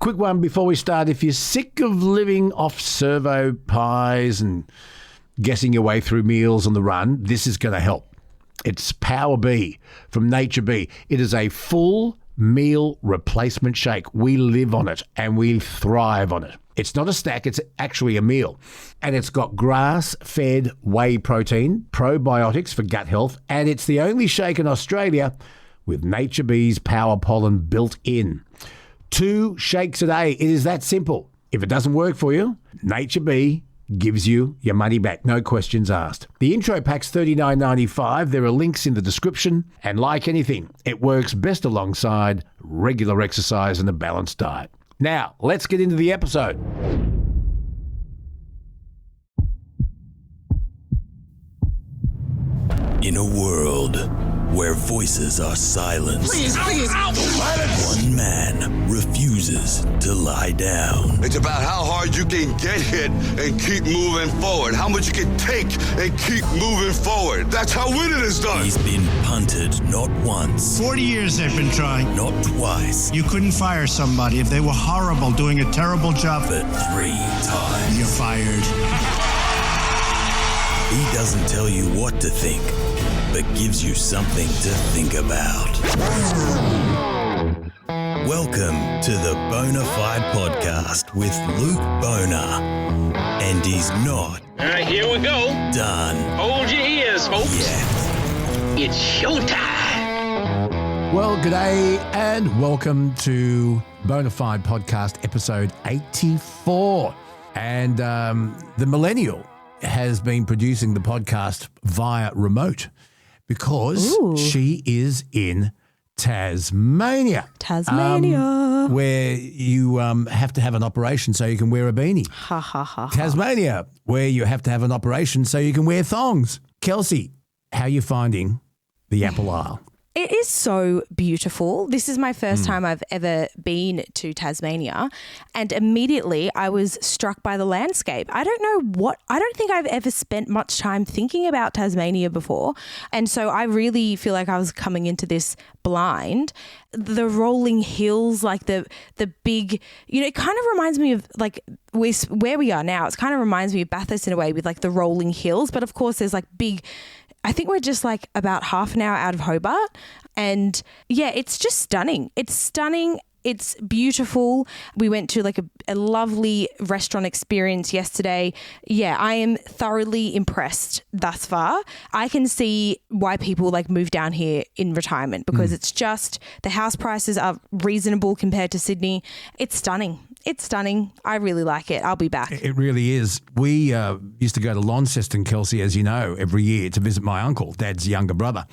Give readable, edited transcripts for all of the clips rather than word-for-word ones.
quick one before we start. If you're sick of living off servo pies and guessing your way through meals on the run, this is going to help. It's Power B from Nature B. It is a full meal replacement shake. We live on it and we thrive on it. It's not a snack, it's actually a meal. And it's got grass-fed whey protein, probiotics for gut health, and it's the only shake in Australia with Nature B's Power Pollen built in. 2 shakes a day. It is that simple. If it doesn't work for you, Nature B gives you your money back, no questions asked. The intro pack's $39.95. There are links in the description. And like anything, it works best alongside regular exercise and a balanced diet. Now, let's get into the episode. In a world where voices are silenced, Please. one man refuses to lie down. It's about how hard you can get hit and keep moving forward. How much you can take and keep moving forward. That's how winning is done. He's been punted not once, 40 years they've been trying. not twice, You couldn't fire somebody if they were horrible, doing a terrible job. but 3 times. You're fired. He doesn't tell you what to think, but gives you something to think about. Welcome to the Bonafide podcast with Luke Bonar. And he's not All right, here we go. done Hold your ears, folks. yet. It's showtime. Well, g'day and welcome to Bonafide Podcast episode 84. And the millennial has been producing the podcast via remote because she is in Tasmania. Where you have to have an operation so you can wear a beanie. Ha ha ha. Tasmania, where you have to have an operation so you can wear thongs. Kelsey, how are you finding the Apple Isle? It is so beautiful. This is my first time I've ever been to Tasmania, and immediately I was struck by the landscape. I don't think I've ever spent much time thinking about Tasmania before, and so I really feel like I was coming into this blind. The rolling hills, like the big, it kind of reminds me of like where we are now. It kind of reminds me of Bathurst in a way with like the rolling hills, but of course there's like big. I think we're just like about half an hour out of Hobart. And yeah, it's just stunning. It's stunning. It's beautiful. We went to like a lovely restaurant experience yesterday. Yeah, I am thoroughly impressed thus far. I can see why people like move down here in retirement because it's just the house prices are reasonable compared to Sydney. It's stunning. It's stunning. I really like it. I'll be back. It really is. We used to go to Launceston, Kelsey, as you know, every year to visit my uncle, Dad's younger brother.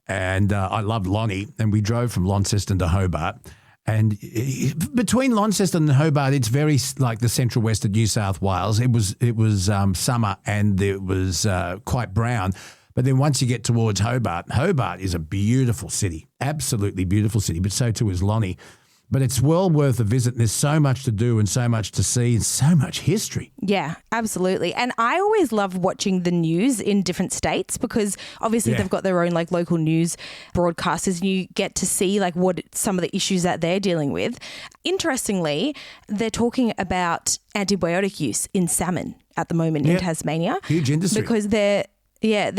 And I loved Lonnie. And we drove from Launceston to Hobart. And between Launceston and Hobart, it's very like the central west of New South Wales. It was summer and it was quite brown. But then once you get towards Hobart, Hobart is a beautiful city, absolutely beautiful city, but so too is Lonnie. But it's well worth a visit. There's so much to do and so much to see and so much history. Yeah, absolutely. And I always love watching the news in different states because obviously they've got their own like local news broadcasters and you get to see like what some of the issues that they're dealing with. Interestingly, they're talking about antibiotic use in salmon at the moment in Tasmania. Huge industry. Because they're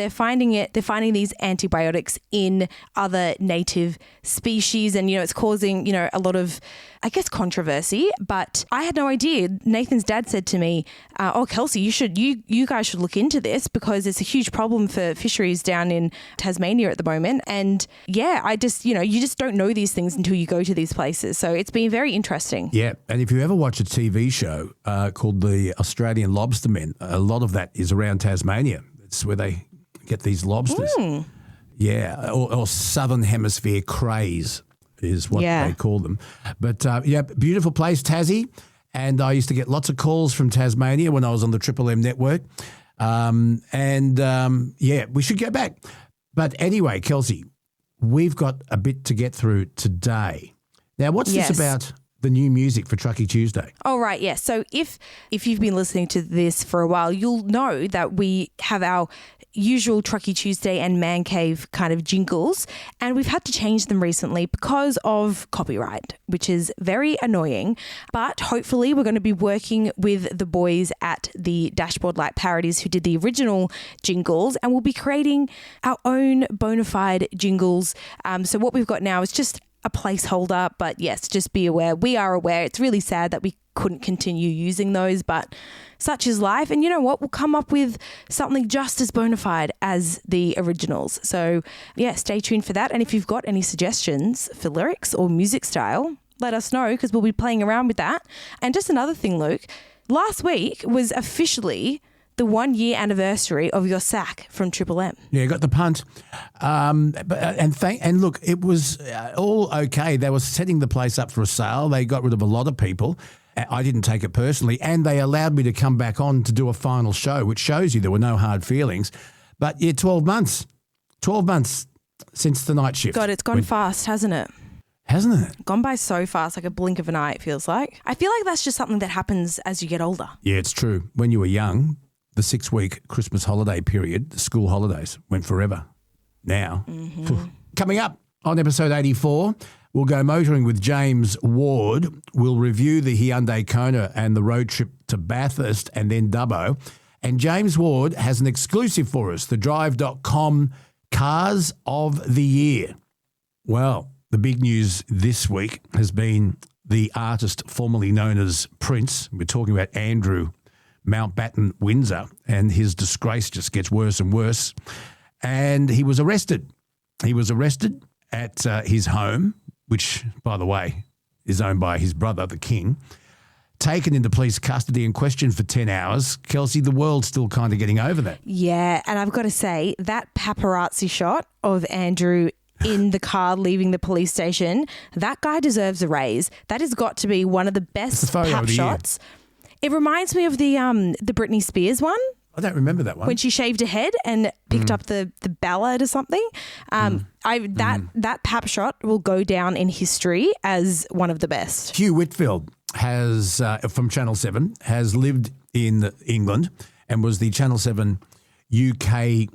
finding these antibiotics in other native species and, it's causing, a lot of, I guess, controversy, but I had no idea. Nathan's dad said to me, Kelsey, you guys should look into this because it's a huge problem for fisheries down in Tasmania at the moment. And yeah, I just, you just don't know these things until you go to these places. So it's been very interesting. Yeah. And if you ever watch a TV show called The Australian Lobstermen, a lot of that is around Tasmania. It's where they get these lobsters. Yeah, or Southern Hemisphere crays is what they call them. But beautiful place, Tassie. And I used to get lots of calls from Tasmania when I was on the Triple M network. We should go back. But anyway, Kelsey, we've got a bit to get through today. Now, what's this about the new music for Truckee Tuesday. Oh, right, yeah. So if you've been listening to this for a while, you'll know that we have our usual Truckee Tuesday and Man Cave kind of jingles, and we've had to change them recently because of copyright, which is very annoying. But hopefully we're going to be working with the boys at the Dashboard Light Parodies who did the original jingles, and we'll be creating our own Bonafide jingles. So what we've got now is just a placeholder, but yes, just be aware. We are aware. It's really sad that we couldn't continue using those, but such is life. And you know what? We'll come up with something just as bona fide as the originals. So yeah, stay tuned for that. And if you've got any suggestions for lyrics or music style, let us know because we'll be playing around with that. And just another thing, Luke, last week was officially the 1 year anniversary of your sack from Triple M. Yeah, got the punt. And look, it was all okay. They were setting the place up for a sale. They got rid of a lot of people. I didn't take it personally, and they allowed me to come back on to do a final show, which shows you there were no hard feelings. But yeah, 12 months since the night shift. God, it's gone fast, hasn't it? Hasn't it? Gone by so fast, like a blink of an eye, it feels like. I feel like that's just something that happens as you get older. Yeah, it's true. When you were young, the 6-week Christmas holiday period, the school holidays, went forever. Now, coming up on episode 84, we'll go motoring with James Ward. We'll review the Hyundai Kona and the road trip to Bathurst and then Dubbo. And James Ward has an exclusive for us, the Drive.com Cars of the Year. Well, the big news this week has been the artist formerly known as Prince. We're talking about Andrew Mountbatten Windsor, and his disgrace just gets worse and worse. And he was arrested. He was arrested at his home, which, by the way, is owned by his brother, the King, taken into police custody and questioned for 10 hours. Kelsey, the world's still kind of getting over that. Yeah, and I've got to say, that paparazzi shot of Andrew in the car leaving the police station, that guy deserves a raise. That has got to be one of the best pap shots. It reminds me of the Britney Spears one. I don't remember that one. When she shaved her head and picked up the ballad or something. That pap shot will go down in history as one of the best. Hugh Whitfield has from Channel 7 has lived in England and was the Channel 7 UK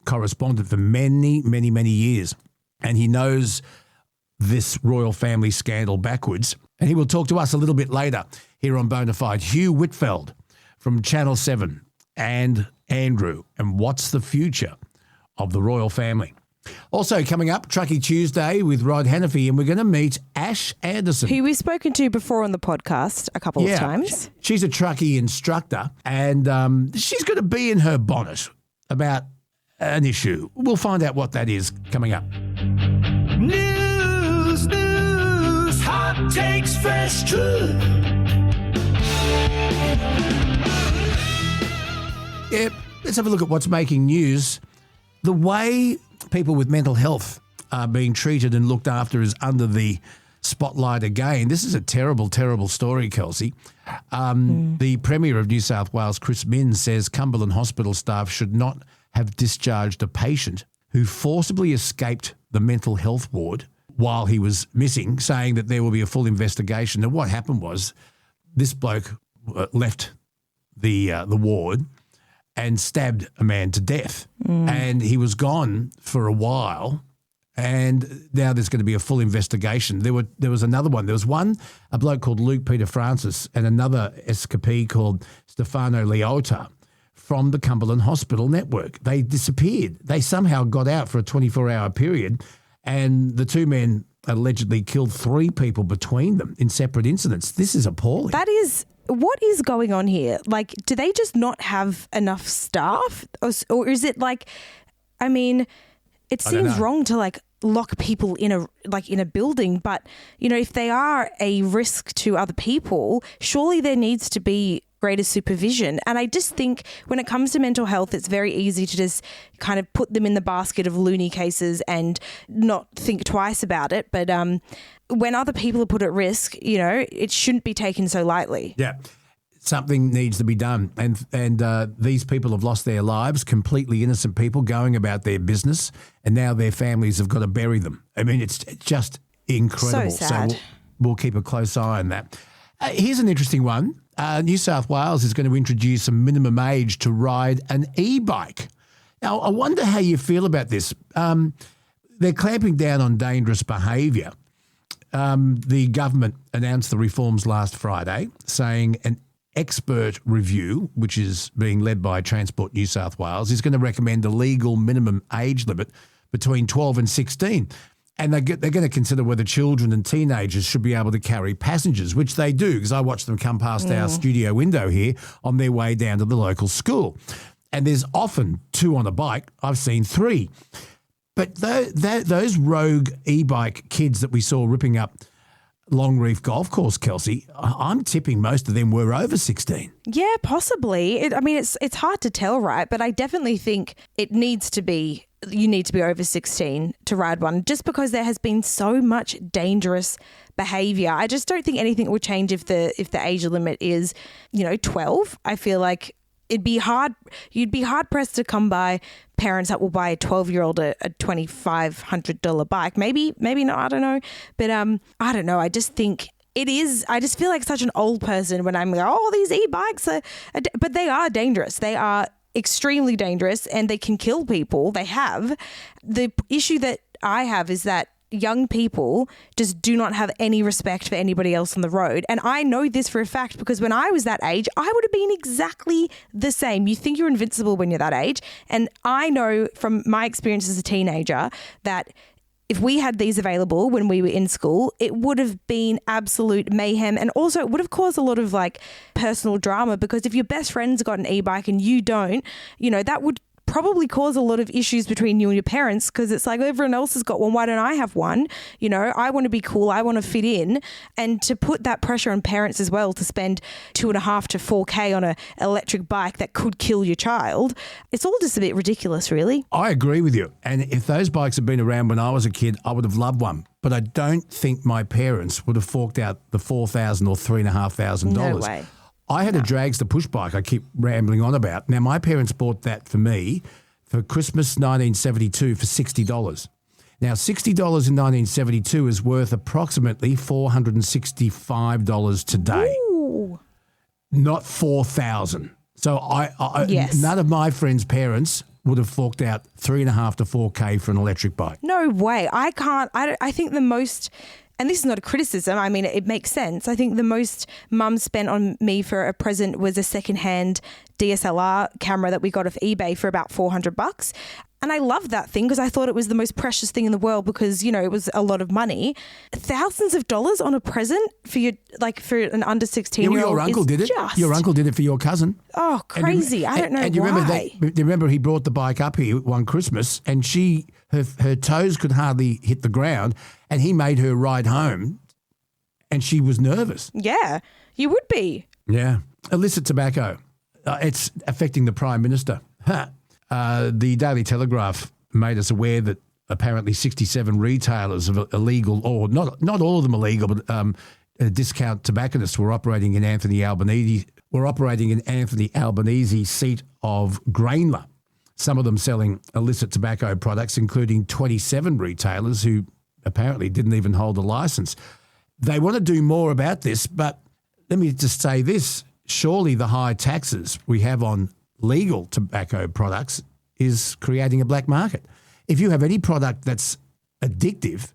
correspondent for many, many, many years. And he knows this royal family scandal backwards. And he will talk to us a little bit later here on Bonafide. Hugh Whitfield from Channel 7 and Andrew, and what's the future of the royal family. Also coming up, Truckee Tuesday with Rod Hannafy, and we're going to meet Ash Anderson. Who we've spoken to before on the podcast a couple of times. She's a truckee instructor, and she's going to be in her bonnet about an issue. We'll find out what that is coming up. News, hot takes, fresh truth. Yeah, let's have a look at what's making news. The way people with mental health are being treated and looked after is under the spotlight again. This is a terrible, terrible story, Kelsey. The Premier of New South Wales, Chris Minns, says Cumberland Hospital staff should not have discharged a patient who forcibly escaped the mental health ward while he was missing, saying that there will be a full investigation. And what happened was this bloke left the ward and stabbed a man to death. And he was gone for a while, and now there's going to be a full investigation. There was another one. There was a bloke called Luke Peter Francis and another escapee called Stefano Leota from the Cumberland Hospital network. They disappeared. They somehow got out for a 24-hour period, and the two men allegedly killed 3 people between them in separate incidents. This is appalling. What is going on here? Like, do they just not have enough staff? Or is it like, I mean, it seems wrong to like lock people in a building, but you know, if they are a risk to other people, surely there needs to be greater supervision. And I just think when it comes to mental health, it's very easy to just kind of put them in the basket of loony cases and not think twice about it. But when other people are put at risk, you know, it shouldn't be taken so lightly. Yeah. Something needs to be done. And these people have lost their lives, completely innocent people going about their business, and now their families have got to bury them. I mean, it's just incredible. So sad. we'll keep a close eye on that. Here's an interesting one. New South Wales is going to introduce a minimum age to ride an e-bike. Now, I wonder how you feel about this. They're clamping down on dangerous behaviour. The government announced the reforms last Friday, saying an expert review, which is being led by Transport New South Wales, is going to recommend a legal minimum age limit between 12 and 16. And they're going to consider whether children and teenagers should be able to carry passengers, which they do, because I watch them come past our studio window here on their way down to the local school. And there's often 2 on a bike. I've seen 3. But those rogue e-bike kids that we saw ripping up Longreef Golf Course, Kelsey, I'm tipping most of them were over 16. Yeah, possibly. It's hard to tell, right? But I definitely think you need to be over 16 to ride one, just because there has been so much dangerous behaviour. I just don't think anything will change if the age limit is, 12. I feel like you'd be hard pressed to come by parents that will buy a 12-year-old a $2,500 bike. Maybe not, I don't know. But I don't know. I just think it is. I just feel like such an old person when I'm like, oh, these e-bikes but they are dangerous. They are extremely dangerous and they can kill people. They have. The issue that I have is that young people just do not have any respect for anybody else on the road. And I know this for a fact because when I was that age, I would have been exactly the same. You think you're invincible when you're that age. And I know from my experience as a teenager that if we had these available when we were in school, it would have been absolute mayhem. And also it would have caused a lot of personal drama, because if your best friend's got an e-bike and you don't, that would probably cause a lot of issues between you and your parents, because it's like, everyone else has got one, why don't I have one? I want to be cool, I want to fit in. And to put that pressure on parents as well, to spend $2.5 to $4K on an electric bike that could kill your child, it's all just a bit ridiculous, really. I agree with you. And if those bikes had been around when I was a kid, I would have loved one. But I don't think my parents would have forked out the $4,000 or $3,500. No way. I had a Dragster push bike I keep rambling on about. Now, my parents bought that for me for Christmas 1972 for $60. Now, $60 in 1972 is worth approximately $465 today. Ooh. Not $4,000. So Yes. None of my friends' parents would have forked out $3.5 to $4K for an electric bike. No way. I can't. I think the most, and this is not a criticism, I mean, it makes sense. I think the most mum spent on me for a present was a secondhand DSLR camera that we got off eBay for about $400. And I loved that thing because I thought it was the most precious thing in the world because, it was a lot of money. Thousands of dollars on a present for for an under 16-year-old. Yeah, well, your uncle did it. Your uncle did it for your cousin. Oh, crazy. I don't know and you why. Remember he brought the bike up here one Christmas and her toes could hardly hit the ground and he made her ride home and she was nervous. Yeah, you would be. Yeah. Illicit tobacco. It's affecting the Prime Minister. The Daily Telegraph made us aware that apparently 67 retailers of illegal, or not all of them illegal, but discount tobacconists were operating in Anthony Albanese seat of Grainler. Some of them selling illicit tobacco products, including 27 retailers who apparently didn't even hold a license. They want to do more about this, but let me just say this. Surely the high taxes we have on legal tobacco products is creating a black market. If you have any product that's addictive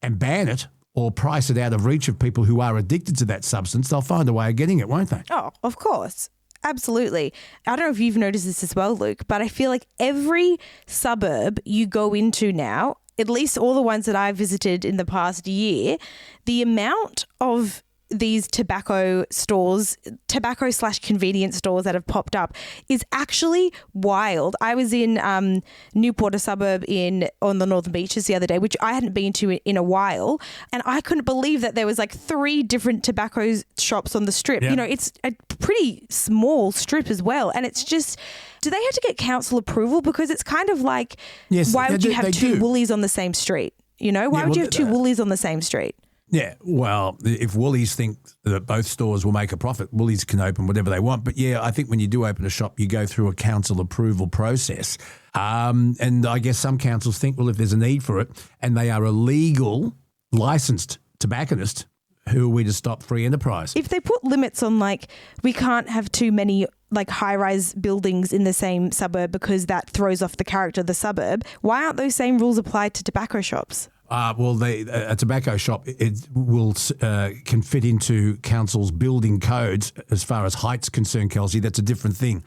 and ban it or price it out of reach of people who are addicted to that substance, they'll find a way of getting it, won't they? Oh, of course. Absolutely. I don't know if you've noticed this as well, Luke, but I feel like every suburb you go into now, at least all the ones that I've visited in the past year, the amount of these tobacco / convenience stores that have popped up is actually wild. I was in Newport, a suburb on the Northern Beaches the other day, which I hadn't been to in a while, and I couldn't believe that there was 3 different tobacco shops on the strip. Yeah. It's a pretty small strip as well, and it's just, do they have to get council approval? Because it's kind of like, yes, why would you have 2 do. Woolies on the same street? Why would you have 2 Woolies on the same street? Yeah, well, if Woolies think that both stores will make a profit, Woolies can open whatever they want. But yeah, I think when you do open a shop, you go through a council approval process. And I guess some councils think, well, if there's a need for it and they are a legal licensed tobacconist who are we to stop free enterprise? If they put limits on, like, we can't have too many like high-rise buildings in the same suburb because that throws off the character of the suburb, why aren't those same rules applied to tobacco shops? Well, a tobacco shop can fit into council's building codes as far as height's concerned, Kelsey. That's a different thing.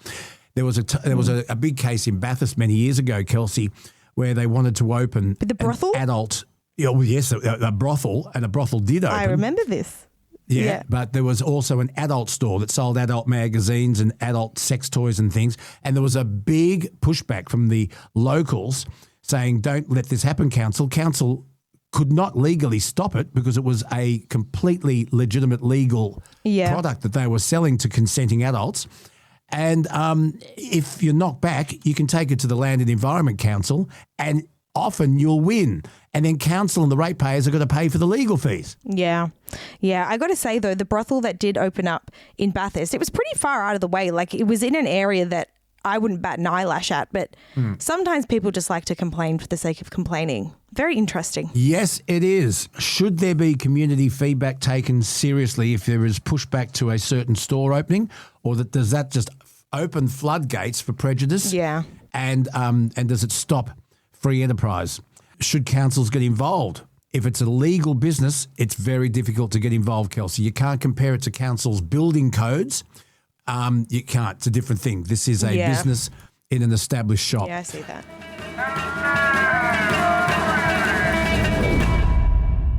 There was a big case in Bathurst many years ago, Kelsey, where they wanted to open the brothel? an adult. Yes, a brothel, and a brothel did open. I remember this. Yeah, but there was also an adult store that sold adult magazines and adult sex toys and things. And there was a big pushback from the locals saying, don't let this happen, council. Council could not legally stop it because it was a completely legitimate legal product that they were selling to consenting adults. And if you're knocked back, you can take it to the Land and Environment Council and often you'll win. And then council and the ratepayers are going to pay for the legal fees. Yeah. I got to say, though, the brothel that did open up in Bathurst, it was pretty far out of the way. Like, it was in an area that I wouldn't bat an eyelash at, but sometimes people just like to complain for the sake of complaining. Very interesting. Yes, it is. Should there be community feedback taken seriously if there is pushback to a certain store opening, or does that just open floodgates for prejudice? Yeah. And does it stop free enterprise? Should councils get involved? If it's a legal business, it's very difficult to get involved, Kelsey. You can't compare it to councils' building codes. You can't. It's a different thing. This is a business in an established shop. Yeah, I see that.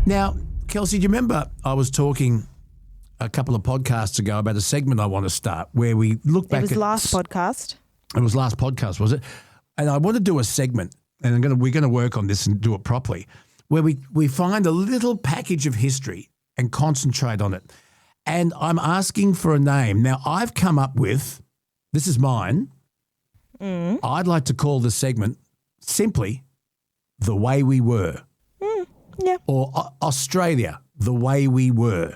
Now, Kelsey, do you remember I was talking a couple of podcasts ago about a segment I want to start where we look back at... It was last podcast. It was last podcast, was it? And I want to do a segment, and we're going to work on this and do it properly, where we find a little package of history and concentrate on it. And I'm asking for a name. Now, I've come up with, this is mine, I'd like to call the segment simply The Way We Were. Yeah. Or Australia, The Way We Were.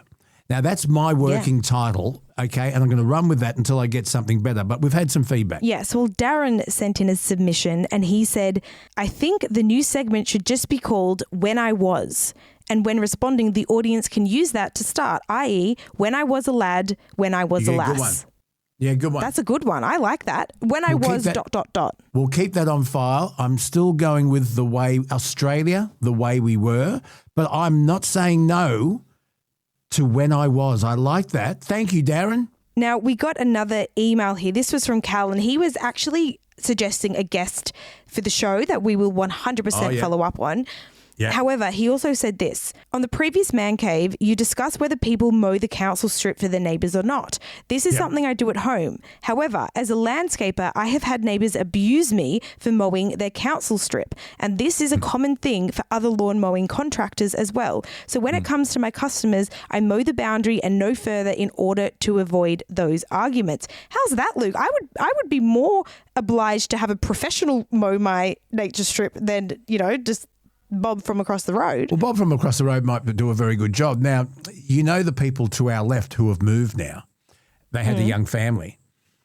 Now, that's my working title, okay, and I'm going to run with that until I get something better, but we've had some feedback. Yes, well, Darren sent in a submission and he said, I think the new segment should just be called When I Was. And when responding, the audience can use that to start, i.e., when I was a lad, when I was a lass. Good one. Yeah, good one. That's a good one. I like that. When I was ... We'll keep that on file. I'm still going with The Way Australia, The Way We Were, but I'm not saying no to When I Was. I like that. Thank you, Darren. Now, we got another email here. This was from Cal, and he was actually suggesting a guest for the show that we will 100% follow up on. Yeah. However, he also said this. On the previous Man Cave, you discussed whether people mow the council strip for their neighbours or not. This is something I do at home. However, as a landscaper, I have had neighbours abuse me for mowing their council strip. And this is a common thing for other lawn mowing contractors as well. So when it comes to my customers, I mow the boundary and no further in order to avoid those arguments. How's that, Luke? I would be more obliged to have a professional mow my nature strip than, just Bob from across the road. Well, Bob from across the road might do a very good job. Now, the people to our left who have moved now, they had a young family.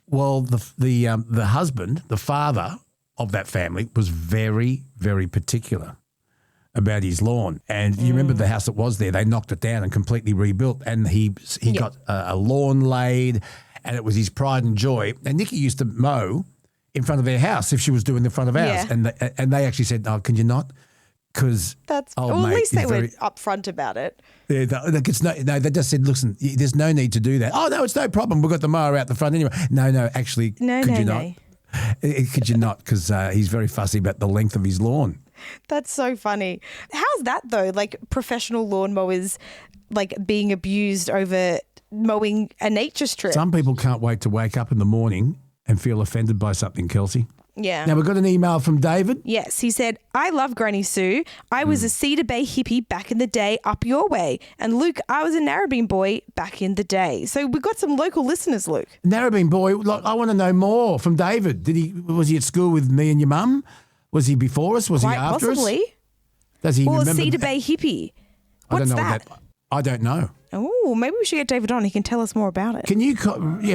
Well, the husband, the father of that family, was very, very particular about his lawn. And you remember the house that was there, they knocked it down and completely rebuilt. And he got a lawn laid, and it was his pride and joy. And Nikki used to mow in front of their house if she was doing the front of ours. Yeah. And they actually said, "Oh, can you not?" Because at least they were upfront about it. Yeah, they just said, "Listen, there's no need to do that." "Oh no, it's no problem. We've got the mower out the front anyway." No, actually, could you not? Could you not? Because he's very fussy about the length of his lawn. That's so funny. How's that though? Like professional lawnmowers, like being abused over mowing a nature strip. Some people can't wait to wake up in the morning and feel offended by something, Kelsey. Yeah. Now, we've got an email from David. Yes, he said, I love Granny Sue. I was a Cedar Bay hippie back in the day up your way. And Luke, I was a Narrabeen boy back in the day. So we've got some local listeners, Luke. Narrabeen boy, I want to know more from David. Was he at school with me and your mum? Was he before us? Was Quite he after possibly. us? Does he remember? Or Cedar Bay hippie. What's that? I don't know. Oh, maybe we should get David on. He can tell us more about it. Can you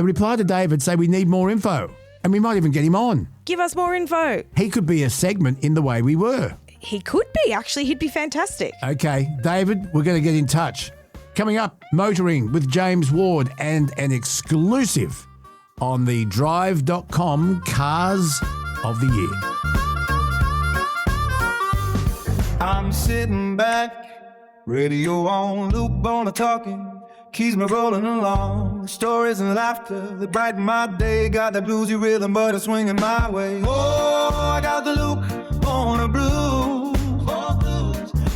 reply to David, say we need more info, and we might even get him on. Give us more info. He could be a segment in The Way We Were. He could be, actually. He'd be fantastic. Okay, David, we're going to get in touch. Coming up, motoring with James Ward and an exclusive on the drive.com Cars of the Year. I'm sitting back, radio on, lukebona talking, keeps me rolling along. Stories and laughter that brighten my day. Got that bluesy rhythm, but it's swinging my way. Oh, I got the lukebona blues,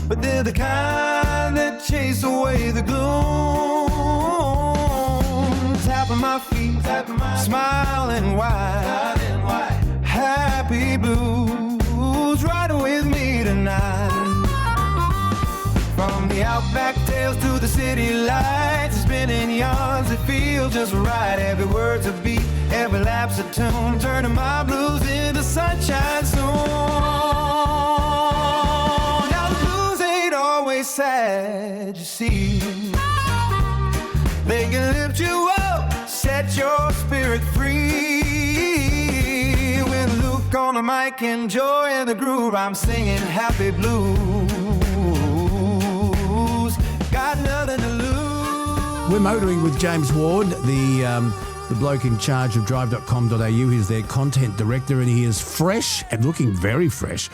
but they're the kind that chase away the gloom. Tapping my feet, smiling wide, happy blues, riding with me tonight. From the outback tales to the city lights, spinning yarns that feel just right. Every word's a beat, every lap's a tune, turning my blues into sunshine soon. Now the blues ain't always sad, you see. They can lift you up, set your spirit free. With Luke on the mic and joy in the groove, I'm singing happy blues. Got nothing to lose. We're motoring with James Ward, the bloke in charge of drive.com.au. He's their content director, and he is fresh and looking very fresh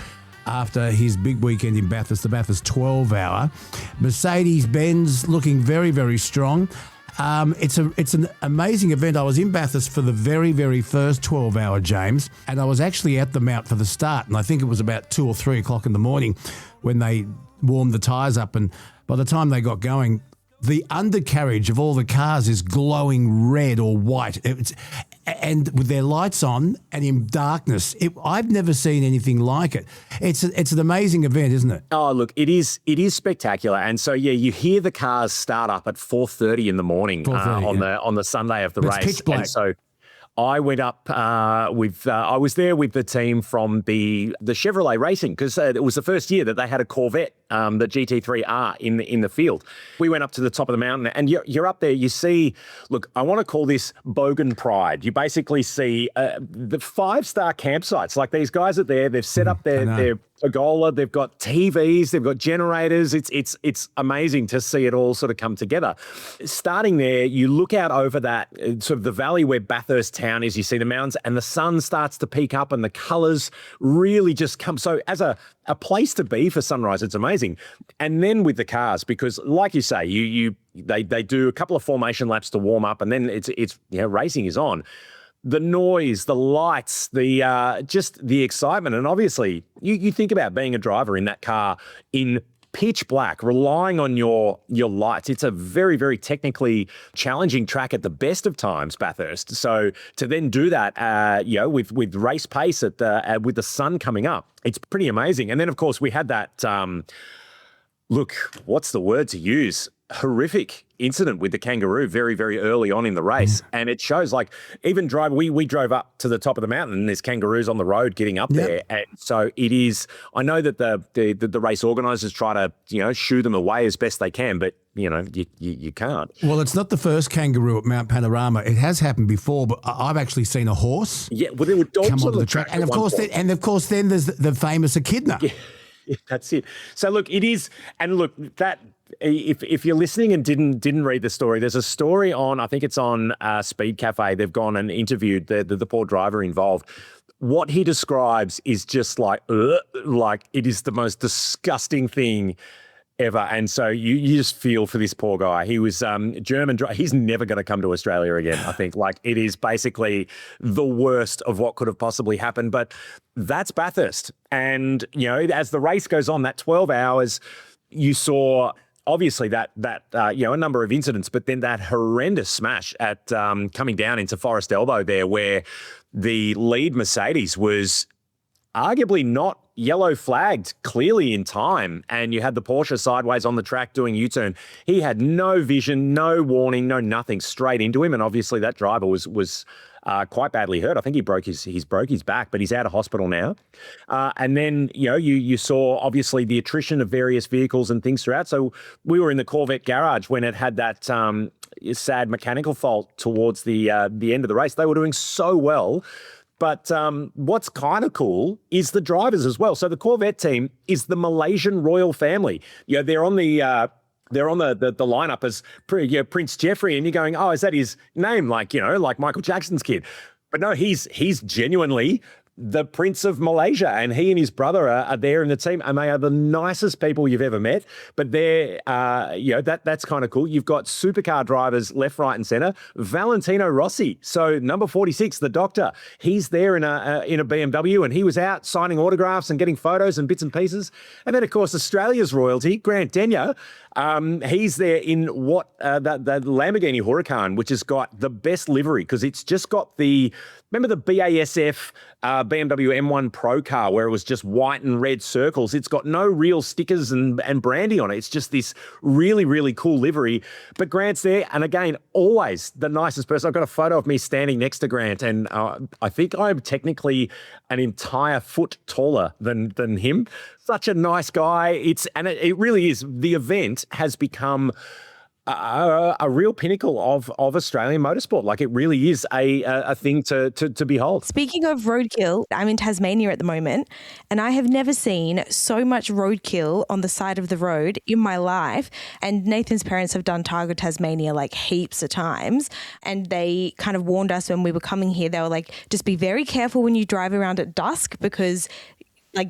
after his big weekend in Bathurst, the Bathurst 12-hour. Mercedes-Benz looking very, very strong. It's an amazing event. I was in Bathurst for the very, very first 12-hour, James, and I was actually at the mount for the start, and I think it was about 2 or 3 o'clock in the morning when they warmed the tyres up, and by the time they got going, the undercarriage of all the cars is glowing red or white. And with their lights on and in darkness. I've never seen anything like it. It's an amazing event, isn't it? Oh, look, it is spectacular. And so, yeah, you hear the cars start up at 4:30 in the morning on the Sunday of the race. It's pitch black. And so I went up I was there with the team from the Chevrolet Racing, because it was the first year that they had a Corvette, the GT3R in the field. We went up to the top of the mountain, and you're up there, you see, look, I want to call this Bogan Pride. You basically see the 5-star campsites. Like, these guys are there, they've set up their pergola, they've got TVs, they've got generators. It's amazing to see it all sort of come together. Starting there, you look out over that sort of the valley where Bathurst town is, you see the mountains, and the sun starts to peak up and the colours really just come. So as a place to be for sunrise, it's amazing. And then with the cars, because like you say, they do a couple of formation laps to warm up, and then it's racing is on. The noise, the lights, just the excitement. And obviously, you think about being a driver in that car in pitch black, relying on your lights. It's a very, very technically challenging track at the best of times, Bathurst. So to then do that, with race pace with the sun coming up, it's pretty amazing. And then, of course, we had that, look, what's the word to use? Horrific incident with the kangaroo very, very early on in the race. And it shows, like, even we drove up to the top of the mountain and there's kangaroos on the road getting up there. And so it is, I know that the race organisers try to, shoo them away as best they can, but you can't. Well, it's not the first kangaroo at Mount Panorama. It has happened before, but I've actually seen a horse. Yeah, well, there were dogs come on onto the track. track. And of course, then there's the famous echidna. Yeah, that's it. So look, it is, and look, that if you're listening and didn't read the story, there's a story on, I think it's on Speed Cafe. They've gone and interviewed the poor driver involved. What he describes is just like it is the most disgusting thing ever. And so you just feel for this poor guy. He was German. He's never going to come to Australia again, I think. Like, it is basically the worst of what could have possibly happened. But that's Bathurst. And, as the race goes on, that 12 hours, you saw obviously that a number of incidents, but then that horrendous smash at coming down into Forest Elbow there, where the lead Mercedes was arguably not yellow flagged clearly in time, and you had the Porsche sideways on the track doing U-turn. He had no vision, no warning, no nothing, straight into him, and obviously that driver was quite badly hurt. I think he broke his back, but he's out of hospital now. And then you saw obviously the attrition of various vehicles and things throughout. So we were in the Corvette garage when it had that sad mechanical fault towards the end of the race. They were doing so well. But what's kind of cool is the drivers as well. So the Corvette team is the Malaysian royal family. They're on the they're on the lineup as Prince Jeffrey, and you're going, oh, is that his name? Like Michael Jackson's kid. But no, he's genuinely the Prince of Malaysia, and he and his brother are there in the team, and they are the nicest people you've ever met. But they're, that's kind of cool. You've got supercar drivers left, right, and centre. Valentino Rossi, so number 46, the Doctor, he's there in a BMW, and he was out signing autographs and getting photos and bits and pieces. And then, of course, Australia's royalty, Grant Denyer. He's there in the Lamborghini Huracan, which has got the best livery because it's just got remember the BASF BMW M1 Pro car where it was just white and red circles? It's got no real stickers and brandy on it. It's just this really, really cool livery. But Grant's there, and again, always the nicest person. I've got a photo of me standing next to Grant, and I think I'm technically an entire foot taller than him. Such a nice guy. It really is. The event has become a real pinnacle of Australian motorsport. Like, it really is a thing to behold. Speaking of roadkill, I'm in Tasmania at the moment, and I have never seen so much roadkill on the side of the road in my life. And Nathan's parents have done Targa Tasmania like heaps of times, and they kind of warned us when we were coming here. They were like, just be very careful when you drive around at dusk, because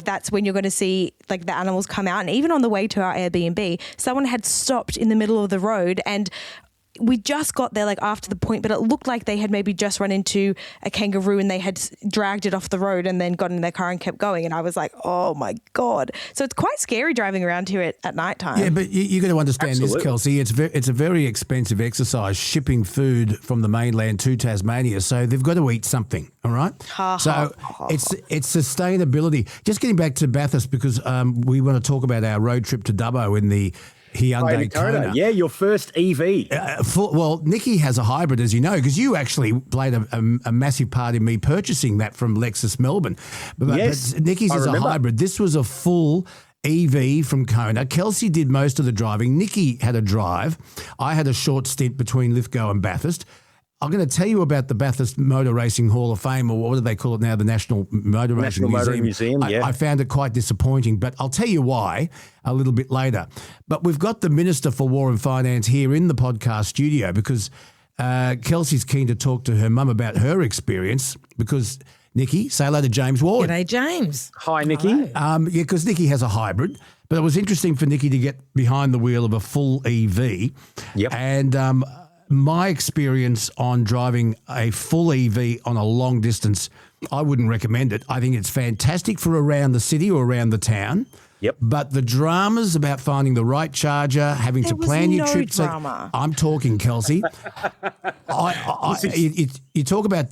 that's when you're going to see the animals come out. And even on the way to our Airbnb, someone had stopped in the middle of the road, and we just got there after the point, but it looked like they had maybe just run into a kangaroo and they had dragged it off the road and then got in their car and kept going. And I was like, oh my God. So it's quite scary driving around here at night time. Yeah, but you got to understand Absolutely. this, Kelsey. It's a very expensive exercise shipping food from the mainland to Tasmania. So they've got to eat something. All right. So it's sustainability. Just getting back to Bathurst, because we want to talk about our road trip to Dubbo in the Hyundai Kona. Yeah, your first EV. Well, Nikki has a hybrid, as you know, because you actually played a massive part in me purchasing that from Lexus Melbourne. Yes, but Nikki's is a hybrid. This was a full EV from Kona. Kelsey did most of the driving. Nikki had a drive. I had a short stint between Lithgow and Bathurst. I'm going to tell you about the Bathurst Motor Racing Hall of Fame, or what do they call it now, the National Motor Racing Museum. I found it quite disappointing, but I'll tell you why a little bit later. But we've got the Minister for War and Finance here in the podcast studio, because Kelsey's keen to talk to her mum about her experience, because Nikki, say hello to James Ward. G'day, James. Hi, Nikki. Because Nikki has a hybrid, but it was interesting for Nikki to get behind the wheel of a full EV. Yep. And my experience on driving a full EV on a long distance, I wouldn't recommend it. I think it's fantastic for around the city or around the town. Yep. But the dramas about finding the right charger, having to plan your trips. Drama. I'm talking, Kelsey. You talk about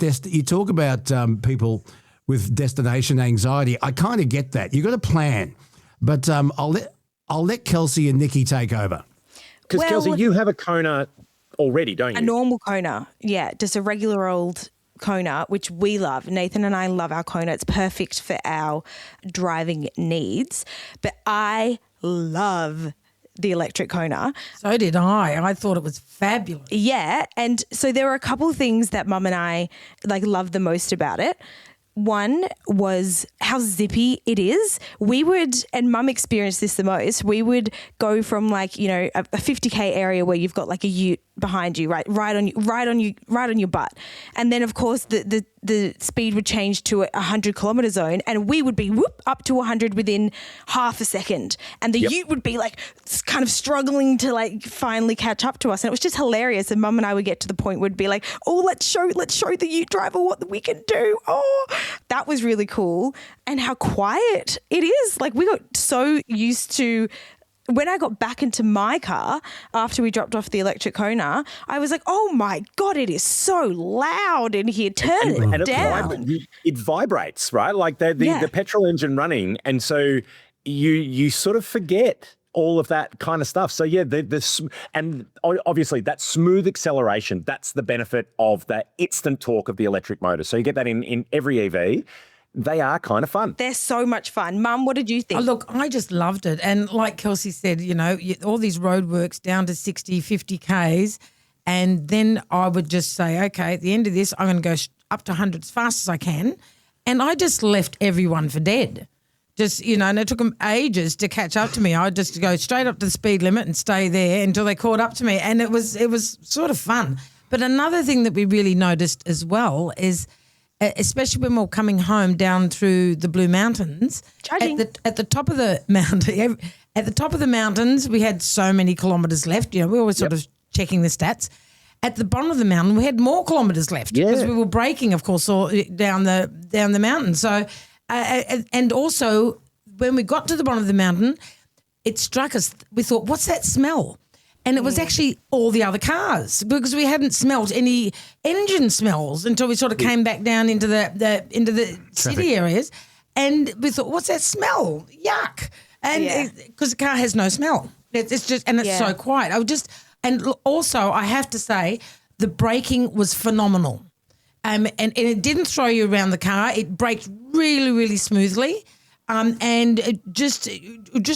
people with destination anxiety. I kind of get that. You got to plan, but I'll let Kelsey and Nikki take over. Because Kelsey, you have a Kona already, don't you? A normal Kona, yeah, just a regular old Kona, which we love. Nathan and I love our Kona. It's perfect for our driving needs. But I love the electric Kona. So did I. I thought it was fabulous. Yeah, and so there were a couple of things that Mum and I loved the most about it. One was how zippy it is. We would, and Mum experienced this the most, we would go from a 50k area where you've got a ute behind you, right on your butt. And then of course the speed would change to a 100-kilometre zone, and we would be up to 100 within half a second. And the ute would be kind of struggling to finally catch up to us. And it was just hilarious. And Mum and I would get to the point where we'd be like, oh, let's show the ute driver what we can do. Oh, that was really cool. And how quiet it is. We got so used to. When I got back into my car after we dropped off the electric Kona, I was like, oh my God, it is so loud in here. Turn it down. It vibrates, right? The petrol engine running. And so you sort of forget all of that kind of stuff. So yeah, and obviously that smooth acceleration, that's the benefit of the instant torque of the electric motor. So you get that in every EV. They are kind of fun. They're so much fun. Mum, what did you think? Oh, look, I just loved it. And like Kelsey said, all these roadworks down to 60, 50 Ks. And then I would just say, okay, at the end of this, I'm going to go up to 100 as fast as I can. And I just left everyone for dead Just, and it took them ages to catch up to me. I'd just go straight up to the speed limit and stay there until they caught up to me. And it was sort of fun. But another thing that we really noticed as well is, especially when we were coming home down through the Blue Mountains, at the top of the mountain, at the top of the mountains, we had so many kilometres left. We were always sort of checking the stats. At the bottom of the mountain, we had more kilometres left because we were braking, of course, all down the mountain. So. And also, when we got to the bottom of the mountain, it struck us. We thought, what's that smell? And it was actually all the other cars because we hadn't smelt any engine smells until we sort of came back down into the city areas. And we thought, what's that smell? Yuck. And because the car has no smell. It's just, and it's so quiet. And also, I have to say, the braking was phenomenal. And it didn't throw you around the car. It braked really, really smoothly, and it just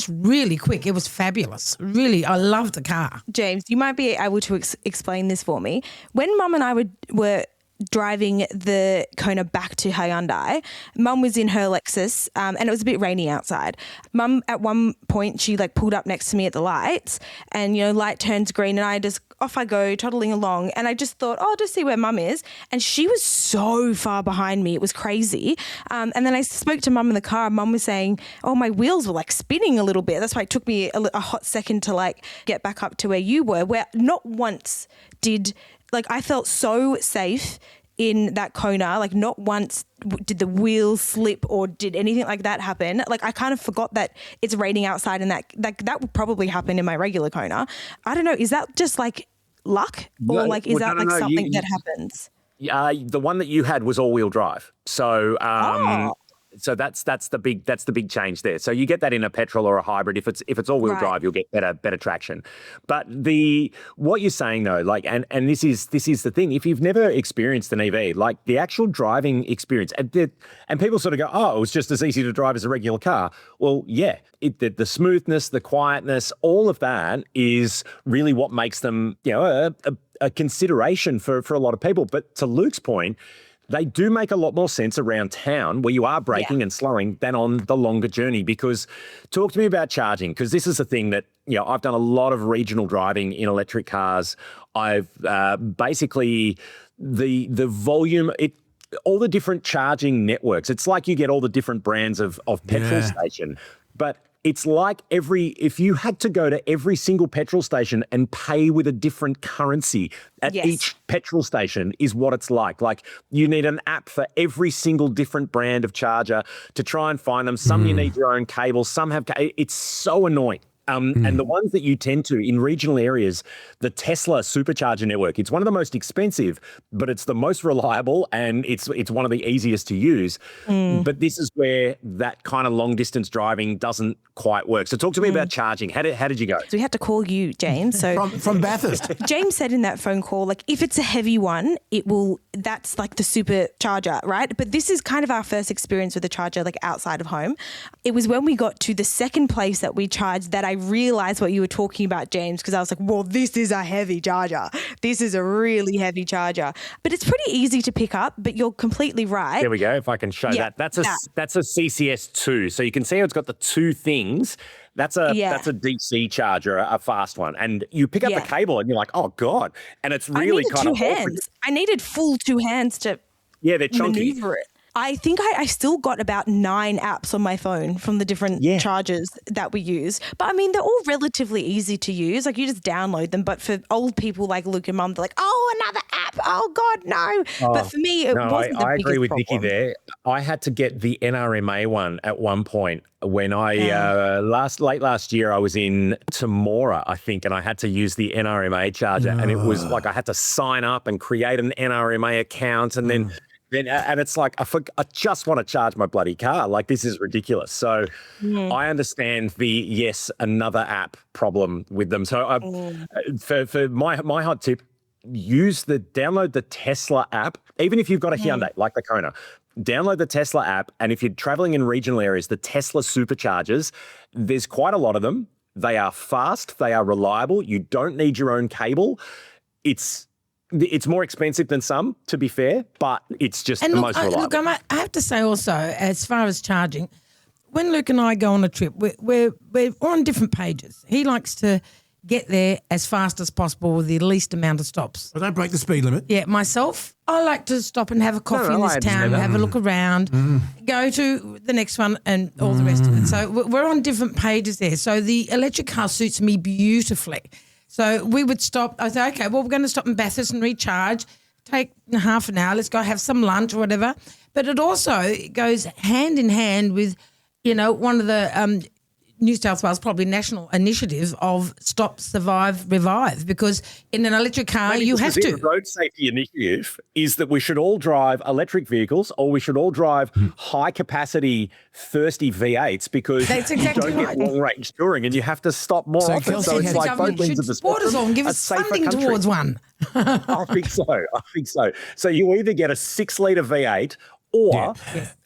really quick. It was fabulous. Really, I loved the car. James, you might be able to explain this for me. When Mum and I were driving the Kona back to Hyundai, Mum was in her Lexus, and it was a bit rainy outside. Mum, at one point, she pulled up next to me at the lights, and light turns green, and off I go, toddling along. And I just thought, I'll just see where Mum is. And she was so far behind me. It was crazy. And then I spoke to Mum in the car. Mum was saying, my wheels were spinning a little bit. That's why it took me a hot second to get back up to where you were, where not once did, I felt so safe in that Kona. Not once did the wheels slip or did anything like that happen. I kind of forgot that it's raining outside, and that would probably happen in my regular Kona. I don't know. Is that just luck, or is that something that happens? The one that you had was all-wheel drive. So So that's the big change there. So you get that in a petrol or a hybrid. If it's all-wheel drive, you'll get better traction. But what you're saying though, and this is the thing. If you've never experienced an EV, the actual driving experience, and people sort of go, it was just as easy to drive as a regular car. Well, yeah, the smoothness, the quietness, all of that is really what makes them, a consideration for a lot of people. But to Luke's point, they do make a lot more sense around town where you are braking and slowing than on the longer journey. Because talk to me about charging, because this is the thing that, I've done a lot of regional driving in electric cars. I've basically the volume, all the different charging networks. It's like you get all the different brands of petrol station, but it's like if you had to go to every single petrol station and pay with a different currency at each petrol station is what it's like. You need an app for every single different brand of charger to try and find them. Some you need your own cable, some have, it's so annoying. And the ones that you tend to, in regional areas, the Tesla supercharger network, it's one of the most expensive, but it's the most reliable and it's one of the easiest to use. But this is where that kind of long distance driving doesn't quite work. So talk to me about charging. How did you go? So we had to call you, James. So from Bathurst. James said in that phone call, if it's a heavy one, that's the supercharger, right? But this is kind of our first experience with a charger outside of home. It was when we got to the second place that we charged that I realized what you were talking about, James, because I was like, well, this is a heavy charger. This is a really heavy charger. But it's pretty easy to pick up, but you're completely right. There we go. If I can show that. That's a CCS 2. So you can see how it's got the two things. That's a DC charger, a fast one. And you pick up the cable and you're like, oh, God. And it's really kind of two hands. I needed full two hands to they're chunky. maneuver it. I think I still got about 9 apps on my phone from the different chargers that we use. But they're all relatively easy to use. You just download them. But for old people like Luke and Mum, they're like, oh, another app. Oh, God, no. But for me, it wasn't the I biggest agree with problem. Nikki there. I had to get the NRMA one at one point when I late last year I was in Temora, I think, and I had to use the NRMA charger. And it was I had to sign up and create an NRMA account and then and it's I just want to charge my bloody car. This is ridiculous. So I understand the another app problem with them. So for my hot tip, download the Tesla app, even if you've got a Hyundai like the Kona. Download the Tesla app, and if you're traveling in regional areas, the Tesla superchargers, there's quite a lot of them. They are fast, they are reliable. You don't need your own cable. It's more expensive than some, to be fair, but it's just the most reliable. Look, I have to say also, as far as charging, when Luke and I go on a trip, we're on different pages. He likes to get there as fast as possible with the least amount of stops. I don't break the speed limit. Yeah, myself, I like to stop and have a coffee in this town, have a look around, go to the next one and all the rest of it. So we're on different pages there. So the electric car suits me beautifully. So we would stop. I say, okay, well, we're going to stop in Bathurst and recharge, take half an hour, let's go have some lunch or whatever. But it also goes hand in hand with, one of the New South Wales probably national initiative of Stop, Survive, Revive, because in an electric car you have to. The road safety initiative is that we should all drive electric vehicles, or we should all drive high capacity thirsty V8s, because That's exactly you don't get long range touring and you have to stop more often. So it's like both ends of the support us all and give a us safer funding country. towards one. I think so. So you either get a 6-litre V8 or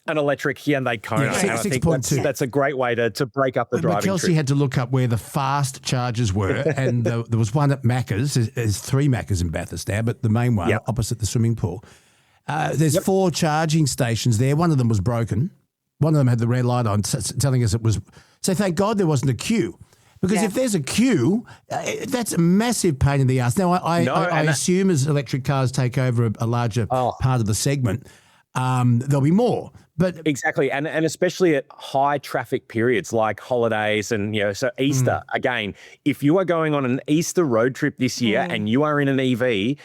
an electric Hyundai Kona. Yeah, and I think 6.2. that's a great way to break up the driving But Kelsey trip. had to look up where the fast chargers were, and there was one at Macca's. There's 3 Macca's in Bathurst now, but the main one opposite the swimming pool. There's 4 charging stations there. One of them was broken. One of them had the red light on, telling us it was. So thank God there wasn't a queue. Because if there's a queue, that's a massive pain in the ass. Now, I assume as electric cars take over a larger part of the segment, there'll be more. But exactly, and especially at high traffic periods like holidays and so Easter. Again, if you are going on an Easter road trip this year and you are in an EV,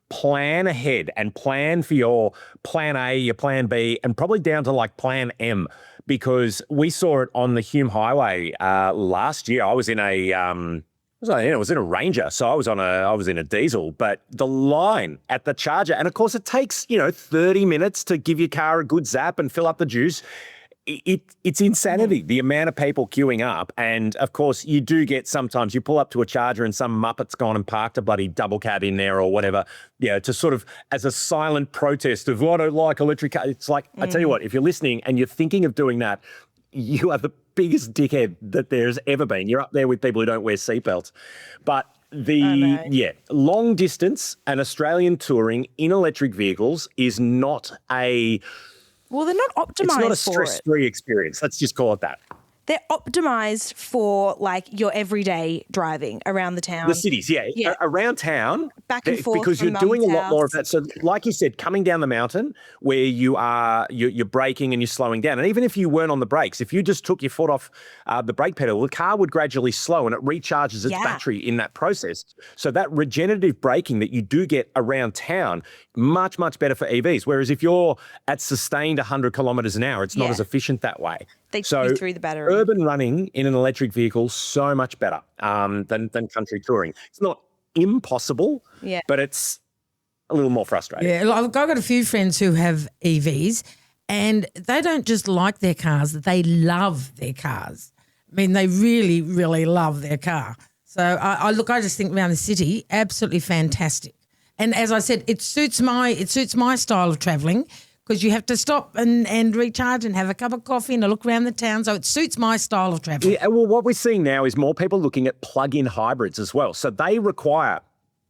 plan ahead and plan for your plan A, your plan B, and probably down to like plan M, because we saw it on the Hume Highway last year. I was in a it was in a Ranger, so I was in a diesel, but the line at the charger, and of course it takes 30 minutes to give your car a good zap and fill up the juice. It's insanity, the amount of people queuing up. And of course you do get, sometimes you pull up to a charger and some muppet's gone and parked a bloody double cab in there or whatever, to sort of as a silent protest of, I don't like electric cars. It's like, I tell you what, if you're listening and you're thinking of doing that, you are the biggest dickhead that there's ever been. You're up there with people who don't wear seatbelts. But long distance and Australian touring in electric vehicles is not a... Well, they're not optimized for it. It's not a stress-free experience. Let's just call it that. They're optimized for like your everyday driving around the town. The cities, around town. Back and forth because from you're doing a lot mum's more of house. that. So like you said, coming down the mountain where you're braking and you're slowing down. And even if you weren't on the brakes, if you just took your foot off the brake pedal, the car would gradually slow and it recharges its battery in that process. So that regenerative braking that you do get around town, much, much better for EVs. Whereas if you're at sustained 100 kilometres an hour, it's not as efficient that way. They chew through the battery. Urban running in an electric vehicle, so much better than country touring. It's not impossible, but it's a little more frustrating. Yeah, I've got a few friends who have EVs and they don't just like their cars, they love their cars. I mean, they really, really love their car. So I just think around the city, absolutely fantastic. And as I said, it suits my style of travelling, because you have to stop and recharge and have a cup of coffee and a look around the town. So it suits my style of travel. Yeah, well, what we're seeing now is more people looking at plug-in hybrids as well. So they require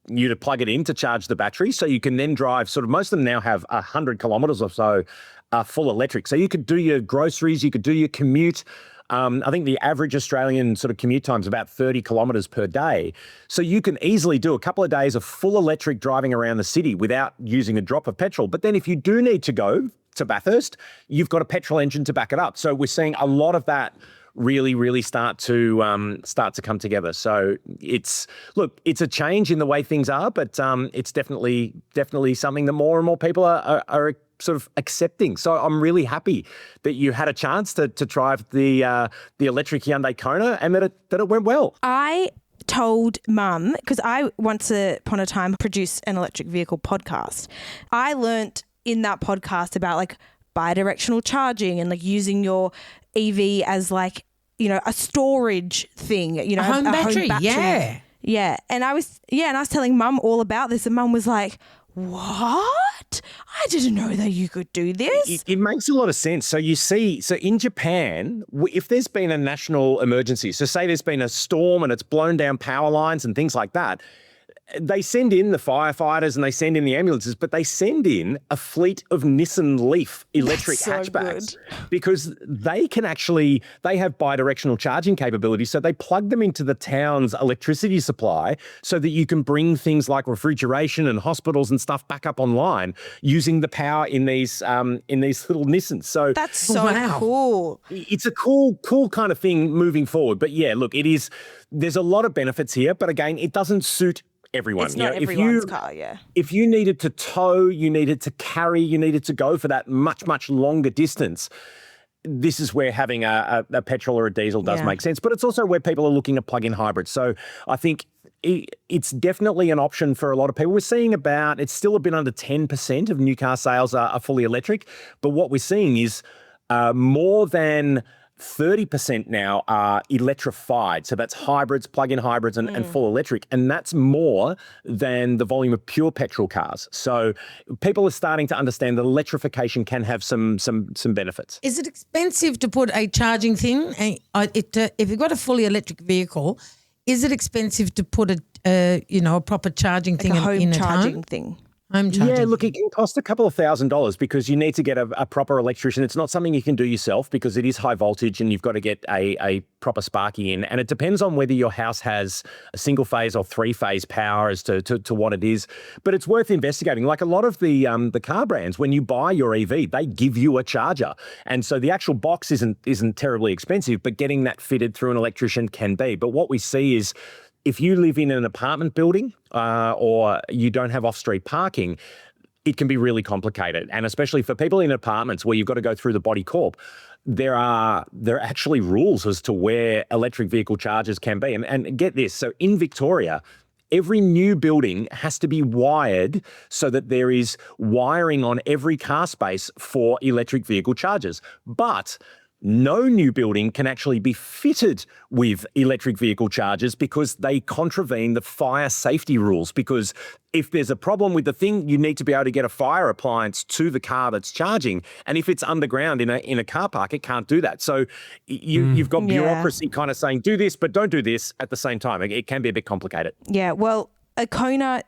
you to plug it in to charge the battery, so you can then drive, most of them now have 100 kilometres or so full electric. So you could do your groceries, you could do your commute. I think the average Australian sort of commute time is about 30 kilometres per day. So you can easily do a couple of days of full electric driving around the city without using a drop of petrol. But then if you do need to go to Bathurst, you've got a petrol engine to back it up. So we're seeing a lot of that really, really start to come together. So it's a change in the way things are, but it's definitely something that more and more people are sort of accepting. So I'm really happy that you had a chance to drive the electric Hyundai Kona and that it went well. I told Mum, because I once upon a time produced an electric vehicle podcast. I learnt in that podcast about like bidirectional charging and like using your EV as like, a storage thing, a home battery. Yeah. And I was telling Mum all about this, and Mum was like, what? I didn't know that you could do this. It makes a lot of sense. So you see, in Japan, if there's been a national emergency, so say there's been a storm and it's blown down power lines and things like that, they send in the firefighters and they send in the ambulances, but they send in a fleet of Nissan Leaf electric hatchbacks because they have bidirectional charging capability. So they plug them into the town's electricity supply so that you can bring things like refrigeration and hospitals and stuff back up online using the power in these little Nissans. So that's so cool. It's a cool kind of thing moving forward. But yeah, look, there's a lot of benefits here, but again, it doesn't suit everyone. It's not everyone's car, yeah. If you needed to tow, you needed to carry, you needed to go for that much, much longer distance, this is where having a petrol or a diesel does make sense. But it's also where people are looking at plug-in hybrids. So I think it's definitely an option for a lot of people. We're seeing it's still a bit under 10% of new car sales are fully electric. But what we're seeing is more than 30% now are electrified. So that's hybrids, plug-in hybrids and full electric. And that's more than the volume of pure petrol cars. So people are starting to understand that electrification can have some benefits. Is it expensive to put a charging thing? If you've got a fully electric vehicle, is it expensive to put a proper charging thing a home in charging home? thing? Yeah, look, it can cost a couple of $1,000s because you need to get a proper electrician. It's not something you can do yourself because it is high voltage and you've got to get a proper sparky in. And it depends on whether your house has a single phase or three-phase power as to what it is. But it's worth investigating. Like a lot of the car brands, when you buy your EV, they give you a charger. And so the actual box isn't terribly expensive, but getting that fitted through an electrician can be. But what we see is if you live in an apartment building or you don't have off-street parking, it can be really complicated. And especially for people in apartments where you've got to go through the body corp, there are actually rules as to where electric vehicle chargers can be. And get this, so in Victoria, every new building has to be wired so that there is wiring on every car space for electric vehicle chargers. But no new building can actually be fitted with electric vehicle chargers because they contravene the fire safety rules. Because if there's a problem with the thing, you need to be able to get a fire appliance to the car that's charging. And if it's underground in a car park, it can't do that. So you've got bureaucracy kind of saying, do this, but don't do this at the same time. It can be a bit complicated. Yeah, well, a Kona,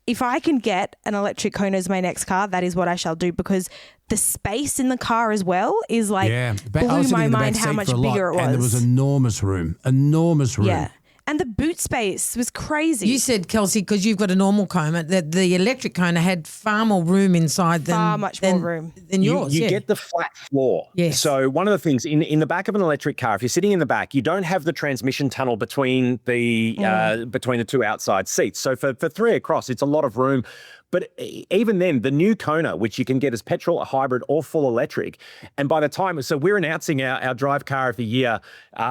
if I can get an electric Kona as my next car, that is what I shall do because the space in the car as well is like blew my mind how much bigger it was. And there was enormous room. Yeah. And the boot space was crazy. You said, Kelsey, because you've got a normal Kona, that the electric Kona had far more room inside than more room than yours. You get the flat floor. Yes. So one of the things in the back of an electric car, if you're sitting in the back, you don't have the transmission tunnel between the two outside seats. So for three across, it's a lot of room. But even then, the new Kona, which you can get as petrol, a hybrid, or full electric, and by the time, so we're announcing our Drive Car of the Year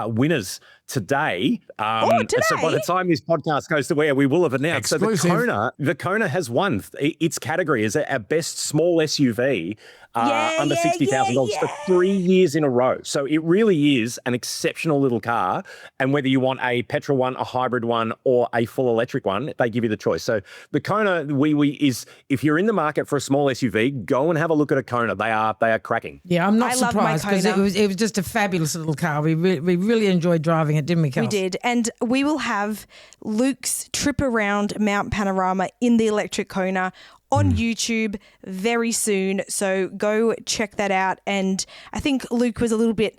winners today. Today? So by the time this podcast goes to air, we will have announced. Exclusive. So the Kona has won its category as our best small SUV under $60,000 for 3 years in a row. So it really is an exceptional little car. And whether you want a petrol one, a hybrid one, or a full electric one, they give you the choice. So the Kona is, if you're in the market for a small SUV, go and have a look at a Kona. They are cracking. Yeah, I'm not I love my surprised because it was just a fabulous little car. We really enjoyed driving it, didn't we, Kels? We did. And we will have Luke's trip around Mount Panorama in the electric Kona on YouTube very soon. So go check that out. And I think Luke was a little bit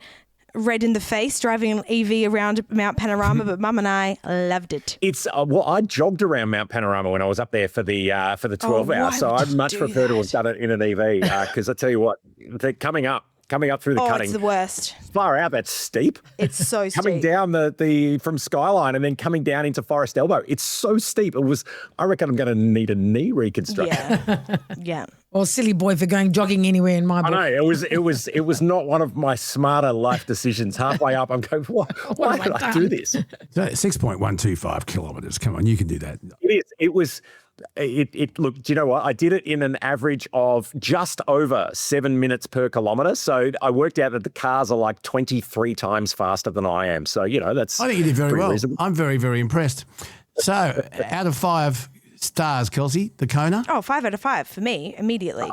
red in the face driving an EV around Mount Panorama, but Mum and I loved it. It's I jogged around Mount Panorama when I was up there for the 12 hours. So I'd much prefer to have done it in an EV because I tell you what, they're coming up through the cutting. It's the worst. Far out, that's steep. It's so steep. Coming down the from Skyline and then coming down into Forest Elbow. It's so steep. I reckon I'm going to need a knee reconstruction. Yeah. Or silly boy for going jogging anywhere in my book. I know. It was not one of my smarter life decisions. Halfway up, I'm going, why did I do this? So 6.125 kilometres. Come on, you can do that. It is. It was. Look, do you know what? I did it in an average of just over 7 minutes per kilometre. So I worked out that the cars are like 23 times faster than I am. So, that's I think you did very well. reasonable. I'm very, very impressed. So out of 5 stars, Kelsey, the Kona? Oh, 5 out of 5 for me immediately.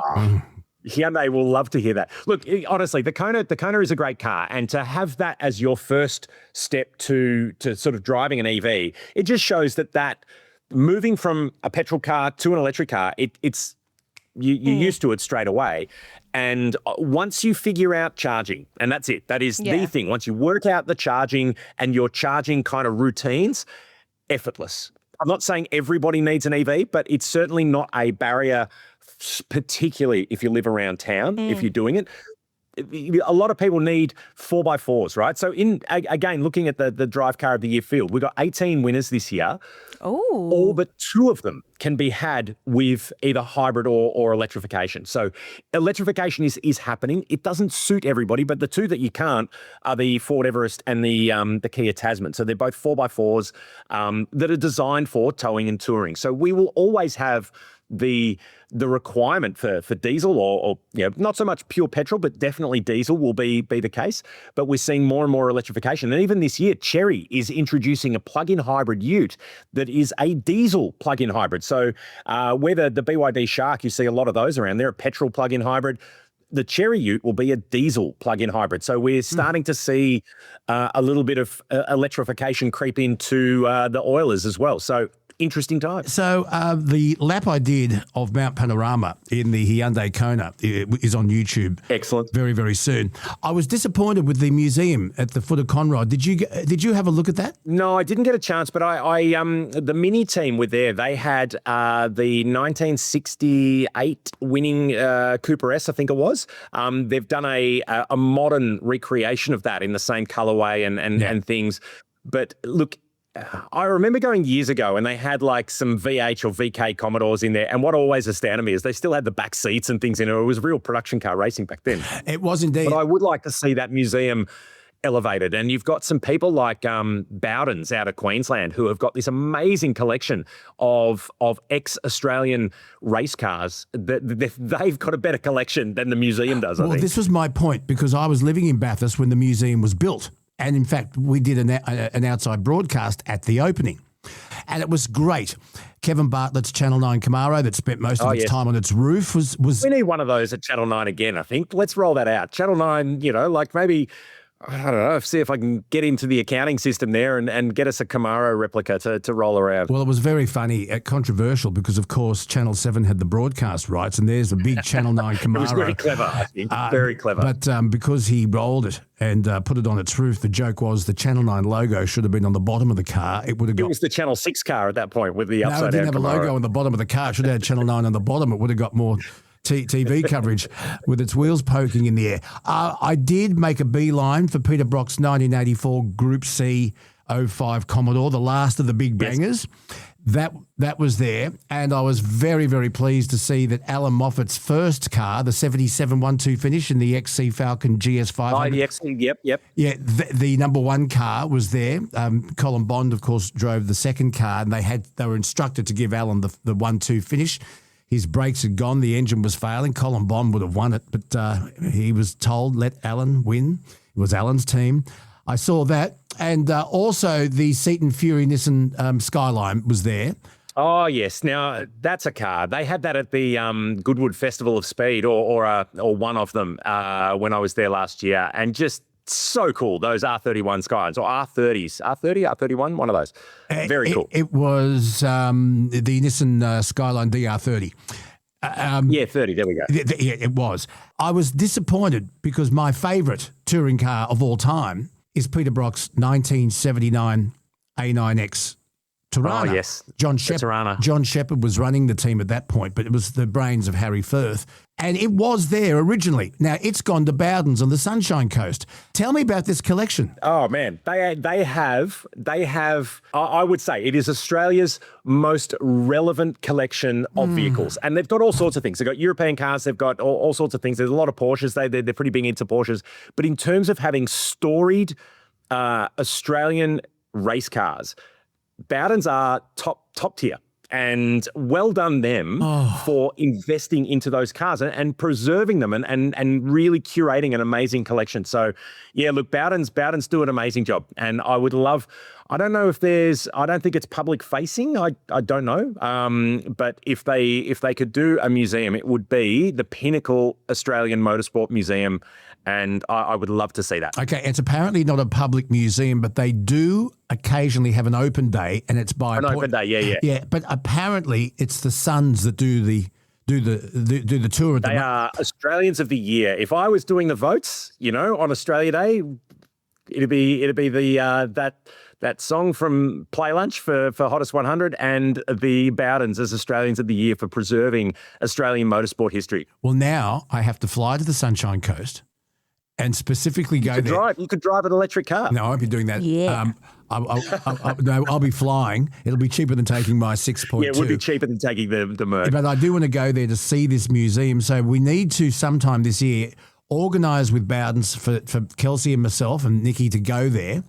Hyundai will love to hear that. Look, honestly, the Kona is a great car, and to have that as your first step to sort of driving an EV, it just shows that moving from a petrol car to an electric car, you're used to it straight away. And once you figure out charging, and that's it, that is the thing. Once you work out the charging and your charging kind of routines, effortless. I'm not saying everybody needs an EV, but it's certainly not a barrier, particularly if you live around town, if you're doing it. A lot of people need 4x4s, right? So again, looking at the Drive Car of the Year field, we've got 18 winners this year. Oh. All but 2 of them can be had with either hybrid or electrification. So electrification is happening. It doesn't suit everybody, but the 2 that you can't are the Ford Everest and the Kia Tasman. So they're both 4x4s that are designed for towing and touring. So we will always have the requirement for diesel or not so much pure petrol, but definitely diesel will be the case. But we're seeing more and more electrification. And even this year, Chery is introducing a plug-in hybrid ute that is a diesel plug-in hybrid. So where the BYD Shark, you see a lot of those around, they're a petrol plug-in hybrid. The Chery ute will be a diesel plug-in hybrid. So we're starting to see a little bit of electrification creep into the Oilers as well. So interesting time. So the lap I did of Mount Panorama in the Hyundai Kona is on YouTube. Excellent. Very, very soon. I was disappointed with the museum at the foot of Conrod. Did you have a look at that? No, I didn't get a chance, but I the mini team were there. They had the 1968 winning Cooper S, I think it was. They've done a modern recreation of that in the same colorway and things. But look, I remember going years ago and they had like some VH or VK Commodores in there. And what always astounded me is they still had the back seats and things in it. It was real production car racing back then. It was indeed. But I would like to see that museum elevated. And you've got some people like Bowden's out of Queensland who have got this amazing collection of ex-Australian race cars. They've got a better collection than the museum does, I think. This was my point because I was living in Bathurst when the museum was built. And in fact, we did an outside broadcast at the opening. And it was great. Kevin Bartlett's Channel 9 Camaro that spent most of its time on its roof was... We need one of those at Channel 9 again, I think. Let's roll that out. Channel 9, like maybe... I don't know, see if I can get into the accounting system there and get us a Camaro replica to roll around. Well, it was very funny, controversial, because, of course, Channel 7 had the broadcast rights, and there's a big Channel 9 Camaro. It was very clever, I think. Very clever. But because he rolled it and put it on its roof, the joke was the Channel 9 logo should have been on the bottom of the car. It would have got... It was the Channel 6 car at that point with the upside down No, it didn't have Camaro. a logo on the bottom of the car. It should have had Channel 9 on the bottom. It would have got more... TV coverage with its wheels poking in the air. I did make a beeline for Peter Brock's 1984 Group C 05 Commodore, the last of the big bangers. Yes. That was there, and I was very, very pleased to see that Alan Moffat's first car, the 7712 finish in the XC Falcon GS500. Oh, the XC, yep. Yeah, the number one car was there. Colin Bond, of course, drove the second car, and they were instructed to give Alan the 1-2 finish. His brakes had gone. The engine was failing. Colin Bond would have won it, but he was told, let Alan win. It was Alan's team. I saw that. And also the Seaton Fury Nissan Skyline was there. Oh, yes. Now, that's a car. They had that at the Goodwood Festival of Speed or one of them when I was there last year. And just so cool, those R31 Skylines or R30s. R30, R31, one of those. Very cool. It was the Nissan Skyline DR30. 30, there we go. It was. I was disappointed because my favourite touring car of all time is Peter Brock's 1979 A9X Tirana. Oh, yes. John Shepherd was running the team at that point, but it was the brains of Harry Firth. And it was there originally. Now, it's gone to Bowden's on the Sunshine Coast. Tell me about this collection. Oh, man. They have. I would say it is Australia's most relevant collection of vehicles. And they've got all sorts of things. They've got European cars. They've got all sorts of things. There's a lot of Porsches. They're pretty big into Porsches. But in terms of having storied Australian race cars, Bowden's are top tier. And well done them for investing into those cars and preserving them and really curating an amazing collection. So, yeah, look, Bowden's do an amazing job. And I would love I don't know if I don't think it's public facing. I don't know. But if they could do a museum, it would be the pinnacle Australian Motorsport Museum. And I would love to see that. Okay, it's apparently not a public museum, but they do occasionally have an open day, and it's by open day. Yeah. Yeah, but apparently it's the Suns that do the tour. They are Australians of the Year. If I was doing the votes, on Australia Day, it'd be the that song from Play Lunch for Hottest 100 and the Bowdens as Australians of the Year for preserving Australian motorsport history. Well, now I have to fly to the Sunshine Coast. And specifically go there. You could drive an electric car. No, I won't be doing that. Yeah. I'll be flying. It'll be cheaper than taking my 6.2. Yeah, it would be cheaper than taking the Merc. But I do want to go there to see this museum. So we need to sometime this year organise with Bowdens for Kelsey and myself and Nikki to go there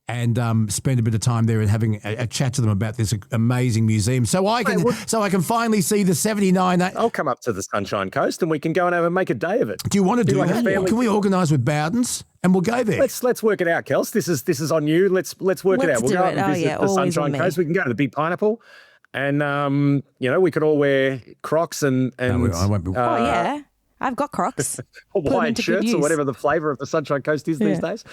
and spend a bit of time there and having a chat to them about this amazing museum, so I can finally see the 79. I'll come up to the Sunshine Coast and we can go and make a day of it. Do you want to do like that? Can we organise with Bowdens and we'll go there? Let's work it out, Kels. This is on you. Let's work it out. We'll go up and visit the Sunshine Coast. We can go to the Big Pineapple, and we could all wear Crocs and No, I won't be. yeah. I've got Crocs. Hawaiian shirts or whatever the flavour of the Sunshine Coast is these days.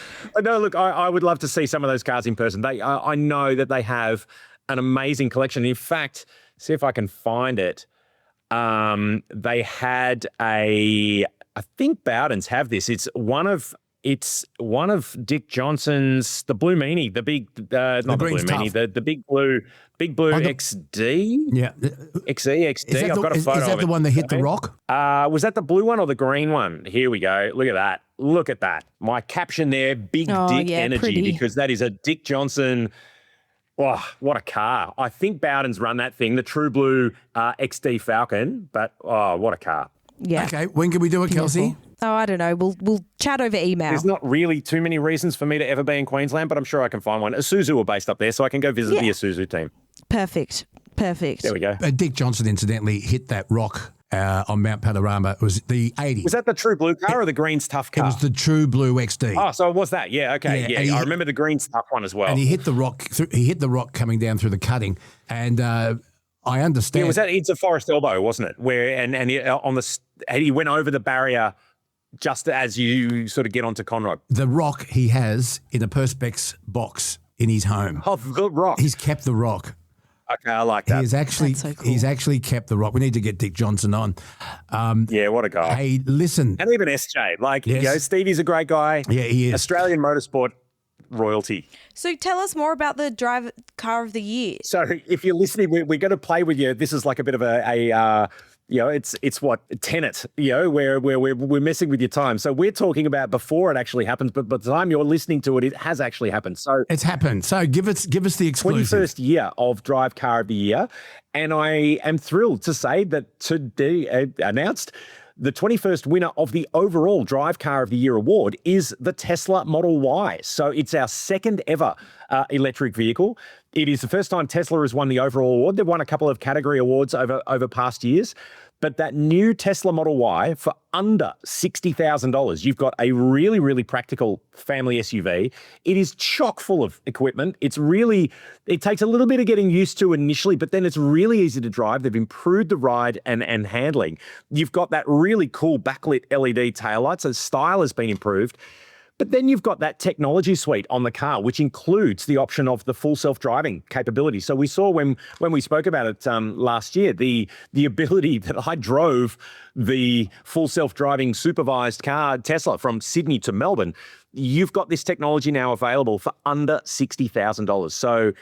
No, look, I would love to see some of those cars in person. I know that they have an amazing collection. In fact, see if I can find it. They had I think Bowdens have this. It's one of Dick Johnson's, the Blue Meanie, the big, not the Blue Meanie, the Big Blue XD? Yeah. XD. I've got a photo of it. Is that the one that hit the rock? Was that the blue one or the green one? Here we go. Look at that. My caption there, Big Dick Energy, pretty. because that is a Dick Johnson. Oh, what a car. I think Bowdens run that thing, the True Blue XD Falcon, but what a car. Yeah. Okay, when can we do it, Kelsey? Oh, I don't know. We'll chat over email. There's not really too many reasons for me to ever be in Queensland, but I'm sure I can find one. Isuzu are based up there, so I can go visit the Isuzu team. Perfect. There we go. Dick Johnson, incidentally, hit that rock on Mount Panorama. It was the 80s. Was that the True Blue car or the Green's Tough car? It was the True Blue XD. Oh, so it was that. Yeah, okay. Yeah, I remember the Green's Tough one as well. And he hit the rock. He hit the rock coming down through the cutting, and I understand. Yeah, was that into Forest Elbow, wasn't it? Where he went over the barrier just as you sort of get onto Conroe. The rock he has in a Perspex box in his home. Oh, the rock. He's kept the rock. Okay, I like that. He's actually kept the rock. We need to get Dick Johnson on. Yeah, what a guy. Hey, listen. And even SJ. Stevie's a great guy. Yeah, he is. Australian motorsport royalty. So tell us more about the Drive Car of the Year. So if you're listening, we're going to play with you. This is like a bit of it's what Tenet, where we're messing with your time. So we're talking about before it actually happens, but by the time you're listening to it, it has actually happened. So it's happened. So give us the exclusive. 21st year of Drive Car of the Year, and I am thrilled to say that today announced the 21st winner of the overall Drive Car of the Year award is the Tesla Model Y. So it's our second ever electric vehicle. It is the first time Tesla has won the overall award. They've won a couple of category awards over past years. But that new Tesla Model Y for under $60,000, you've got a really, really practical family SUV. It is chock full of equipment. It takes a little bit of getting used to initially, but then it's really easy to drive. They've improved the ride and handling. You've got that really cool backlit LED taillights. So style has been improved. But then you've got that technology suite on the car, which includes the option of the full self-driving capability. So we saw when we spoke about it last year, the ability that I drove the full self-driving supervised car Tesla from Sydney to Melbourne. You've got this technology now available for under $60,000. So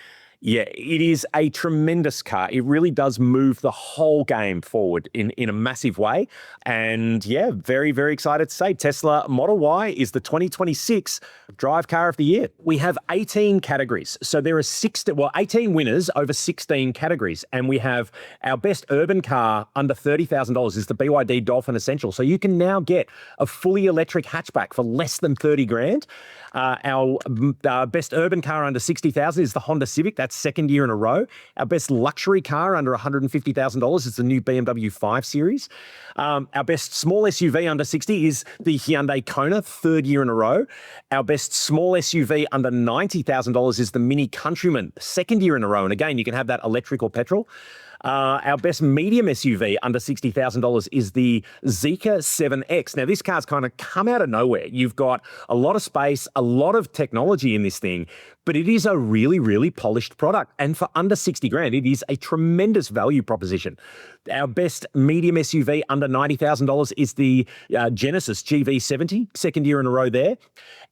yeah, it is a tremendous car. It really does move the whole game forward in a massive way. And yeah, very, very excited to say Tesla Model Y is the 2026 Drive Car of the Year. We have 18 categories. So there are 18 winners over 16 categories. And we have our best urban car under $30,000 is the BYD Dolphin Essential. So you can now get a fully electric hatchback for less than 30 grand. Our best urban car under 60,000 is the Honda Civic. That's That's second year in a row. Our best luxury car under $150,000 is the new BMW 5 Series. Our best small SUV under 60 is the Hyundai Kona, third year in a row. Our best small SUV under $90,000 is the Mini Countryman, second year in a row. And again, you can have that electric or petrol. Our best medium SUV under $60,000 is the Zeekr 7X. Now, this car's kind of come out of nowhere. You've got a lot of space, a lot of technology in this thing, but it is a really, really polished product. And for under 60 grand, it is a tremendous value proposition. Our best medium SUV under $90,000 is the Genesis GV70, second year in a row there.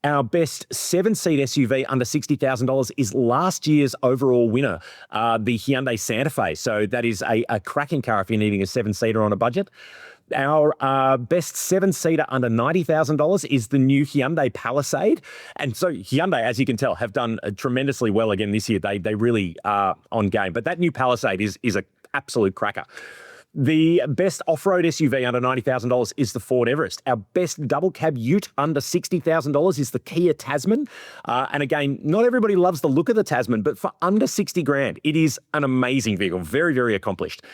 Our best seven-seat SUV under $60,000 is last year's overall winner, the Hyundai Santa Fe. So that is a cracking car if you're needing a seven-seater on a budget. Our best seven-seater under $90,000 is the new Hyundai Palisade. And so Hyundai, as you can tell, have done tremendously well again this year. They really are on game. But that new Palisade is an absolute cracker. The best off-road SUV under $90,000 is the Ford Everest. Our best double cab ute under $60,000 is the Kia Tasman. And again, not everybody loves the look of the Tasman, but for under 60 grand, it is an amazing vehicle. Very, very accomplished.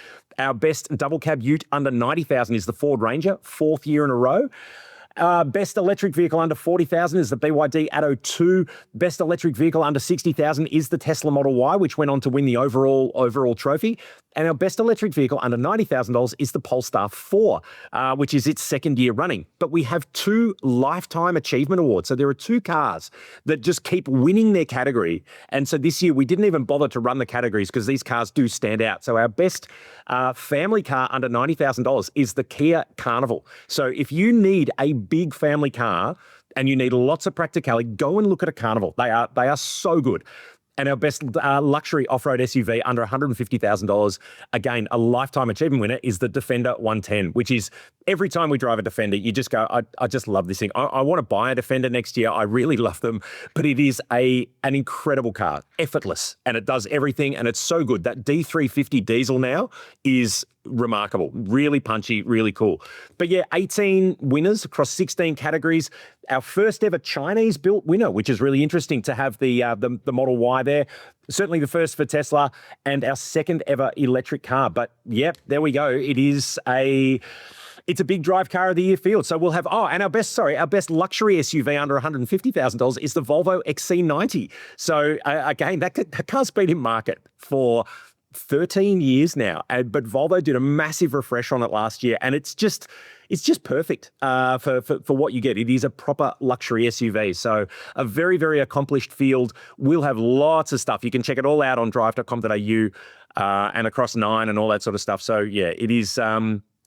Our best double cab ute under 90,000 is the Ford Ranger, fourth year in a row. Best electric vehicle under 40,000 is the BYD Atto 2. Best electric vehicle under 60,000 is the Tesla Model Y, which went on to win the overall trophy. And our best electric vehicle under $90,000 is the Polestar 4, which is its second year running. But we have two Lifetime Achievement Awards. So there are two cars that just keep winning their category. And so this year we didn't even bother to run the categories because these cars do stand out. So our best family car under $90,000 is the Kia Carnival. So if you need a big family car and you need lots of practicality, go and look at a Carnival. They are so good. And our best luxury off-road SUV under $150,000, again, a Lifetime Achievement winner, is the Defender 110, which is every time we drive a Defender, you just go, I just love this thing. I want to buy a Defender next year. I really love them. But it is an incredible car, effortless, and it does everything, and it's so good. That D350 diesel now is remarkable, really punchy, really cool. But yeah, 18 winners across 16 categories. Our first ever Chinese built winner, which is really interesting to have the Model Y there. Certainly the first for Tesla, and our second ever electric car. But yep, there we go. It's a big drive car of the year field. So we'll have, and our best luxury SUV under $150,000 is the Volvo XC90. So again, that car's been in market for 13 years now, but Volvo did a massive refresh on it last year, and it's just perfect for what you get. It is a proper luxury SUV, so a very, very accomplished field. We'll have lots of stuff. You can check it all out on drive.com.au and across Nine and all that sort of stuff. So yeah, it is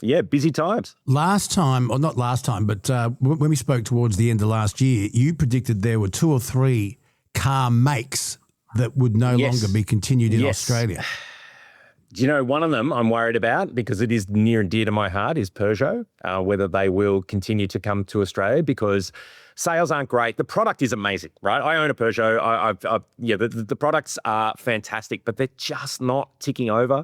busy times. Last time, or not last time, but when we spoke towards the end of last year, you predicted there were 2 or 3 car makes that would no longer be continued in Australia. Do you know, one of them I'm worried about, because it is near and dear to my heart, is Peugeot, whether they will continue to come to Australia, because sales aren't great. The product is amazing, right? I own a Peugeot. The products are fantastic, but they're just not ticking over.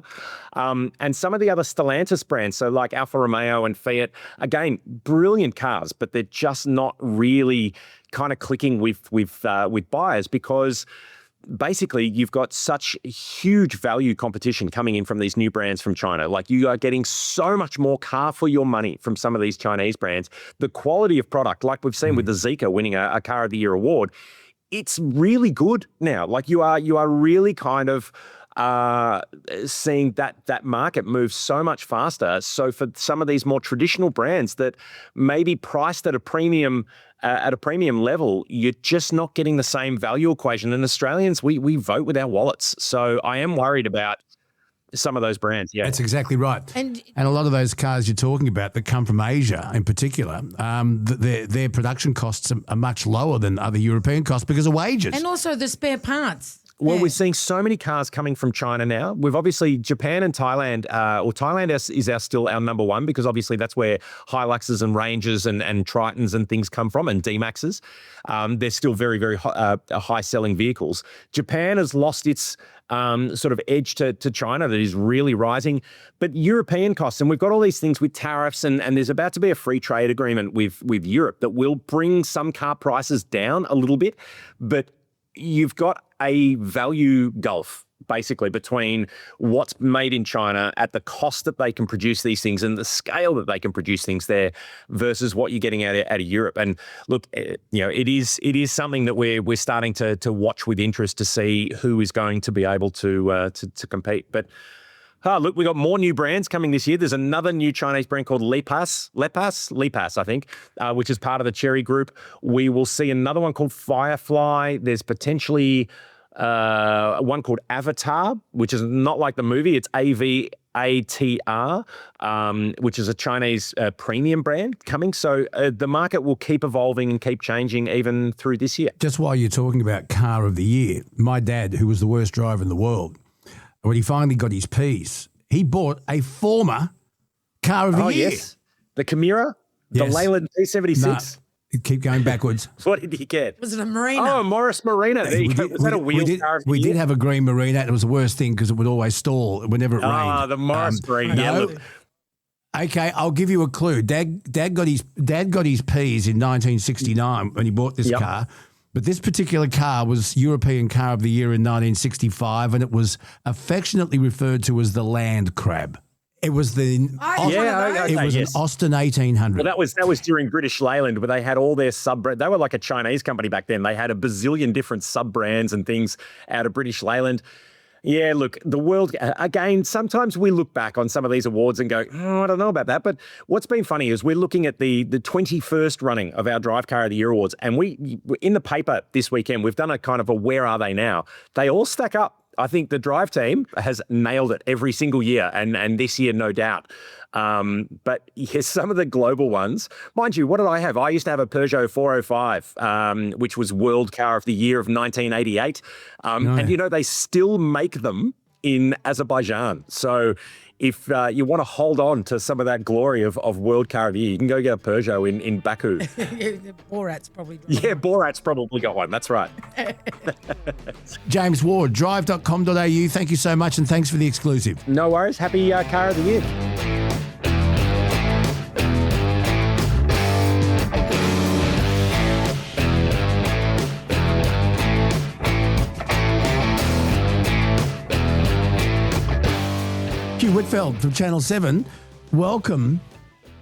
And some of the other Stellantis brands, so like Alfa Romeo and Fiat, again, brilliant cars, but they're just not really kind of clicking with buyers, because basically you've got such huge value competition coming in from these new brands from China. Like, you are getting so much more car for your money from some of these Chinese brands. The quality of product, like we've seen with the Zeekr winning a Car of the Year award, it's really good now. Like, you are really kind of seeing that market move so much faster. So for some of these more traditional brands that may be priced at a premium level, you're just not getting the same value equation. And Australians, we vote with our wallets. So I am worried about some of those brands. Yeah, that's exactly right. And a lot of those cars you're talking about that come from Asia in particular, their production costs are much lower than other European costs because of wages. And also the spare parts. Well, we're seeing so many cars coming from China now. We've obviously Japan and Thailand, Thailand is still our number one, because obviously that's where Hiluxes and Rangers and Tritons and things come from, and D-Maxes. They're still very, very high-selling vehicles. Japan has lost its sort of edge to China that is really rising. But European costs, and we've got all these things with tariffs, and there's about to be a free trade agreement with Europe that will bring some car prices down a little bit. But you've got a value gulf, basically, between what's made in China at the cost that they can produce these things and the scale that they can produce things there versus what you're getting out of Europe. And look, it is something that we're starting to watch with interest to see who is going to be able to compete. But look, we got more new brands coming this year. There's another new Chinese brand called Lipas, I think, which is part of the Cherry Group. We will see another one called Firefly. There's potentially one called Avatar, which is not like the movie. It's AVATR, which is a Chinese premium brand coming. So the market will keep evolving and keep changing even through this year. Just while you're talking about car of the year, my dad, who was the worst driver in the world, when he finally got his P's, he bought a former car of the year. Yes. The Chimera, the Leyland P76. Keep going backwards. What did he get? Was it a Marina? Oh, Morris Marina. Was that a wheel car? We did have a green Marina. It was the worst thing because it would always stall whenever it rained. Ah, the Morris Marina. Yeah, look. Okay, I'll give you a clue. Dad got his P's in 1969 when he bought this car. But this particular car was European Car of the Year in 1965, and it was affectionately referred to as the Land Crab. It was an Austin 1800. Well, that was during British Leyland, where they had all their sub-brands. They were like a Chinese company back then. They had a bazillion different sub-brands and things out of British Leyland. Yeah, look, the world, again, sometimes we look back on some of these awards and go, I don't know about that. But what's been funny is we're looking at the 21st running of our Drive Car of the Year awards. And we, in the paper this weekend, we've done a kind of a where are they now? They all stack up. I think the Drive team has nailed it every single year, and this year, no doubt. But here's some of the global ones. Mind you, what did I have? I used to have a Peugeot 405, which was World Car of the Year of 1988. And, they still make them in Azerbaijan. So if you want to hold on to some of that glory of World Car of the Year, you can go get a Peugeot in Baku. Borat's probably got one. That's right. James Ward, drive.com.au. Thank you so much, and thanks for the exclusive. No worries. Happy Car of the Year. Hugh Whitfeld from Channel 7, welcome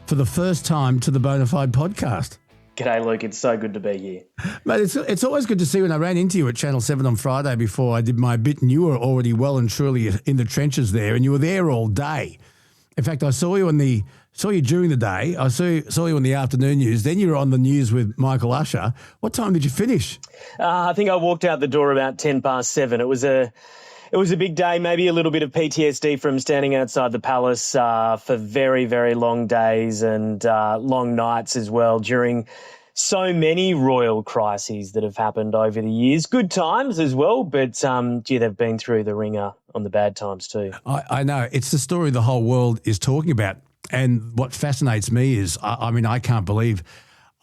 for the first time to the Bonafide podcast. G'day, Luke. It's so good to be here. Mate, it's always good to see when I ran into you at Channel 7 on Friday before I did my bit, and you were already well and truly in the trenches there, and you were there all day. In fact, I saw you during the day. I saw you on the afternoon news. Then you were on the news with Michael Usher. What time did you finish? I think I walked out the door about 7:10. It was a big day, maybe a little bit of PTSD from standing outside the palace for very, very long days and long nights as well during so many royal crises that have happened over the years. Good times as well, but they've been through the ringer on the bad times too. I know. It's the story the whole world is talking about. And what fascinates me is, I can't believe,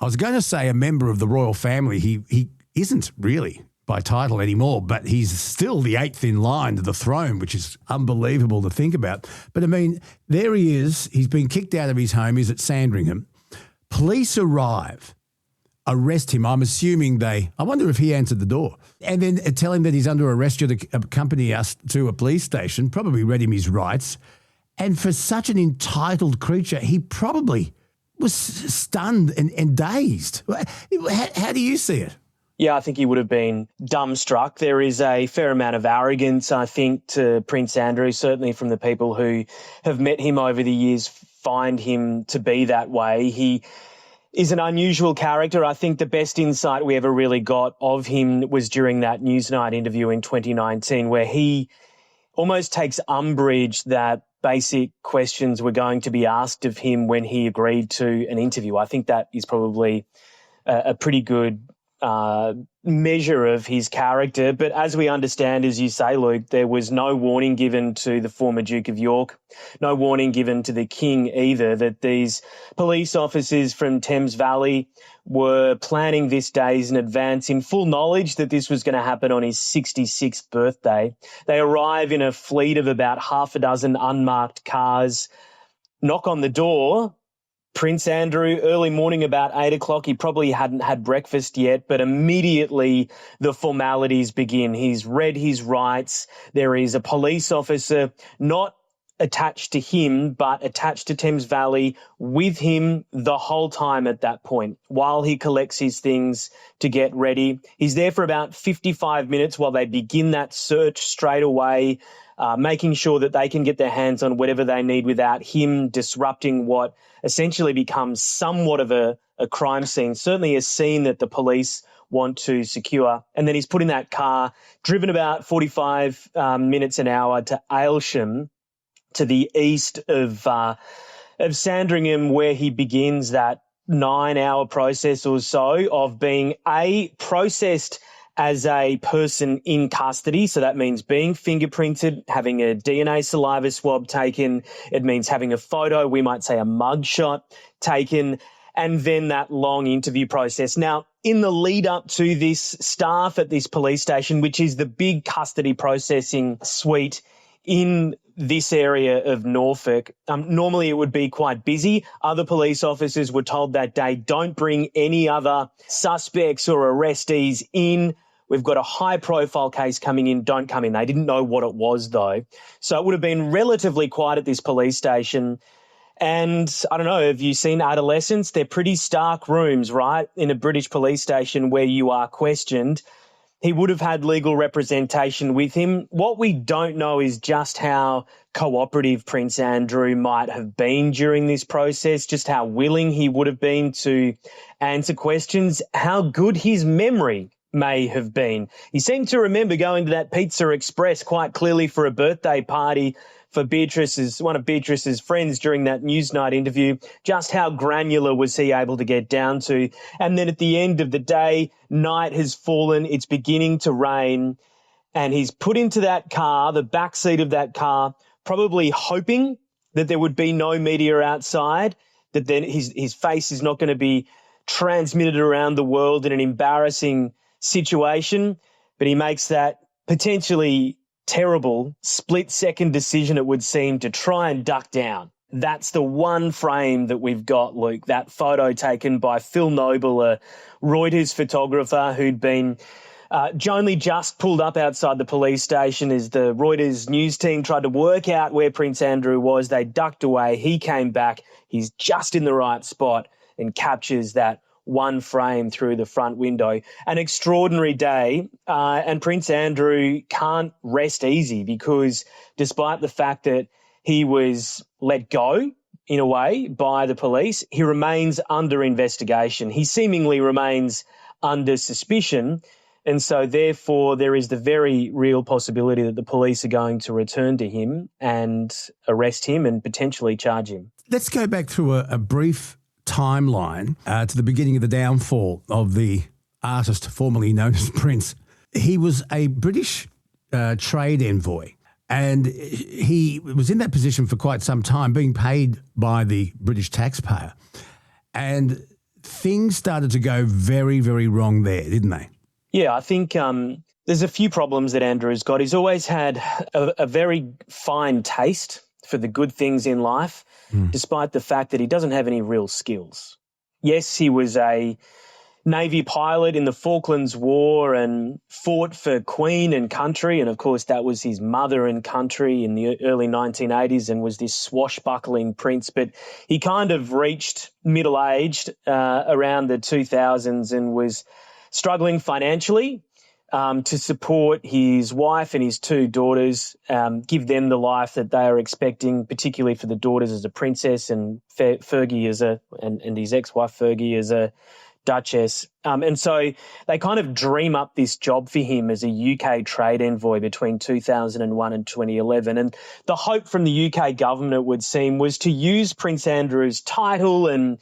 I was going to say a member of the royal family. He isn't really by title anymore, but he's still the eighth in line to the throne, which is unbelievable to think about. But there he is. He's been kicked out of his home. He's at Sandringham. Police arrive, arrest him. I'm assuming I wonder if he answered the door, and then tell him that he's under arrest to accompany us to a police station, probably read him his rights. And for such an entitled creature, he probably was stunned and dazed. How do you see it? Yeah, I think he would have been dumbstruck. There is a fair amount of arrogance, I think, to Prince Andrew, certainly from the people who have met him over the years find him to be that way. He is an unusual character. I think the best insight we ever really got of him was during that Newsnight interview in 2019, where he almost takes umbrage that basic questions were going to be asked of him when he agreed to an interview. I think that is probably a pretty good measure of his character. But as we understand, as you say, Luke, there was no warning given to the former Duke of York, no warning given to the King either, that these police officers from Thames Valley were planning this days in advance in full knowledge that this was going to happen on his 66th birthday. They arrive in a fleet of about half a dozen unmarked cars, knock on the door, Prince Andrew, early morning about 8 o'clock. He probably hadn't had breakfast yet, but immediately the formalities begin. He's read his rights. There is a police officer not attached to him, but attached to Thames Valley with him the whole time at that point while he collects his things to get ready. He's there for about 55 minutes while they begin that search straight away, making sure that they can get their hands on whatever they need without him disrupting what essentially becomes somewhat of a crime scene, certainly a scene that the police want to secure. And then he's put in that car, driven about 45 minutes an hour to Aylsham, to the east of Sandringham, where he begins that 9-hour process or so of being processed as a person in custody. So that means being fingerprinted, having a DNA saliva swab taken. It means having a photo, we might say a mugshot taken, and then that long interview process. Now, in the lead up to this, staff at this police station, which is the big custody processing suite in this area of Norfolk, normally it would be quite busy. Other police officers were told that day, don't bring any other suspects or arrestees in. We've got a high-profile case coming in, don't come in. They didn't know what it was, though. So it would have been relatively quiet at this police station. And I don't know, have you seen adolescents? They're pretty stark rooms, right, in a British police station where you are questioned. He would have had legal representation with him. What we don't know is just how cooperative Prince Andrew might have been during this process, just how willing he would have been to answer questions, how good his memory may have been. He seemed to remember going to that Pizza Express quite clearly for a birthday party for one of Beatrice's friends during that Newsnight interview. Just how granular was he able to get down to? And then at the end of the day, night has fallen, it's beginning to rain, and he's put into that car, the back seat of that car, probably hoping that there would be no media outside, that then his face is not going to be transmitted around the world in an embarrassing situation. But he makes that potentially terrible split-second decision, it would seem, to try and duck down. That's the one frame that we've got, Luke, that photo taken by Phil Noble, a Reuters photographer who'd been only just pulled up outside the police station as the Reuters news team tried to work out where Prince Andrew was. They ducked away. He came back. He's just in the right spot and captures that one frame through the front window. An extraordinary day, and Prince Andrew can't rest easy because despite the fact that he was let go, in a way, by the police, he remains under investigation. He seemingly remains under suspicion, and so therefore there is the very real possibility that the police are going to return to him and arrest him and potentially charge him. Let's go back through a brief timeline to the beginning of the downfall of the artist formerly known as Prince. He was a British trade envoy, and he was in that position for quite some time, being paid by the British taxpayer. And things started to go very, very wrong there, didn't they? Yeah, I think there's a few problems that Andrew's got. He's always had a very fine taste for the good things in life, despite the fact that he doesn't have any real skills. Yes, he was a Navy pilot in the Falklands War and fought for Queen and country, and of course that was his mother and country in the early 1980s and was this swashbuckling prince. But he kind of reached middle-aged around the 2000s and was struggling financially to support his wife and his two daughters, give them the life that they are expecting, particularly for the daughters as a princess and Fergie and his ex-wife Fergie as a duchess. And so they kind of dream up this job for him as a UK trade envoy between 2001 and 2011. And the hope from the UK government, it would seem, was to use Prince Andrew's title and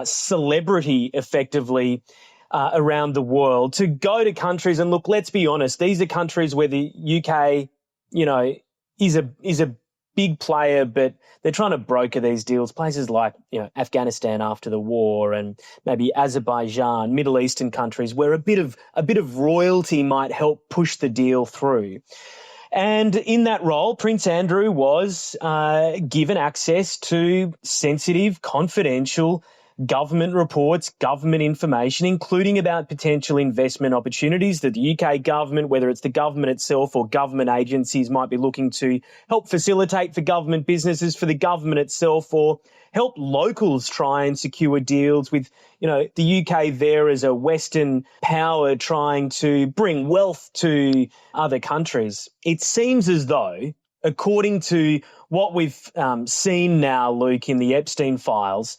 celebrity effectively around the world to go to countries. And look, let's be honest, these are countries where the UK, is a big player, but they're trying to broker these deals. Places like, Afghanistan after the war, and maybe Azerbaijan, Middle Eastern countries where a bit of royalty might help push the deal through. And in that role, Prince Andrew was given access to sensitive, confidential government reports, government information, including about potential investment opportunities that the UK government, whether it's the government itself or government agencies, might be looking to help facilitate for government businesses, for the government itself, or help locals try and secure deals with, the UK there as a Western power trying to bring wealth to other countries. It seems as though, according to what we've seen now, Luke, in the Epstein files,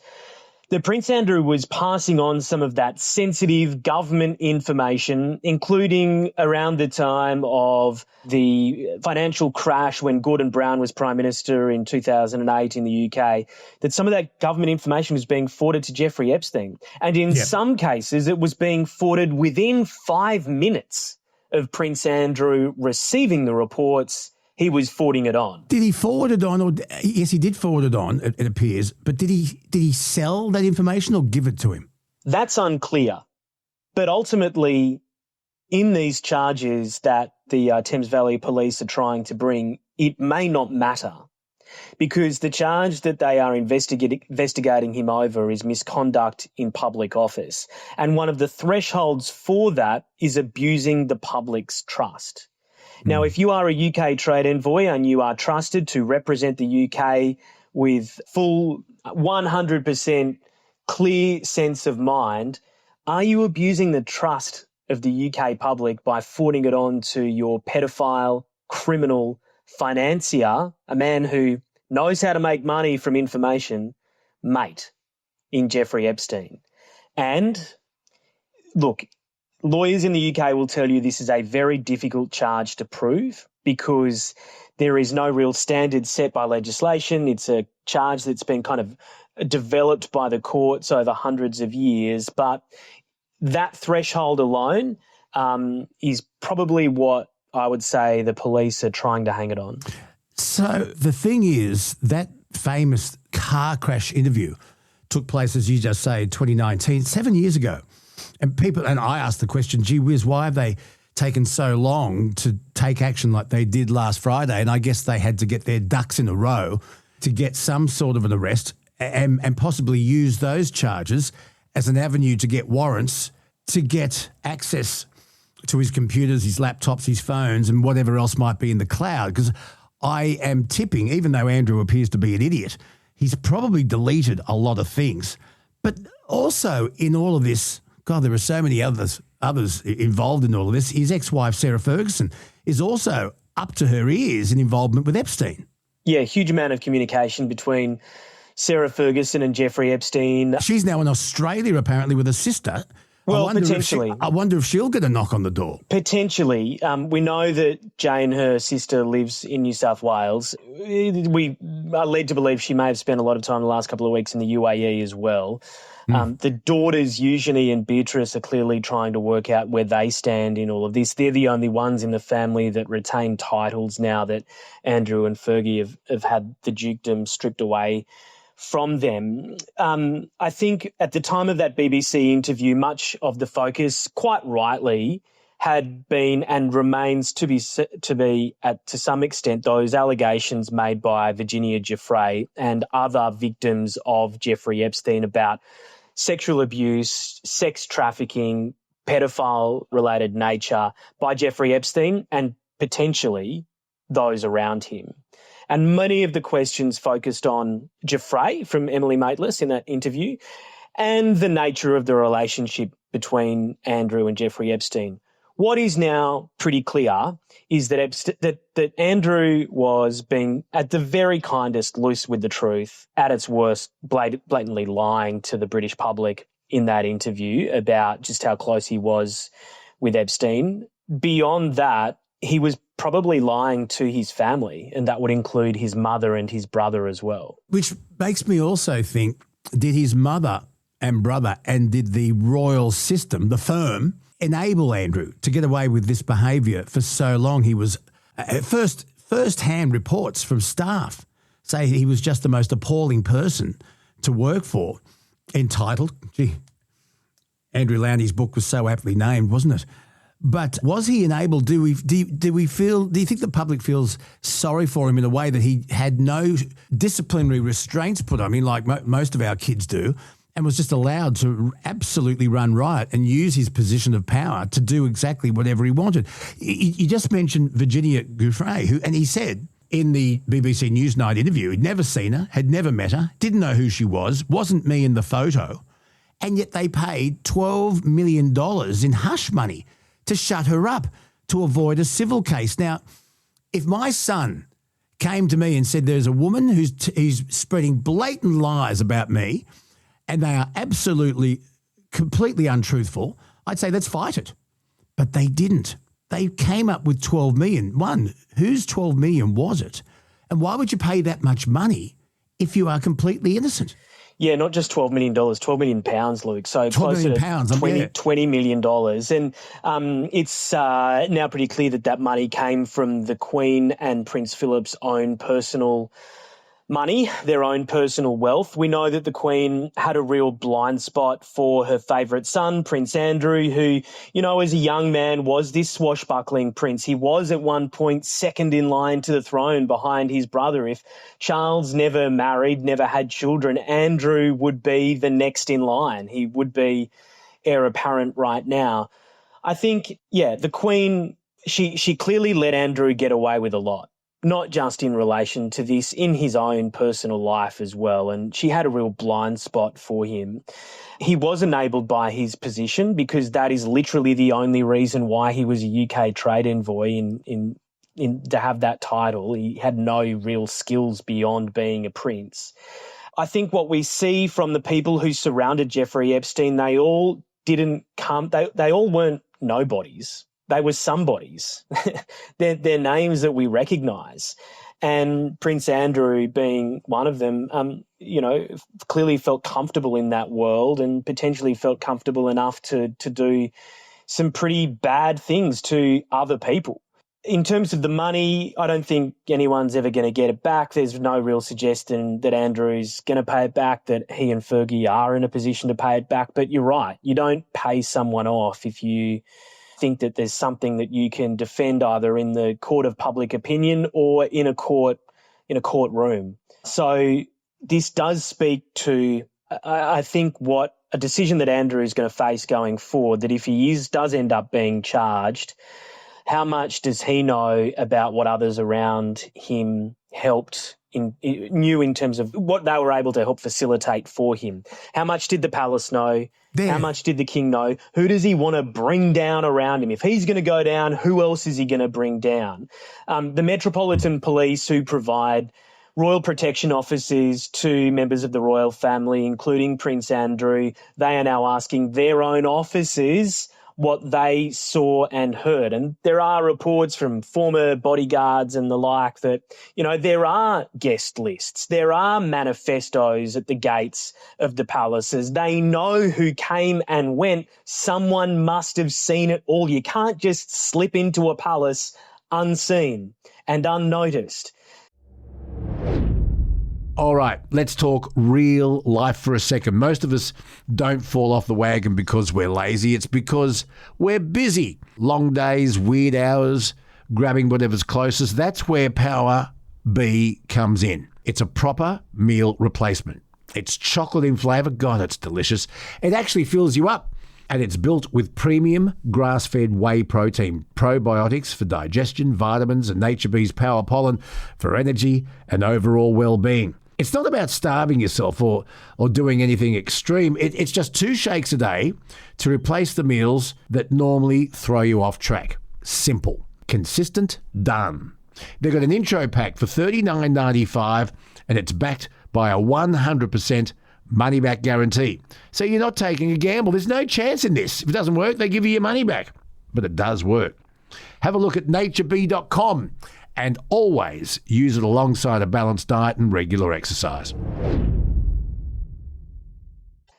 that Prince Andrew was passing on some of that sensitive government information, including around the time of the financial crash when Gordon Brown was Prime Minister in 2008 in the UK, that some of that government information was being forwarded to Jeffrey Epstein. And in some cases, it was being forwarded within 5 minutes of Prince Andrew receiving the reports. He was forwarding it on. Did he forward it on? Or yes, he did forward it on, it appears. But did he sell that information or give it to him? That's unclear. But ultimately, in these charges that the Thames Valley Police are trying to bring, it may not matter, because the charge that they are investigating him over is misconduct in public office. And one of the thresholds for that is abusing the public's trust. Now, if you are a UK trade envoy and you are trusted to represent the UK with full 100% clear sense of mind, are you abusing the trust of the UK public by forwarding it on to your pedophile, criminal financier, a man who knows how to make money from information, mate, in Jeffrey Epstein? And look, lawyers in the UK will tell you this is a very difficult charge to prove because there is no real standard set by legislation. It's a charge that's been kind of developed by the courts over hundreds of years. But that threshold alone is probably what I would say the police are trying to hang it on. So the thing is, that famous car crash interview took place, as you just say, 2019, 7 years ago. And I asked the question, gee whiz, why have they taken so long to take action like they did last Friday? And I guess they had to get their ducks in a row to get some sort of an arrest and possibly use those charges as an avenue to get warrants, to get access to his computers, his laptops, his phones, and whatever else might be in the cloud. Because I am tipping, even though Andrew appears to be an idiot, he's probably deleted a lot of things. But also in all of this, God, there are so many others involved in all of this. His ex-wife, Sarah Ferguson, is also up to her ears in involvement with Epstein. Yeah, huge amount of communication between Sarah Ferguson and Jeffrey Epstein. She's now in Australia, apparently, with her sister. Well, potentially. I wonder if she'll get a knock on the door. Potentially. We know that Jane, her sister, lives in New South Wales. We are led to believe she may have spent a lot of time the last couple of weeks in the UAE as well. The daughters, Eugenie and Beatrice, are clearly trying to work out where they stand in all of this. They're the only ones in the family that retain titles now that Andrew and Fergie have had the dukedom stripped away from them. I think at the time of that BBC interview, much of the focus, quite rightly, had been and remains to be to some extent those allegations made by Virginia Giuffre and other victims of Jeffrey Epstein about sexual abuse, sex trafficking, pedophile-related nature by Jeffrey Epstein and potentially those around him. And many of the questions focused on Giuffre from Emily Maitlis in that interview and the nature of the relationship between Andrew and Jeffrey Epstein. What is now pretty clear is that Andrew was being, at the very kindest, loose with the truth, at its worst, blatantly lying to the British public in that interview about just how close he was with Epstein. Beyond that, he was probably lying to his family, and that would include his mother and his brother as well. Which makes me also think, did his mother and brother and did the royal system, the firm, enable Andrew to get away with this behaviour for so long? He was first-hand reports from staff say he was just the most appalling person to work for, entitled, Andrew Lowney's book was so aptly named, wasn't it? But was he enabled? Do you think the public feels sorry for him in a way that he had no disciplinary restraints put on him, like most of our kids do, and was just allowed to absolutely run riot and use his position of power to do exactly whatever he wanted? You just mentioned Virginia Giuffre, and he said in the BBC Newsnight interview he'd never seen her, had never met her, didn't know who she was, wasn't me in the photo, and yet they paid $12 million in hush money to shut her up, to avoid a civil case. Now, if my son came to me and said there's a woman who's spreading blatant lies about me and they are absolutely, completely untruthful, I'd say let's fight it. But they didn't. They came up with $12 million. One, whose $12 million was it? And why would you pay that much money if you are completely innocent? Yeah, not just $12 million, £12 million, Luke. So £12 million, $20 million. And it's now pretty clear that money came from the Queen and Prince Philip's own personal money, their own personal wealth. We know that the Queen had a real blind spot for her favourite son, Prince Andrew, who, as a young man was this swashbuckling prince. He was at one point second in line to the throne behind his brother. If Charles never married, never had children, Andrew would be the next in line. He would be heir apparent right now. I think, the Queen, she clearly let Andrew get away with a lot. Not just in relation to this, in his own personal life as well. And she had a real blind spot for him. He was enabled by his position because that is literally the only reason why he was a UK trade envoy in to have that title. He had no real skills beyond being a prince. I think what we see from the people who surrounded Jeffrey Epstein, they all weren't nobodies. They were somebodies. They're names that we recognise. And Prince Andrew being one of them, clearly felt comfortable in that world and potentially felt comfortable enough to do some pretty bad things to other people. In terms of the money, I don't think anyone's ever going to get it back. There's no real suggestion that Andrew's going to pay it back, that he and Fergie are in a position to pay it back. But you're right. You don't pay someone off if you think that there's something that you can defend either in the court of public opinion or in a courtroom. So this does speak to, I think, what a decision that Andrew is going to face going forward, that if he does end up being charged, how much does he know about what others around him knew in terms of what they were able to help facilitate for him? How much did the palace know? How much did the king know? Who does he want to bring down around him? If he's going to go down, who else is he going to bring down? The Metropolitan Police, who provide royal protection officers to members of the royal family, including Prince Andrew, they are now asking their own officers what they saw and heard. And there are reports from former bodyguards and the like that, there are guest lists, there are manifestos at the gates of the palaces. They know who came and went. Someone must have seen it all. You can't just slip into a palace unseen and unnoticed. All right, let's talk real life for a second. Most of us don't fall off the wagon because we're lazy. It's because we're busy. Long days, weird hours, grabbing whatever's closest. That's where Power B comes in. It's a proper meal replacement. It's chocolate in flavour. God, it's delicious. It actually fills you up. And it's built with premium grass-fed whey protein, probiotics for digestion, vitamins, and Nature Bee's Power Pollen for energy and overall well-being. It's not about starving yourself or doing anything extreme. It's just 2 shakes a day to replace the meals that normally throw you off track. Simple, consistent, done. They've got an intro pack for $39.95 and it's backed by a 100% money-back guarantee. So you're not taking a gamble. There's no chance in this. If it doesn't work, they give you your money back. But it does work. Have a look at naturebee.com and always use it alongside a balanced diet and regular exercise.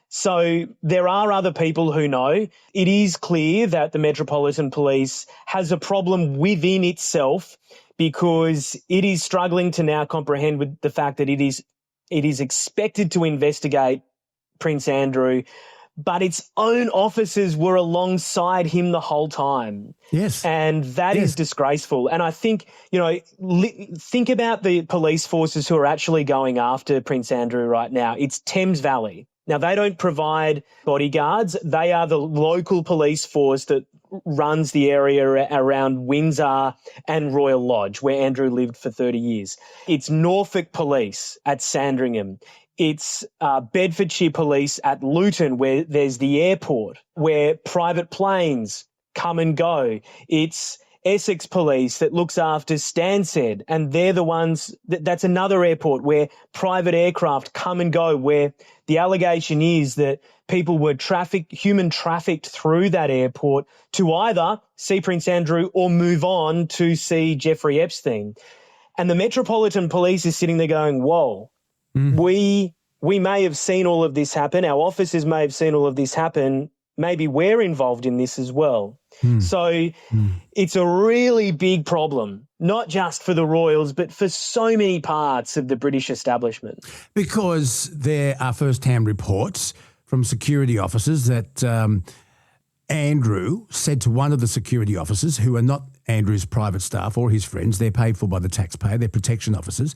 So there are other people who know. It is clear that the Metropolitan Police has a problem within itself because it is struggling to now comprehend with the fact that it is expected to investigate Prince Andrew, but its own officers were alongside him the whole time. Yes. And that is disgraceful. And I think, think about the police forces who are actually going after Prince Andrew right now. It's Thames Valley. Now, they don't provide bodyguards. They are the local police force that runs the area around Windsor and Royal Lodge, where Andrew lived for 30 years. It's Norfolk Police at Sandringham. It's Bedfordshire Police at Luton, where there's the airport, where private planes come and go. It's Essex Police that looks after Stansted, and they're the ones that's another airport where private aircraft come and go, where the allegation is that people were human trafficked through that airport to either see Prince Andrew or move on to see Jeffrey Epstein. And the Metropolitan Police is sitting there going, whoa, we may have seen all of this happen. Our officers may have seen all of this happen. Maybe we're involved in this as well. So it's a really big problem, not just for the royals, but for so many parts of the British establishment. Because there are first-hand reports from security officers that Andrew said to one of the security officers, who are not Andrew's private staff or his friends, they're paid for by the taxpayer, they're protection officers,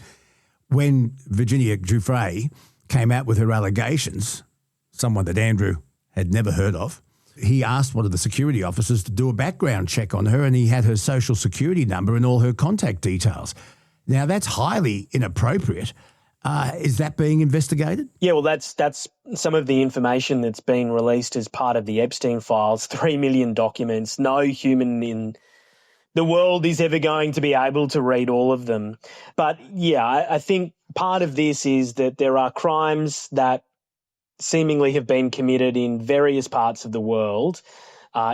when Virginia Giuffre came out with her allegations, someone that Andrew had never heard of, he asked one of the security officers to do a background check on her, and he had her social security number and all her contact details. Now, that's highly inappropriate. Is that being investigated? Yeah, well, that's some of the information that's been released as part of the Epstein files, 3 million documents. No human in the world is ever going to be able to read all of them. But, yeah, I think part of this is that there are crimes that seemingly have been committed in various parts of the world,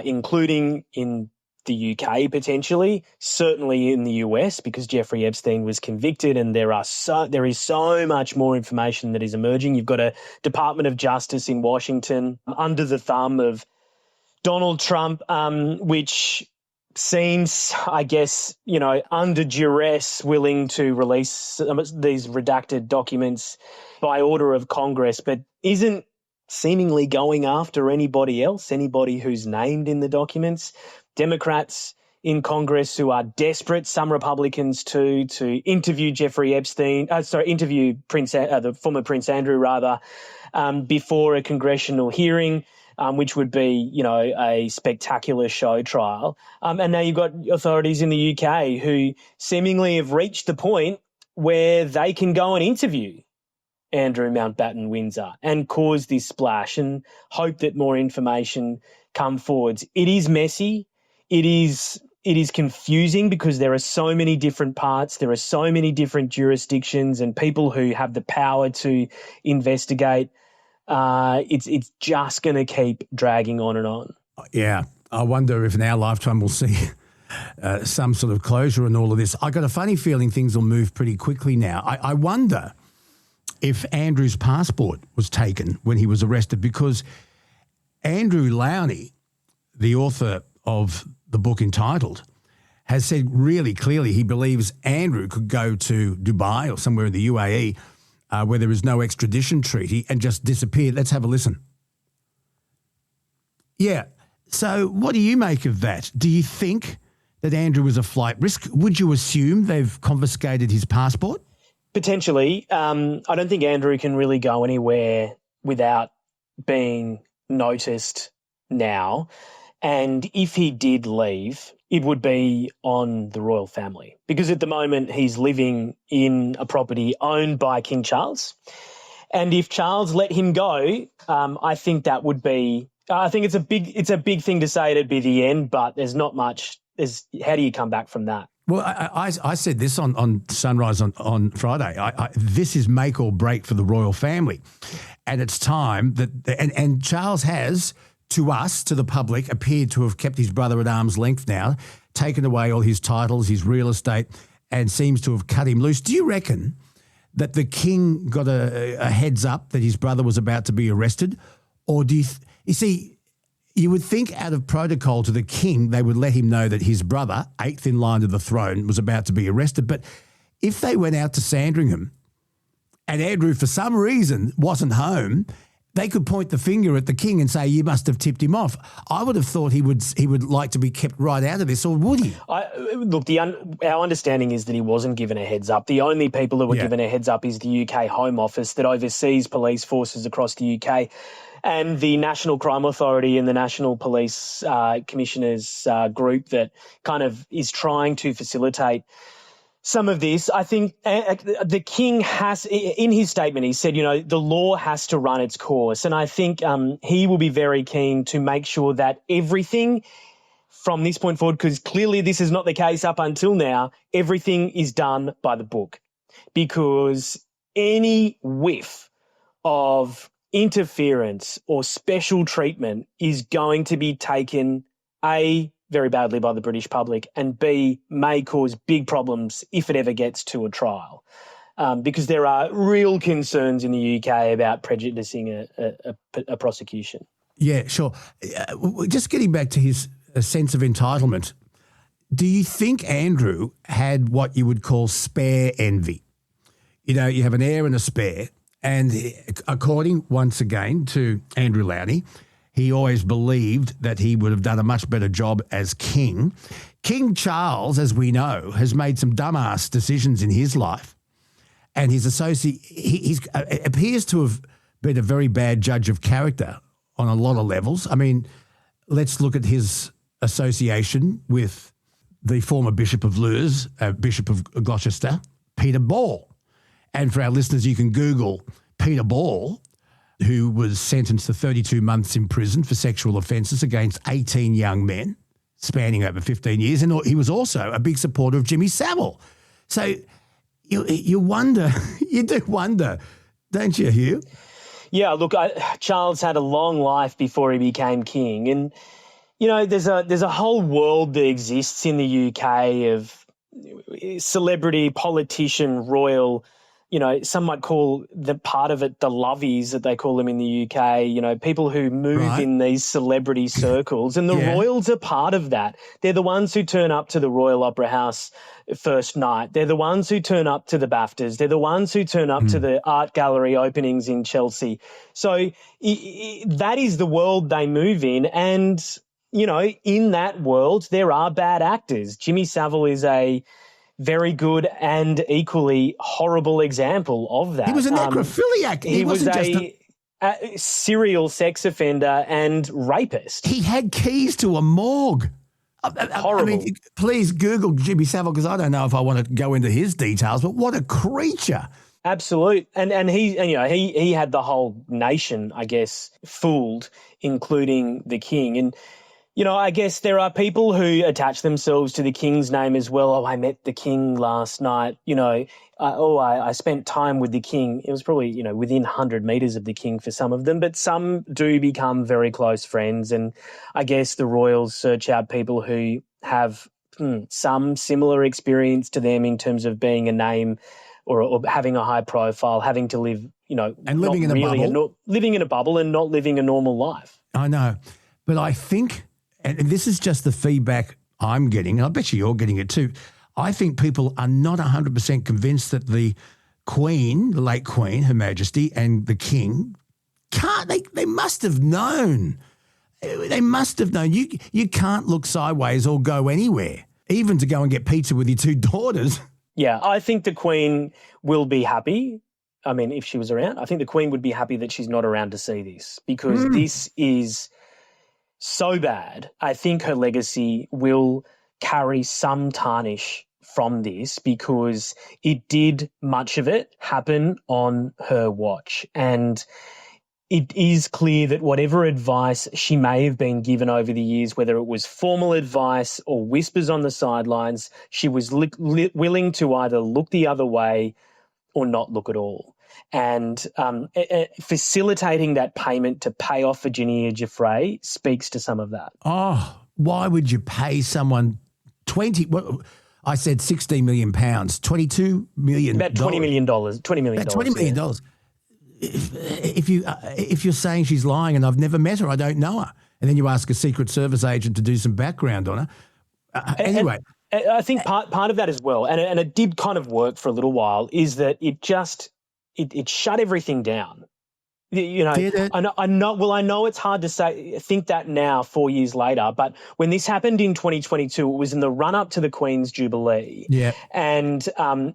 including in the UK potentially, certainly in the US, because Jeffrey Epstein was convicted, and there is so much more information that is emerging. You've got a Department of Justice in Washington under the thumb of Donald Trump, which seems, I guess, under duress, willing to release these redacted documents by order of Congress, but isn't seemingly going after anybody else, anybody who's named in the documents. Democrats in Congress who are desperate, some Republicans too, to interview interview the former Prince Andrew before a congressional hearing, which would be, a spectacular show trial. And now you've got authorities in the UK who seemingly have reached the point where they can go and interview Andrew Mountbatten Windsor and cause this splash and hope that more information come forwards. It is messy. It is confusing because there are so many different parts. There are so many different jurisdictions and people who have the power to investigate. It's just going to keep dragging on and on. Yeah. I wonder if in our lifetime we'll see some sort of closure in all of this. I got a funny feeling things will move pretty quickly now. I wonder if Andrew's passport was taken when he was arrested, because Andrew Lowney, the author of the book entitled, has said really clearly he believes Andrew could go to Dubai or somewhere in the UAE where there is no extradition treaty and just disappear. Let's have a listen. Yeah. So what do you make of that? Do you think that Andrew was a flight risk? Would you assume they've confiscated his passport? Potentially. I don't think Andrew can really go anywhere without being noticed now. And if he did leave, it would be on the royal family, because at the moment he's living in a property owned by King Charles. And if Charles let him go, I think that would be, I think it's a big thing to say it'd be the end, but there's not much. How do you come back from that? Well, I said this on Sunrise on Friday. This is make or break for the royal family. And it's time that and Charles has, to us, to the public, appeared to have kept his brother at arm's length now, taken away all his titles, his real estate, and seems to have cut him loose. Do you reckon that the king got a heads up that his brother was about to be arrested? Or do you see, you would think out of protocol to the king, they would let him know that his brother, eighth in line to the throne, was about to be arrested. But if they went out to Sandringham and Andrew, for some reason, wasn't home, they could point the finger at the king and say, you must have tipped him off. I would have thought he would like to be kept right out of this, or would he? Look, our understanding is that he wasn't given a heads up. The only people that were given a heads up is the UK Home Office that oversees police forces across the UK, and the National Crime Authority and the National Police Commissioners group that kind of is trying to facilitate some of this. I think the king has, in his statement, he said, the law has to run its course. And I think he will be very keen to make sure that everything from this point forward, because clearly this is not the case up until now, everything is done by the book. Because any whiff of interference or special treatment is going to be taken, A, very badly by the British public, and B, may cause big problems if it ever gets to a trial, because there are real concerns in the UK about prejudicing a prosecution. Yeah, sure. Just getting back to his sense of entitlement, do you think Andrew had what you would call spare envy? You have an heir and a spare, and according, once again, to Andrew Lowney, he always believed that he would have done a much better job as king. King Charles, as we know, has made some dumbass decisions in his life, and his associate, he appears to have been a very bad judge of character on a lot of levels. I mean, let's look at his association with the former Bishop of Lewes, Bishop of Gloucester, Peter Ball. And for our listeners, you can Google Peter Ball, who was sentenced to 32 months in prison for sexual offences against 18 young men, spanning over 15 years. And he was also a big supporter of Jimmy Savile. So you wonder, you do wonder, don't you, Hugh? Yeah, look, Charles had a long life before he became king. And, there's a whole world that exists in the UK of celebrity, politician, royal, some might call the part of it the lovies that they call them in the UK, people who move in these celebrity circles. And the royals are part of that. They're the ones who turn up to the Royal Opera House first night. They're the ones who turn up to the BAFTAs. They're the ones who turn up to the art gallery openings in Chelsea. So that is the world they move in. And, in that world, there are bad actors. Jimmy Savile is a very good and equally horrible example of that. He was a necrophiliac. He was a serial sex offender and rapist. He had keys to a morgue. Horrible. I mean, please Google Jimmy Savile, because I don't know if I want to go into his details, but what a creature. Absolute. And he had the whole nation, I guess, fooled, including the king. And I guess there are people who attach themselves to the king's name as well. Oh, I met the king last night. I spent time with the king. It was probably, within 100 metres of the king for some of them, but some do become very close friends. And I guess the royals search out people who have some similar experience to them in terms of being a name or having a high profile, having to live, and living in a bubble. Living in a bubble and not living a normal life. I know. But I think, and this is just the feedback I'm getting, and I bet you're getting it too, I think people are not 100% convinced that the Queen, the late Queen, Her Majesty, and the King they must have known. They must have known. You can't look sideways or go anywhere, even to go and get pizza with your two daughters. Yeah, I think the Queen will be happy. I mean, if she was around, I think the Queen would be happy that she's not around to see this, because this is so bad. I think her legacy will carry some tarnish from this, because much of it happen on her watch. And it is clear that whatever advice she may have been given over the years, whether it was formal advice or whispers on the sidelines, she was willing to either look the other way or not look at all. And facilitating that payment to pay off Virginia Giuffre speaks to some of that. Oh, why would you pay someone I said £16 million, $22 million. About $20 million. $20 million. About $20 million. Yeah. If you're saying she's lying and I've never met her, I don't know her, and then you ask a Secret Service agent to do some background on her. Anyway. And I think part of that as well, and it did kind of work for a little while, is that it shut everything down. You know, Did it? I know. Well, I know it's hard to think that now, 4 years later. But when this happened in 2022, it was in the run-up to the Queen's Jubilee. Yeah. And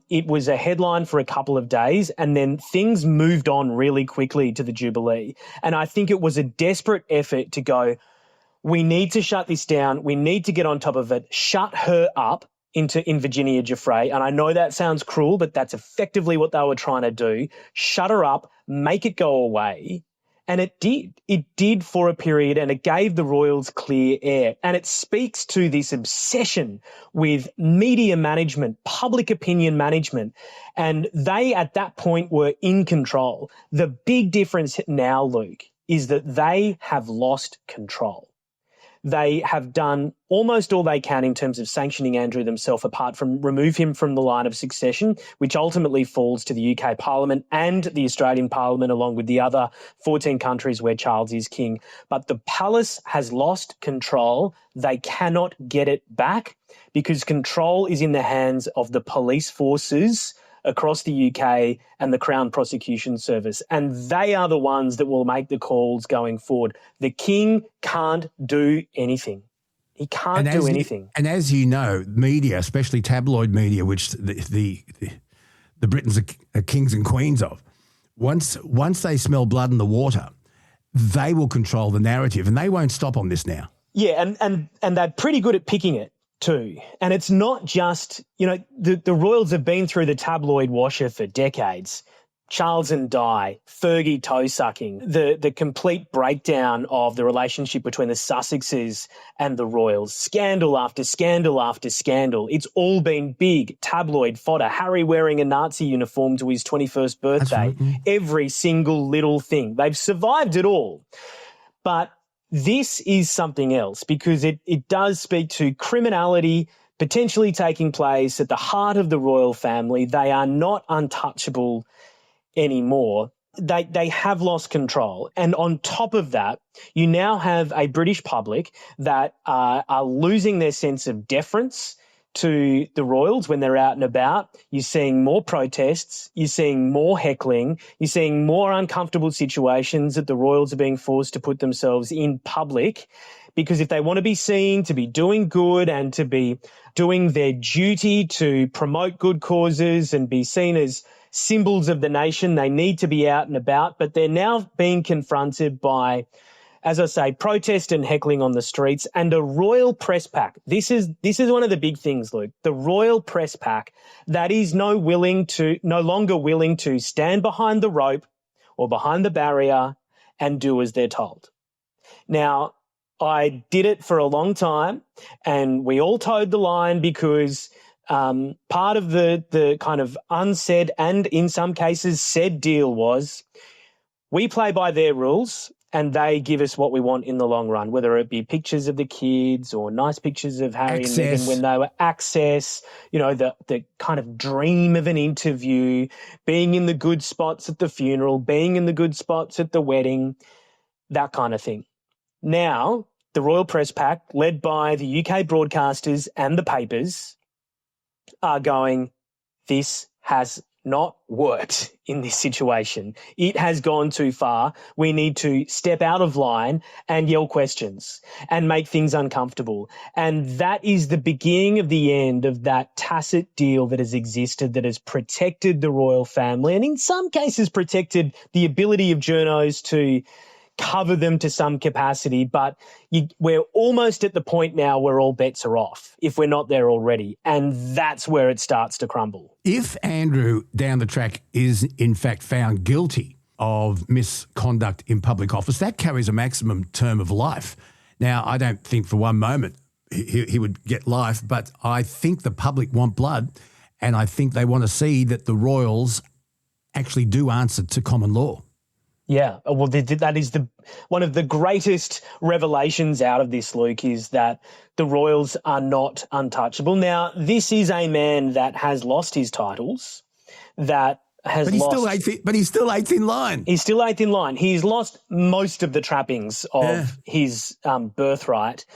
it was a headline for a couple of days, and then things moved on really quickly to the Jubilee. And I think it was a desperate effort to go, we need to shut this down. We need to get on top of it. Shut her up in Virginia Giuffre. And I know that sounds cruel, but that's effectively what they were trying to do. Shut her up, make it go away. And it did. It did for a period, and it gave the Royals clear air. And it speaks to this obsession with media management, public opinion management. And they, at that point, were in control. The big difference now, Luke, is that they have lost control. They have done almost all they can in terms of sanctioning Andrew themselves, apart from remove him from the line of succession, which ultimately falls to the UK Parliament and the Australian Parliament, along with the other 14 countries where Charles is king. But the palace has lost control. They cannot get it back because control is in the hands of the police forces across the UK and the Crown Prosecution Service. And they are the ones that will make the calls going forward. The king can't do anything. He can't do anything. And as you know, media, especially tabloid media, which the Britons are kings and queens of, once they smell blood in the water, they will control the narrative, and they won't stop on this now. Yeah, and they're pretty good at picking it too. And it's not just, you know, the Royals have been through the tabloid washer for decades. Charles and Di, Fergie toe-sucking, the complete breakdown of the relationship between the Sussexes and the Royals, scandal after scandal after scandal. It's all been big tabloid fodder. Harry wearing a Nazi uniform to his 21st birthday, right. Every single little thing. They've survived it all. But this is something else because it does speak to criminality potentially taking place at the heart of the royal family. They are not untouchable anymore. They have lost control. And on top of that, you now have a British public that are losing their sense of deference to the royals when they're out and about. You're seeing more protests, you're seeing more heckling, you're seeing more uncomfortable situations that the royals are being forced to put themselves in public, because if they want to be seen to be doing good and to be doing their duty to promote good causes and be seen as symbols of the nation, they need to be out and about. But they're now being confronted by, as I say, protest and heckling on the streets and a royal press pack. This is one of the big things, Luke. The royal press pack that is no longer willing to stand behind the rope or behind the barrier and do as they're told. Now, I did it for a long time, and we all towed the line because part of the kind of unsaid and in some cases said deal was we play by their rules and they give us what we want in the long run, whether it be pictures of the kids or nice pictures of Harry and Meghan when they were access, you know, the kind of dream of an interview, being in the good spots at the funeral, being in the good spots at the wedding, that kind of thing. Now, the Royal Press Pack, led by the UK broadcasters and the papers, are going, this has not worked in this situation. It has gone too far. We need to step out of line and yell questions and make things uncomfortable. And that is the beginning of the end of that tacit deal that has existed, that has protected the royal family and in some cases protected the ability of journos to cover them to some capacity, but we're almost at the point now where all bets are off, if we're not there already, and that's where it starts to crumble. If Andrew down the track is in fact found guilty of misconduct in public office, that carries a maximum term of life. Now, I don't think for one moment he would get life, but I think the public want blood, and I think they want to see that the royals actually do answer to common law. Yeah, well, that is one of the greatest revelations out of this, Luke, is that the royals are not untouchable. Now, this is a man that has lost his titles, but he's still eighth in line. He's still eighth in line. He's lost most of the trappings of his birthright,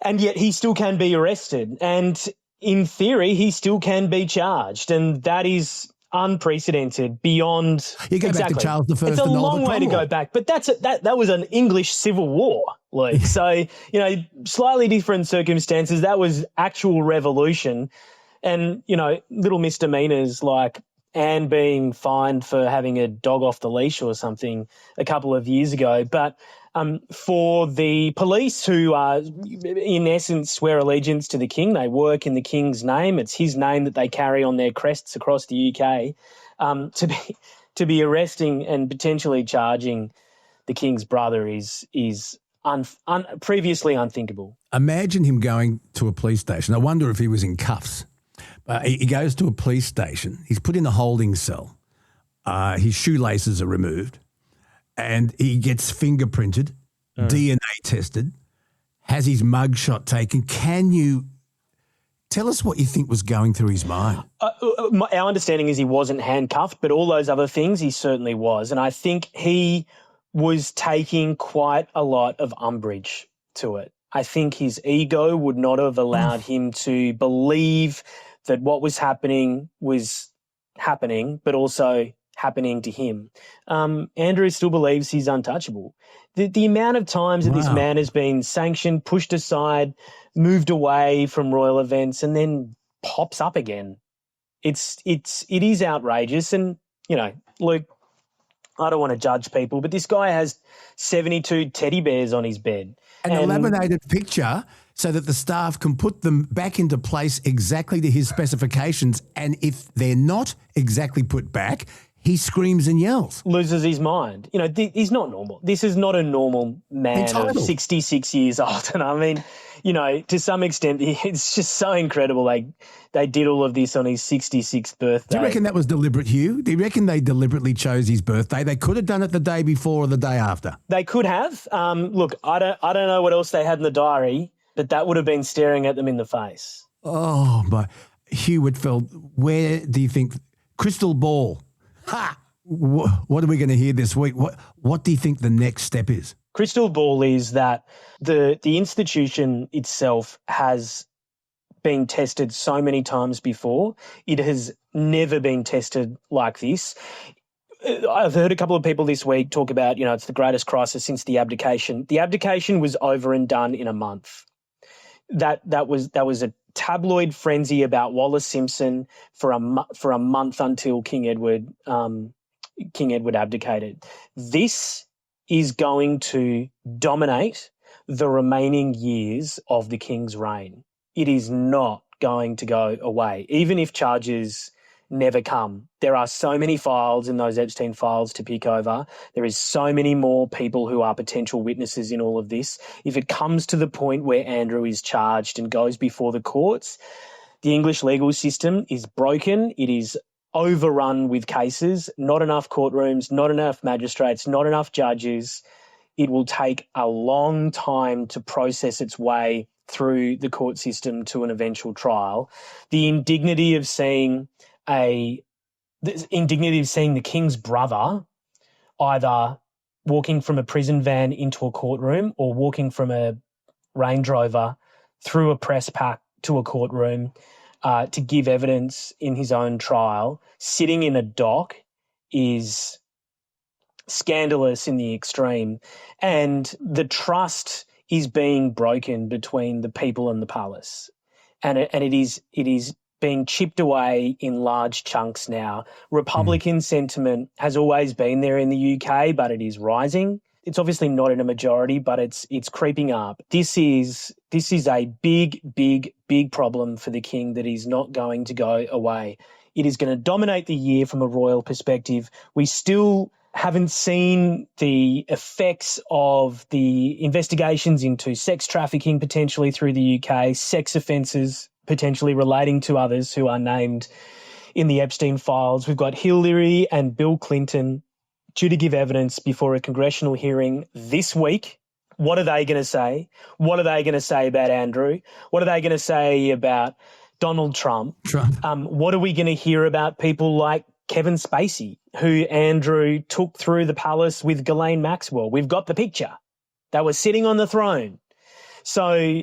and yet he still can be arrested. And in theory, he still can be charged. And that is unprecedented beyond. You go back to Charles I It's a and Oliver long way to Cromwell. go back, but that was an English civil war, Luke. So, slightly different circumstances. That was actual revolution. And, little misdemeanors like Anne being fined for having a dog off the leash or something a couple of years ago. But for the police who are, in essence, swear allegiance to the king, they work in the king's name. It's his name that they carry on their crests across the UK. To be arresting and potentially charging the king's brother is previously unthinkable. Imagine him going to a police station. I wonder if he was in cuffs. He goes to a police station. He's put in a holding cell. His shoelaces are removed. And he gets fingerprinted, DNA tested, has his mugshot taken. Can you tell us what you think was going through his mind? Our understanding is he wasn't handcuffed, but all those other things he certainly was. And I think he was taking quite a lot of umbrage to it. I think his ego would not have allowed him to believe that what was happening, but also happening to him. Andrew still believes he's untouchable. The amount of times that this man has been sanctioned, pushed aside, moved away from royal events, and then pops up again. It is outrageous. And, Luke, I don't want to judge people, but this guy has 72 teddy bears on his bed. And a laminated picture so that the staff can put them back into place exactly to his specifications. And if they're not exactly put back, he screams and yells. Loses his mind. He's not normal. This is not a normal man of 66 years old. And I mean, to some extent, it's just so incredible. They did all of this on his 66th birthday. Do you reckon that was deliberate, Hugh? Do you reckon they deliberately chose his birthday? They could have done it the day before or the day after. They could have. Look, I don't know what else they had in the diary, but that would have been staring at them in the face. Oh, my. Hugh Whitfield, where do you think crystal ball? Ha! What are we going to hear this week? What do you think the next step is? Crystal ball is that the institution itself has been tested so many times before. It has never been tested like this. I've heard a couple of people this week talk about, it's the greatest crisis since the abdication. The abdication was over and done in a month. That was a tabloid frenzy about Wallace Simpson for a month until King Edward abdicated. This is going to dominate the remaining years of the king's reign. It is not going to go away, even if charges never come. There are so many files in those Epstein files to pick over. There is so many more people who are potential witnesses in all of this. If it comes to the point where Andrew is charged and goes before the courts, the English legal system is broken. It is overrun with cases, not enough courtrooms, not enough magistrates, not enough judges. It will take a long time to process its way through the court system to an eventual trial. The indignity of seeing the king's brother either walking from a prison van into a courtroom or walking from a Range Rover through a press pack to a courtroom to give evidence in his own trial, sitting in a dock, is scandalous in the extreme. And the trust is being broken between the people and the palace. And it is being chipped away in large chunks now. Republican sentiment has always been there in the UK, but it is rising. It's obviously not in a majority, but it's creeping up. This is a big problem for the king that is not going to go away. It is going to dominate the year from a royal perspective. We still haven't seen the effects of the investigations into sex trafficking potentially through the UK, sex offences potentially relating to others who are named in the Epstein files. We've got Hillary and Bill Clinton due to give evidence before a congressional hearing this week. What are they going to say? What are they going to say about Andrew? What are they going to say about Donald Trump? What are we going to hear about people like Kevin Spacey, who Andrew took through the palace with Ghislaine Maxwell? We've got the picture. They were sitting on the throne. So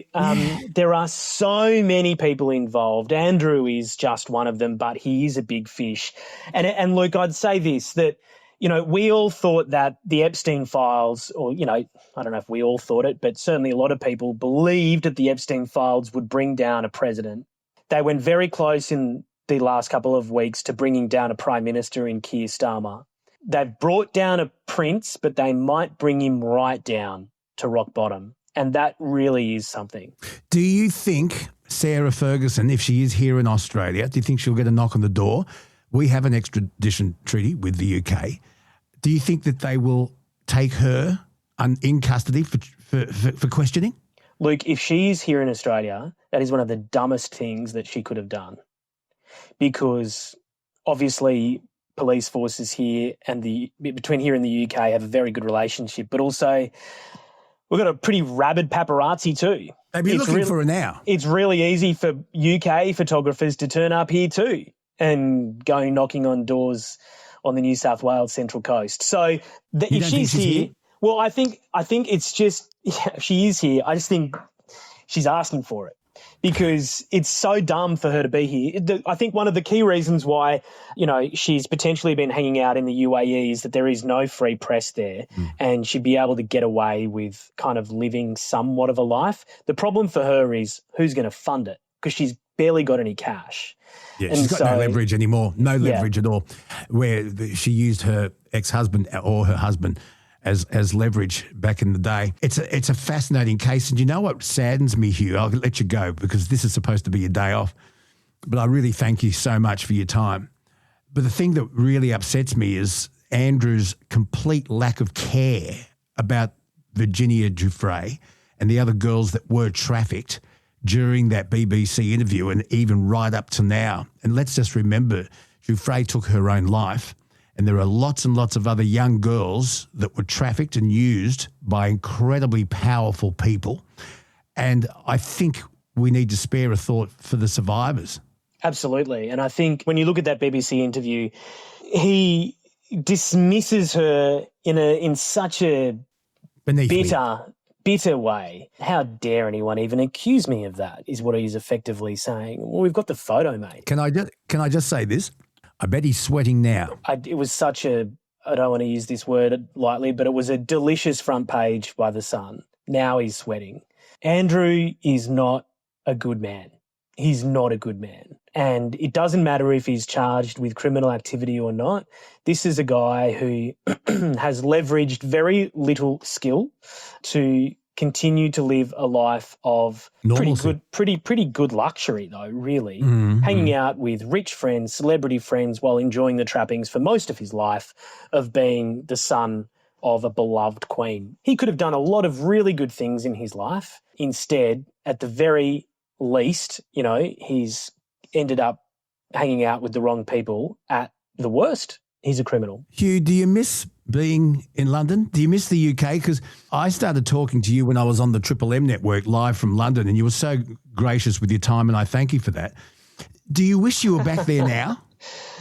there are so many people involved. Andrew is just one of them, but he is a big fish. And Luke, I'd say this, that, you know, we all thought that the Epstein files, or, you know, I don't know if we all thought it, but certainly a lot of people believed that the Epstein files would bring down a president. They went very close in the last couple of weeks to bringing down a prime minister in Keir Starmer. They've brought down a prince, but they might bring him right down to rock bottom. And that really is something. Do you think Sarah Ferguson, if she is here in Australia, do you think she'll get a knock on the door? We have an extradition treaty with the UK. Do you think that they will take her in custody for questioning? Luke, if she is here in Australia, that is one of the dumbest things that she could have done, because obviously police forces here and between here and the UK have a very good relationship, but also we've got a pretty rabid paparazzi too. They'd be looking for her now. It's really easy for UK photographers to turn up here too and go knocking on doors on the New South Wales Central Coast. So if she's here, well, I think it's just, she is here. I just think she's asking for it because it's so dumb for her to be here. I think one of the key reasons why, you know, she's potentially been hanging out in the UAE is that there is no free press there and she'd be able to get away with kind of living somewhat of a life. The problem for her is who's going to fund it, because she's barely got any cash. Yeah, and she's got no leverage anymore, no leverage at all, where she used her ex-husband or her husband as leverage back in the day. It's a fascinating case. And you know what saddens me, Hugh? I'll let you go because this is supposed to be your day off. But I really thank you so much for your time. But the thing that really upsets me is Andrew's complete lack of care about Virginia Giuffre and the other girls that were trafficked during that BBC interview and even right up to now. And let's just remember, Giuffre took her own life. And there are lots and lots of other young girls that were trafficked and used by incredibly powerful people. And I think we need to spare a thought for the survivors. Absolutely. And I think when you look at that BBC interview, he dismisses her in such a bitter way. How dare anyone even accuse me of that, is what he's effectively saying. Well, we've got the photo, mate. Can I just say this? I bet he's sweating now. It was such I don't want to use this word lightly, but it was a delicious front page by The Sun. Now he's sweating. Andrew is not a good man. He's not a good man. And it doesn't matter if he's charged with criminal activity or not. This is a guy who has leveraged very little skill to continue to live a life of pretty good luxury, though, really. Hanging out with rich friends, celebrity friends, while enjoying the trappings for most of his life of being the son of a beloved queen. He could have done a lot of really good things in his life. Instead, at the very least, you know, he's ended up hanging out with the wrong people. At the worst, he's a criminal. Hugh, do you miss being in London? Do you miss the UK? Because I started talking to you when I was on the Triple M network live from London, and you were so gracious with your time, and I thank you for that. Do you wish you were back there now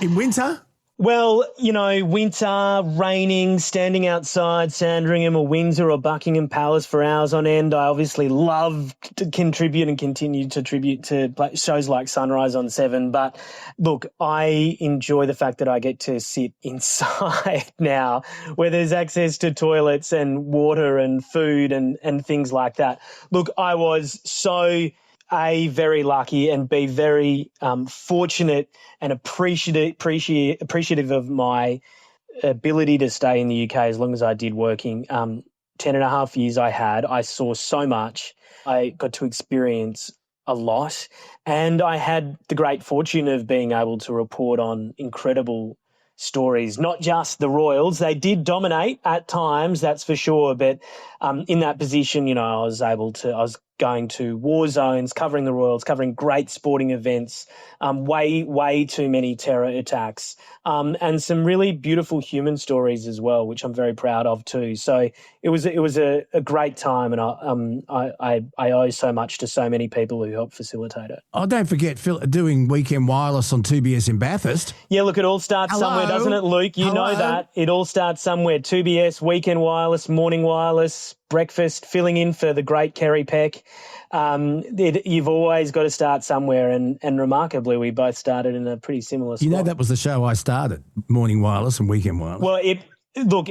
in winter? Well, you know, winter, raining, standing outside Sandringham or Windsor or Buckingham Palace for hours on end. I obviously love to contribute and continue to tribute to shows like Sunrise on 7. But look, I enjoy the fact that I get to sit inside now where there's access to toilets and water and food and things like that. Look, I was so very lucky and be very fortunate and appreciative of my ability to stay in the UK as long as I did working. 10 and a half years I saw so much. I got to experience a lot, and I had the great fortune of being able to report on incredible stories, not just the royals. They did dominate at times, that's for sure, but in that position, you know, I was going to war zones, covering the royals, covering great sporting events, way too many terror attacks, and some really beautiful human stories as well, which I'm very proud of too. So it was a great time, and I owe so much to so many people who helped facilitate it. Oh, don't forget doing Weekend Wireless on 2BS in Bathurst. Yeah, look, it all starts somewhere, doesn't it, Luke? You know that. It all starts somewhere. 2BS, Weekend Wireless, Morning Wireless, breakfast, filling in for the great Kerry Peck. You've always got to start somewhere, and remarkably, we both started in a pretty similar spot. You know, that was the show I started, Morning Wireless and Weekend Wireless. Well,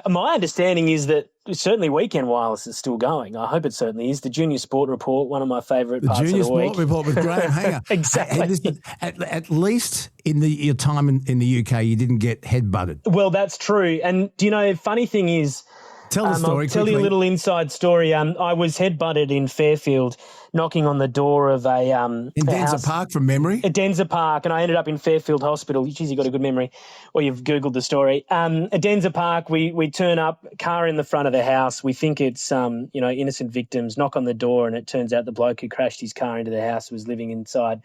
my understanding is that certainly Weekend Wireless is still going. I hope it certainly is. The Junior Sport Report, one of my favourite parts of the week. The Junior Sport Report with Graham Hanger. Exactly. And listen, at least in your time in the UK, you didn't get headbutted. Well, that's true. And do you know, funny thing is, tell the story I'll tell you a little inside story. I was headbutted in Fairfield, knocking on the door of a in Denzer Park from memory. At Denzer Park, and I ended up in Fairfield Hospital. Geez, you got a good memory, or you've Googled the story. At Denzer Park, we turn up, car in the front of the house. We think it's innocent victims. Knock on the door, and it turns out the bloke who crashed his car into the house was living inside.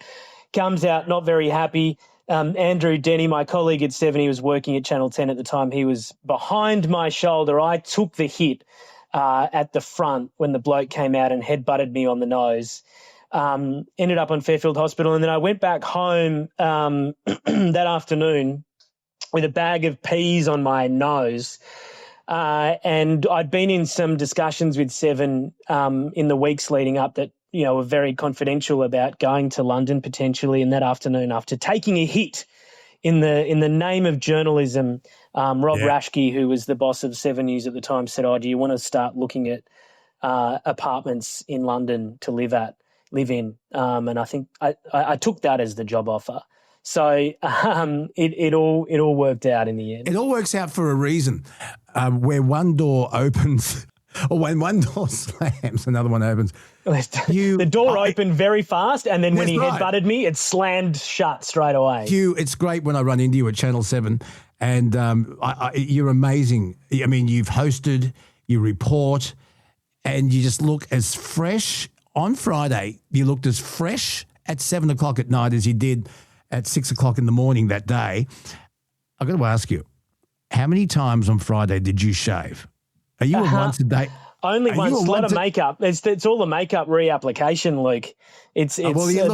Comes out not very happy. Andrew Denny, my colleague at 7, he was working at Channel 10 at the time. He was behind my shoulder. I took the hit at the front when the bloke came out and headbutted me on the nose. Ended up on Fairfield Hospital, and then I went back home that afternoon with a bag of peas on my nose. And I'd been in some discussions with 7 in the weeks leading up that, were very confidential about going to London potentially. And that afternoon, after taking a hit in the name of journalism, Rob Rashke, who was the boss of 7 News at the time, said, "Oh, do you want to start looking at apartments in London to live in?" And I think I took that as the job offer. So it all worked out in the end. It all works out for a reason. Where one door opens, or when one door slams, another one opens. The door opened very fast, and then when he headbutted me, it slammed shut straight away. Hugh, it's great when I run into you at Channel 7, and you're amazing. I mean, you've hosted, you report, and you just look as fresh. On Friday, you looked as fresh at 7 o'clock at night as you did at 6 o'clock in the morning that day. I've got to ask you, how many times on Friday did you shave? Are you a once a day? Only once. A lot of makeup. It's all the makeup reapplication, Luke. Well, you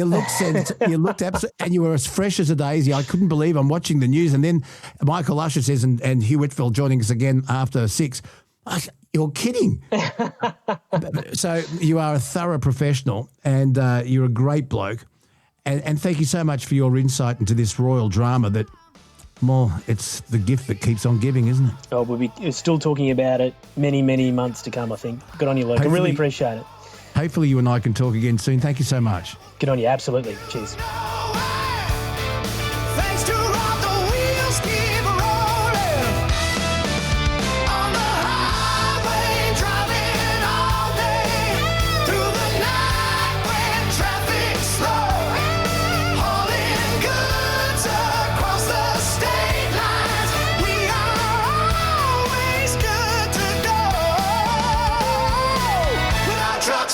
looked absolutely, and you were as fresh as a daisy. I couldn't believe I'm watching the news, and then Michael Usher says, and Hugh Whitfield joining us again after 6. You're kidding. So you are a thorough professional, and you're a great bloke, and thank you so much for your insight into this royal drama that. Well, it's the gift that keeps on giving, isn't it? Oh, we'll be still talking about it many, many months to come, I think. Good on you, Luke. I really appreciate it. Hopefully you and I can talk again soon. Thank you so much. Good on you. Absolutely. Cheers.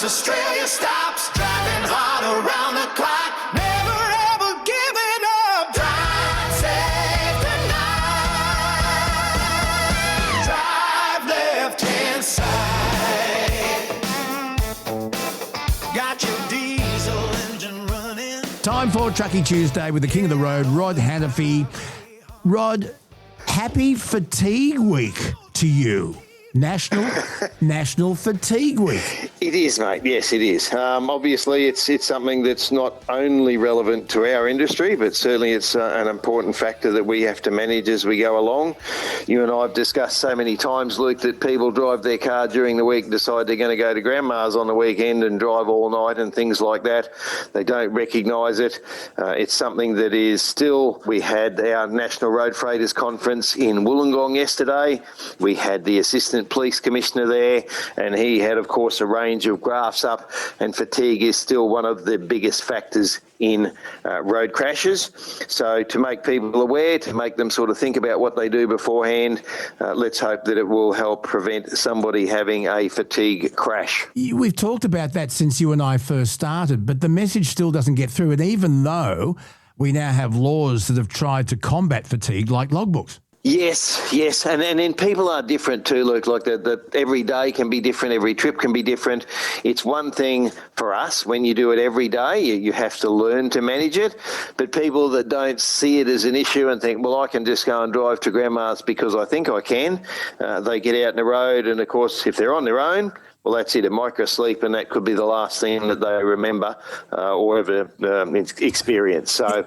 Australia stops, driving hard around the clock, never ever giving up. Drive safe tonight, drive left-hand side, got your diesel engine running. Time for Truckee Tuesday with the king of the road, Rod Hannafy. Rod, happy Fatigue Week to you. National Fatigue Week. It is, mate. Yes, it is. Obviously, it's something that's not only relevant to our industry, but certainly it's an important factor that we have to manage as we go along. You and I have discussed so many times, Luke, that people drive their car during the week, decide they're going to go to grandma's on the weekend and drive all night and things like that. They don't recognise it. It's something that is still. We had our National Road Freighters Conference in Wollongong yesterday. We had the Assistant Police Commissioner there, and he had, of course, a range of graphs up, and fatigue is still one of the biggest factors in road crashes. So to make people aware, to make them sort of think about what they do beforehand, let's hope that it will help prevent somebody having a fatigue crash. We've talked about that since you and I first started, but the message still doesn't get through. And even though we now have laws that have tried to combat fatigue, like logbooks. Yes, and then people are different too, Luke. Like that, every day can be different, every trip can be different. It's one thing for us when you do it every day, you have to learn to manage it. But people that don't see it as an issue and think, well, I can just go and drive to grandma's because I think I can, they get out in the road, and of course, if they're on their own, well, that's it, a microsleep, and that could be the last thing that they remember or ever experience. So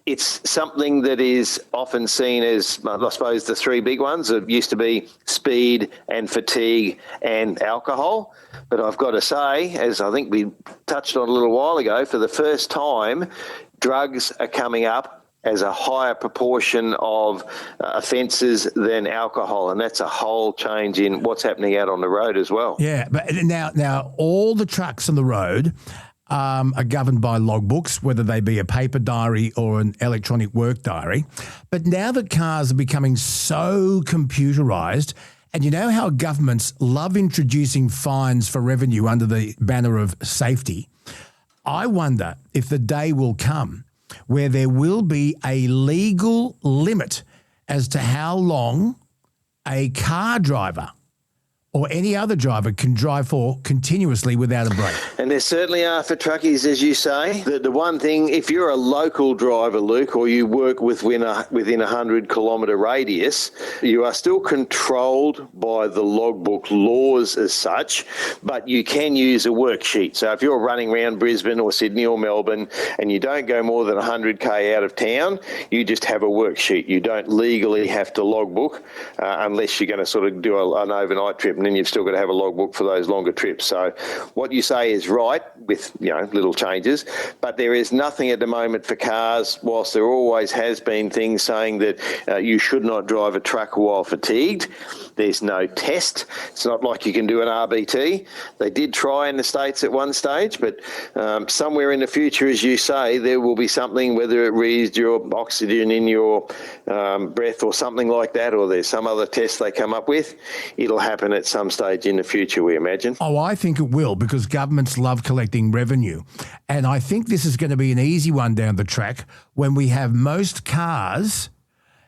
it's something that is often seen as, I suppose, the three big ones. It used to be speed and fatigue and alcohol. But I've got to say, as I think we touched on a little while ago, for the first time, drugs are coming up as a higher proportion of offences than alcohol, and that's a whole change in what's happening out on the road as well. Yeah, but now all the trucks on the road are governed by logbooks, whether they be a paper diary or an electronic work diary. But now that cars are becoming so computerised, and you know how governments love introducing fines for revenue under the banner of safety, I wonder if the day will come where there will be a legal limit as to how long a car driver or any other driver can drive for continuously without a break. And there certainly are for truckies, as you say. The one thing, if you're a local driver, Luke, or you work within a 100-kilometre radius, you are still controlled by the logbook laws as such, but you can use a worksheet. So if you're running around Brisbane or Sydney or Melbourne and you don't go more than 100k out of town, you just have a worksheet. You don't legally have to logbook unless you're going to sort of do an overnight trip, and then you've still got to have a logbook for those longer trips. So what you say is right with, little changes, but there is nothing at the moment for cars, whilst there always has been things saying that you should not drive a truck while fatigued. There's no test. It's not like you can do an RBT. They did try in the States at one stage, but somewhere in the future, as you say, there will be something, whether it reads your oxygen in your breath or something like that, or there's some other test they come up with. It'll happen at some stage in the future, we imagine. Oh, I think it will, because governments love collecting revenue. And I think this is going to be an easy one down the track when we have most cars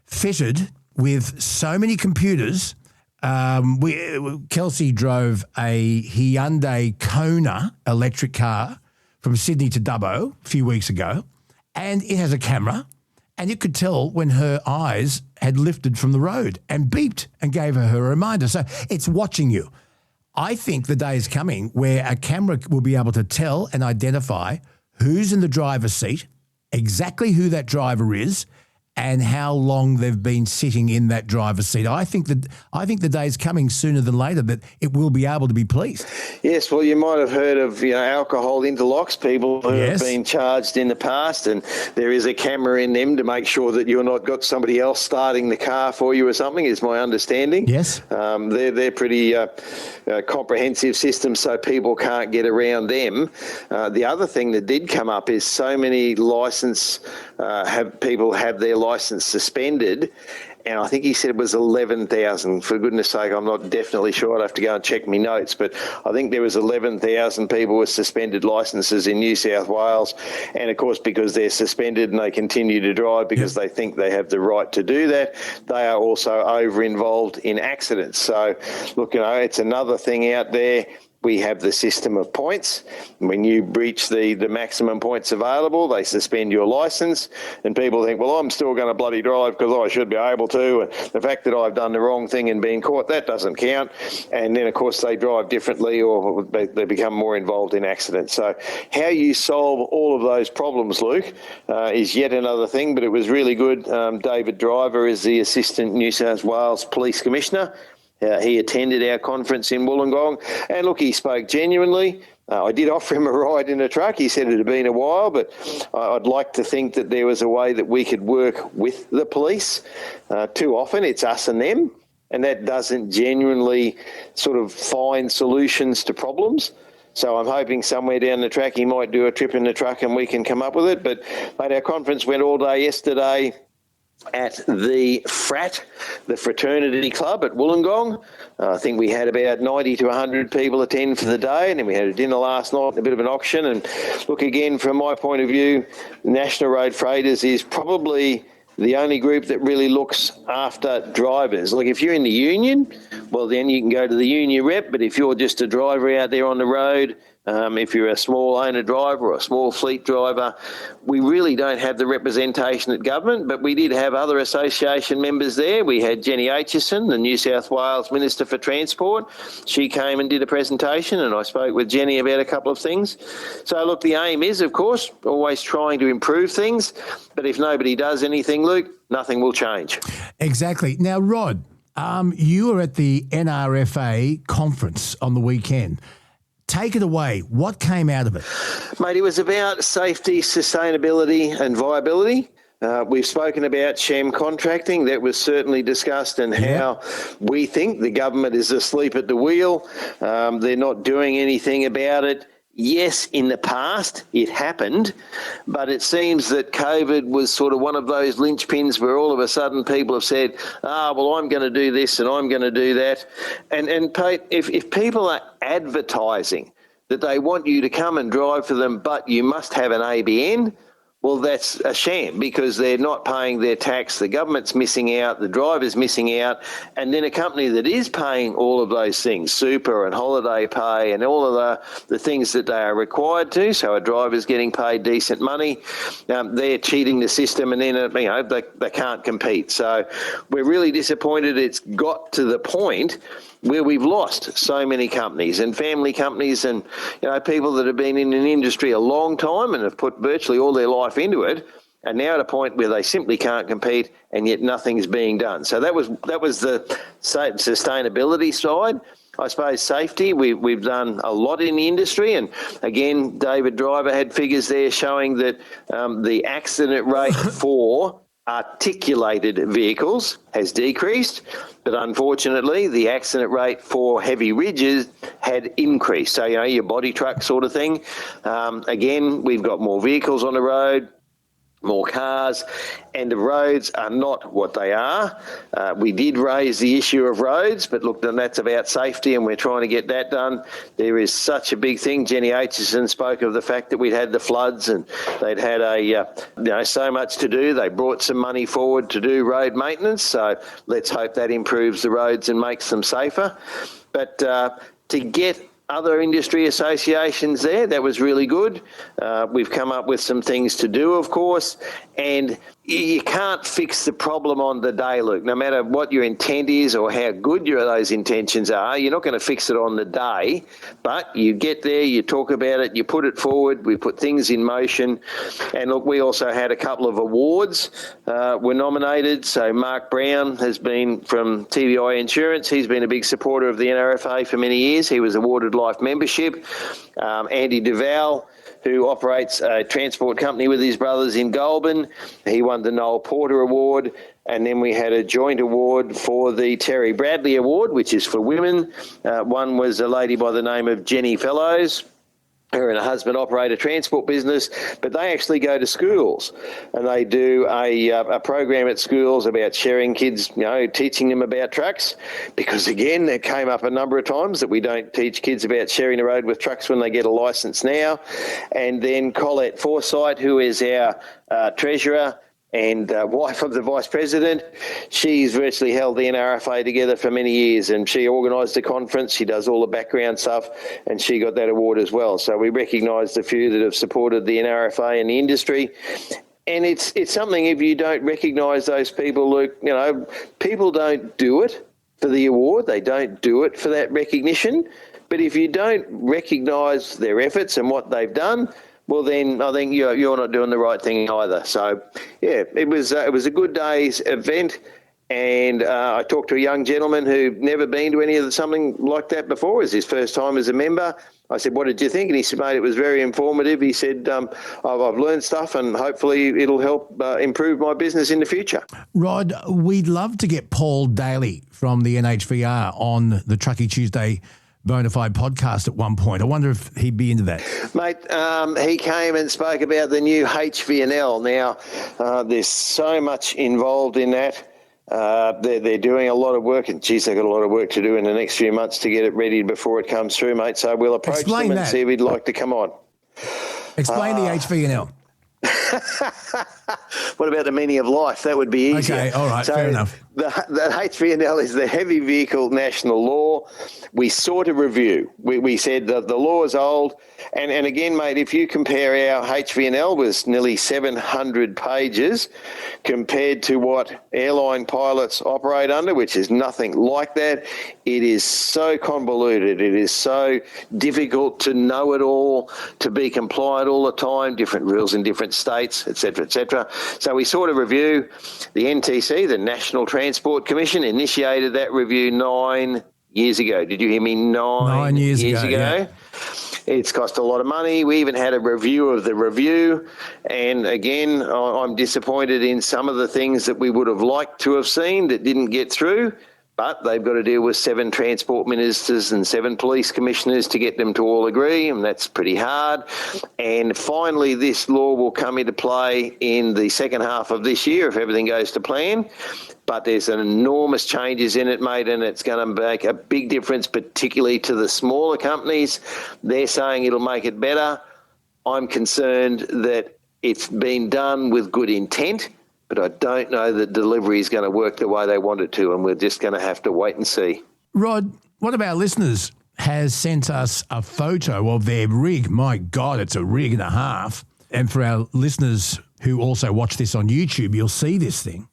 fitted with so many computers. Kelsey drove a Hyundai Kona electric car from Sydney to Dubbo a few weeks ago, and it has a camera, and it could tell when her eyes had lifted from the road and beeped and gave her a reminder. So it's watching you. I think the day is coming where a camera will be able to tell and identify who's in the driver's seat, exactly who that driver is, and how long they've been sitting in that driver's seat. I think the day is coming sooner than later that it will be able to be policed. Yes, well, you might have heard of alcohol interlocks, people who have been charged in the past, and there is a camera in them to make sure that you're not got somebody else starting the car for you or something, is my understanding. Yes. They're pretty comprehensive systems, so people can't get around them. The other thing that did come up is so many people have their license suspended, and I think he said it was 11,000. For goodness sake, I'm not definitely sure. I'd have to go and check my notes, but I think there was 11,000 people with suspended licenses in New South Wales, and of course, because they're suspended and they continue to drive because they think they have the right to do that, they are also over-involved in accidents. So, look, it's another thing out there. We have the system of points. When you breach the maximum points available, they suspend your licence, and people think, well, I'm still going to bloody drive because I should be able to. And the fact that I've done the wrong thing and been caught, that doesn't count. And then, of course, they drive differently or they become more involved in accidents. So how you solve all of those problems, Luke, is yet another thing, but it was really good. David Driver is the Assistant New South Wales Police Commissioner. He attended our conference in Wollongong, and look, he spoke genuinely. I did offer him a ride in a truck. He said it had been a while, but I'd like to think that there was a way that we could work with the police. Too often it's us and them, and that doesn't genuinely sort of find solutions to problems. So I'm hoping somewhere down the track he might do a trip in the truck and we can come up with it. But mate, our conference went all day yesterday at the fraternity club at Wollongong. I think we had about 90 to 100 people attend for the day, and then we had a dinner last night, a bit of an auction. And look, again, from my point of view, National Road Freighters is probably the only group that really looks after drivers. Like if you're in the union, well, then you can go to the union rep, but if you're just a driver out there on the road, if you're a small owner driver or a small fleet driver, we really don't have the representation at government, but we did have other association members there. We had Jenny Aitchison, the New South Wales Minister for Transport. She came and did a presentation, and I spoke with Jenny about a couple of things. So, look, the aim is, of course, always trying to improve things, but if nobody does anything, Luke, nothing will change. Exactly. Now, Rod, you were at the NRFA conference on the weekend. Take it away. What came out of it? Mate, it was about safety, sustainability and viability. We've spoken about sham contracting. That was certainly discussed, and how we think the government is asleep at the wheel. They're not doing anything about it. Yes, in the past it happened, but it seems that COVID was sort of one of those linchpins where all of a sudden people have said, well, I'm going to do this and I'm going to do that. And Pete, if people are advertising that they want you to come and drive for them, but you must have an ABN, well, that's a sham because they're not paying their tax, the government's missing out, the driver's missing out, and then a company that is paying all of those things, super and holiday pay and all of the things that they are required to, so a driver's getting paid decent money, they're cheating the system and then they can't compete. So we're really disappointed it's got to the point where we've lost so many companies and family companies and people that have been in an industry a long time and have put virtually all their life into it, and now at a point where they simply can't compete and yet nothing's being done. So that was the sustainability side. I suppose safety, we've done a lot in the industry, and again, David Driver had figures there showing that the accident rate for articulated vehicles has decreased, but unfortunately the accident rate for heavy ridges had increased. So, your body truck sort of thing. Again, we've got more vehicles on the road, more cars, and the roads are not what they are. We did raise the issue of roads, but look, then that's about safety, and we're trying to get that done. There is such a big thing. Jenny Aitchison spoke of the fact that we'd had the floods and they'd had so much to do. They brought some money forward to do road maintenance, so let's hope that improves the roads and makes them safer. But to get other industry associations there, that was really good. We've come up with some things to do, of course, and you can't fix the problem on the day, Luke. No matter what your intent is or how good those intentions are, you're not going to fix it on the day, but you get there, you talk about it, you put it forward, we put things in motion. And look, we also had a couple of awards were nominated. So Mark Brown has been from TVI Insurance. He's been a big supporter of the NRFA for many years. He was awarded life membership. Andy Duval, who operates a transport company with his brothers in Goulburn, he won the Noel Porter Award. And then we had a joint award for the Terry Bradley Award, which is for women. One was a lady by the name of Jenny Fellows. Her and her husband operate a transport business, but they actually go to schools and they do a program at schools about sharing kids, teaching them about trucks, because again, it came up a number of times that we don't teach kids about sharing the road with trucks when they get a licence now. And then Colette Forsyth, who is our treasurer and wife of the Vice President, she's virtually held the NRFA together for many years, and she organised the conference, she does all the background stuff, and she got that award as well. So we recognised a few that have supported the NRFA in the industry. And it's something, if you don't recognise those people, Luke, people don't do it for the award, they don't do it for that recognition. But if you don't recognise their efforts and what they've done, well, then I think you're not doing the right thing either. So, yeah, it was a good day's event, and I talked to a young gentleman who'd never been to something like that before. It was his first time as a member. I said, "What did you think?" And he said, "Mate, it was very informative." He said, "I've learned stuff, and hopefully it'll help improve my business in the future." Rod, we'd love to get Paul Daly from the NHVR on the Truckee Tuesday Bonafide podcast at one point. I wonder if he'd be into that. Mate, he came and spoke about the new HVNL. Now, there's so much involved in that. They're doing a lot of work, and geez, they've got a lot of work to do in the next few months to get it ready before it comes through, mate. So we'll approach them and see if he'd like to come on. Explain the HVNL. What about the meaning of life? That would be easier. Okay, all right, fair enough. The HVNL is the heavy vehicle national law. We sought a review. We said that the law is old. And again, mate, if you compare our HVNL was nearly 700 pages compared to what airline pilots operate under, which is nothing like that, it is so convoluted. It is so difficult to know it all, to be compliant all the time, different rules in different states, et cetera, et cetera. So we sought a review. The NTC, the National Transport Commission, initiated that review 9 years ago. Did you hear me? 9 years ago. Yeah. It's cost a lot of money. We even had a review of the review. And again, I'm disappointed in some of the things that we would have liked to have seen that didn't get through. But they've got to deal with 7 transport ministers and 7 police commissioners to get them to all agree, and that's pretty hard. And finally, this law will come into play in the second half of this year if everything goes to plan. But there's an enormous changes in it, mate, and it's going to make a big difference, particularly to the smaller companies. They're saying it'll make it better. I'm concerned that it's been done with good intent, but I don't know that delivery is going to work the way they want it to, and we're just going to have to wait and see. Rod, one of our listeners has sent us a photo of their rig. My God, it's a rig and a half. And for our listeners who also watch this on YouTube, you'll see this thing.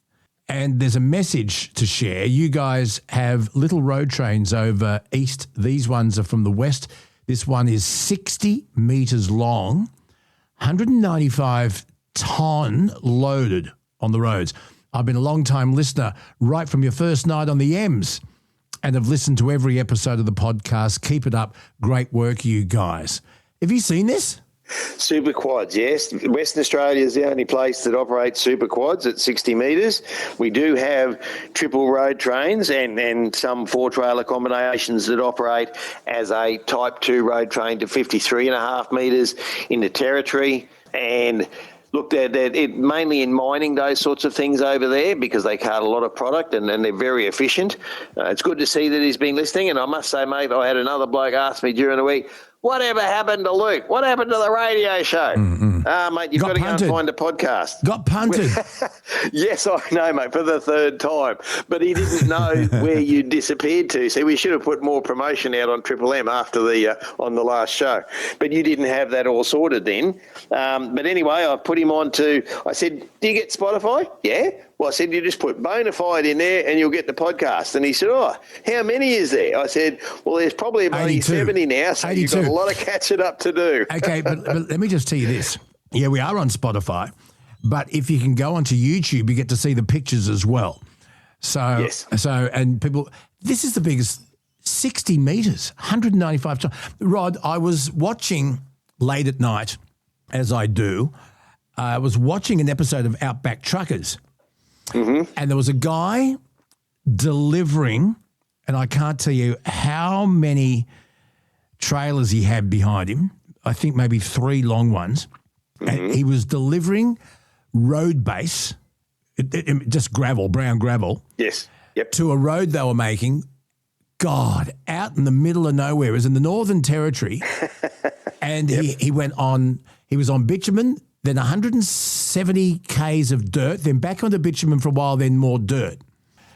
And there's a message to share. You guys have little road trains over east. These ones are from the west. This one is 60 metres long, 195 tonne loaded on the roads. I've been a long-time listener right from your first night on the M's and have listened to every episode of the podcast. Keep it up. Great work, you guys. Have you seen this? Super quads, yes. Western Australia is the only place that operates super quads at 60 metres. We do have triple road trains and some 4-trailer combinations that operate as a Type 2 road train to 53.5 metres into territory. And look, they're mainly in mining, those sorts of things over there, because they cart a lot of product and they're very efficient. It's good to see that he's been listening. And I must say, mate, I had another bloke ask me during the week, whatever happened to Luke? What happened to the radio show? Mate, you've got to go and find a podcast. Got punted. Yes, I know, mate, for the 3rd time. But he didn't know where you disappeared to. See, we should have put more promotion out on Triple M after on the last show. But you didn't have that all sorted then. But anyway, I put him on to, I said, do you get Spotify? Yeah. Well, I said, you just put Bonafide in there and you'll get the podcast. And he said, how many is there? I said, well, there's probably about 70 now, so 82. You've got a lot of catching up to do. Okay, but let me just tell you this. Yeah, we are on Spotify, but if you can go onto YouTube, you get to see the pictures as well. So, yes. And people, this is the biggest, 60 metres, 195 times. Rod, I was watching late at night, as I do. I was watching an episode of Outback Truckers. Mm-hmm. And there was a guy delivering, and I can't tell you how many trailers he had behind him. I think maybe 3 long ones. Mm-hmm. And he was delivering road base, just gravel, brown gravel. Yes. Yep. To a road they were making. God, out in the middle of nowhere. It was in the Northern Territory. And he went on, he was on bitumen, then 170 Ks of dirt, then back onto bitumen for a while, then more dirt.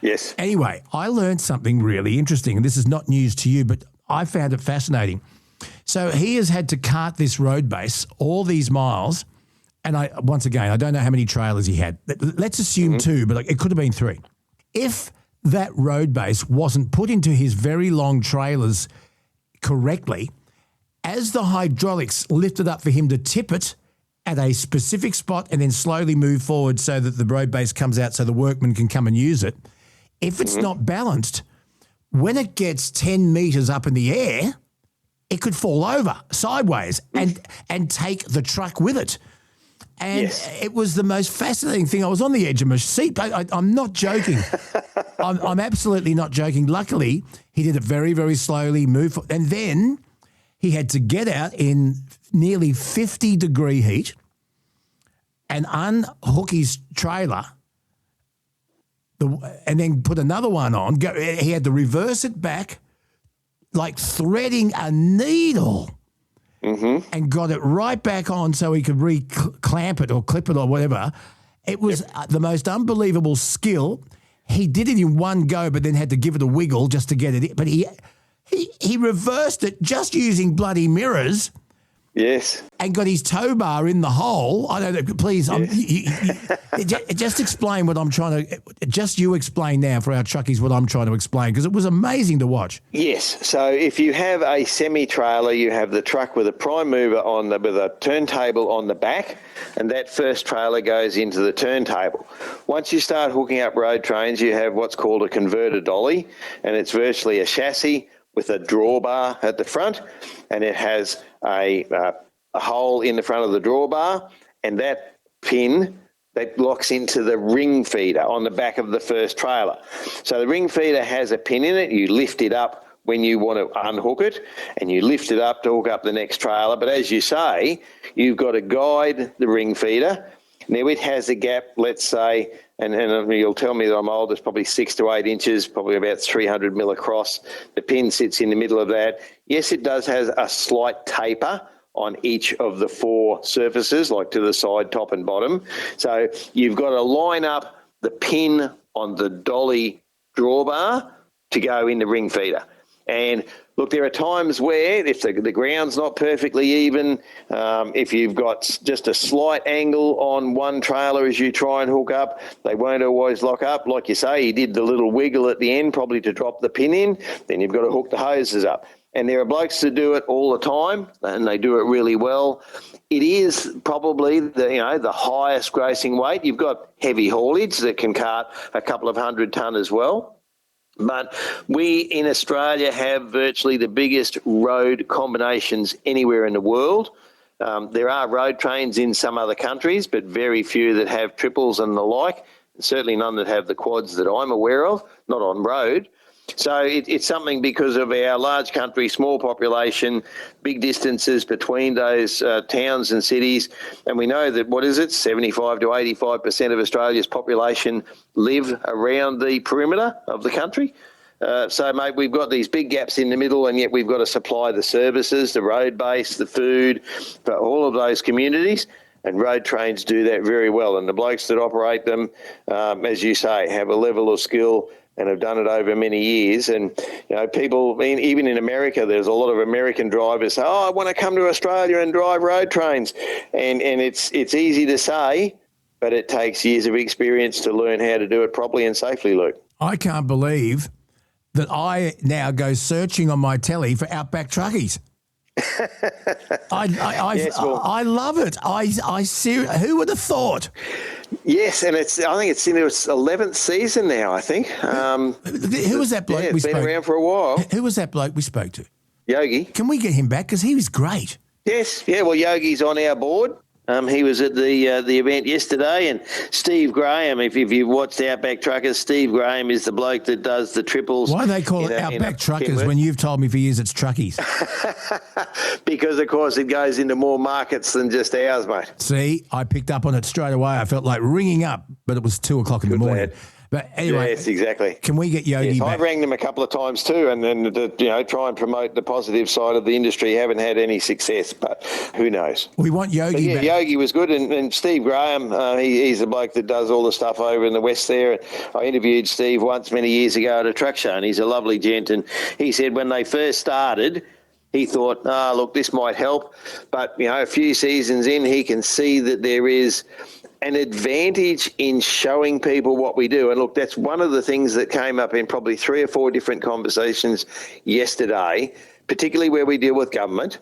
Yes. Anyway, I learned something really interesting, and this is not news to you, but I found it fascinating. So he has had to cart this road base all these miles, and I don't know how many trailers he had. Let's assume 2, but it could have been 3. If that road base wasn't put into his very long trailers correctly, as the hydraulics lifted up for him to tip it at a specific spot and then slowly move forward so that the road base comes out so the workman can come and use it, if it's not balanced, when it gets 10 metres up in the air, it could fall over sideways and take the truck with it. And it was the most fascinating thing. I was on the edge of my seat. I'm not joking. I'm absolutely not joking. Luckily, he did it very, very slowly, and then he had to get out in nearly 50-degree heat and unhook his trailer and then put another one on. He had to reverse it back like threading a needle. and got it right back on so he could clamp it or clip it or whatever. It was the most unbelievable skill. He did it in one go, but then had to give it a wiggle just to get it. But he reversed it just using bloody mirrors. Yes. And got his tow bar in the hole. I don't know, please, just explain what I'm trying to, just you explain now for our truckies what I'm trying to explain, because it was amazing to watch. Yes. So if you have a semi-trailer, you have the truck with a prime mover with a turntable on the back, and that first trailer goes into the turntable. Once you start hooking up road trains, you have what's called a converter dolly, and it's virtually a chassis with a drawbar at the front, and it has a hole in the front of the drawbar, and that pin that locks into the ring feeder on the back of the first trailer. So the ring feeder has a pin in it. You lift it up when you want to unhook it, and you lift it up to hook up the next trailer. But as you say, you've got to guide the ring feeder. Now it has a gap, let's say, and you'll tell me that I'm old, it's probably 6 to 8 inches, probably about 300 mil across. The pin sits in the middle of that. Yes, it does have a slight taper on each of the 4 surfaces, like to the side, top and bottom. So you've got to line up the pin on the dolly drawbar to go in the ring feeder. And look, there are times where if the ground's not perfectly even, if you've got just a slight angle on one trailer as you try and hook up, they won't always lock up. Like you say, you did the little wiggle at the end, probably to drop the pin in, then you've got to hook the hoses up. And there are blokes that do it all the time, and they do it really well. It is probably the highest grossing weight. You've got heavy haulage that can cart a couple of 100 tonne as well. But we in Australia have virtually the biggest road combinations anywhere in the world. There are road trains in some other countries, but very few that have triples and the like, and certainly none that have the quads that I'm aware of, not on road. So it's something because of our large country, small population, big distances between those towns and cities. And we know that, 75 to 85% of Australia's population live around the perimeter of the country. So, mate, we've got these big gaps in the middle, and yet we've got to supply the services, the road base, the food for all of those communities. And road trains do that very well. And the blokes that operate them, as you say, have a level of skill and have done it over many years. And, people, even in America, there's a lot of American drivers say, I want to come to Australia and drive road trains. And it's easy to say, but it takes years of experience to learn how to do it properly and safely, Luke. I can't believe that I now go searching on my telly for Outback Truckies. I love it. Who would have thought? Yes, and I think it's in its 11th season now, I think. Who was that bloke we spoke to? Been around for a while. Who was that bloke we spoke to? Yogi. Can we get him back? Because he was great. Yes, well, Yogi's on our board. He was at the event yesterday, and Steve Graham, if you've watched Outback Truckers, Steve Graham is the bloke that does the triples. Why do they call it Outback Truckers when you've told me for years it's truckies? Because, of course, it goes into more markets than just ours, mate. See, I picked up on it straight away. I felt like ringing up, but it was 2 o'clock in the morning. Lad. But anyway, yes, exactly. Can we get Yogi back? I rang them a couple of times too, and then to try and promote the positive side of the industry. Haven't had any success, but who knows? We want Yogi back. Yogi was good, and Steve Graham, he's the bloke that does all the stuff over in the west there. I interviewed Steve once many years ago at a truck show, and he's a lovely gent. And he said when they first started, he thought, look, this might help, but a few seasons in, he can see that there is an advantage in showing people what we do. And look, that's one of the things that came up in probably 3 or 4 different conversations yesterday, particularly where we deal with government.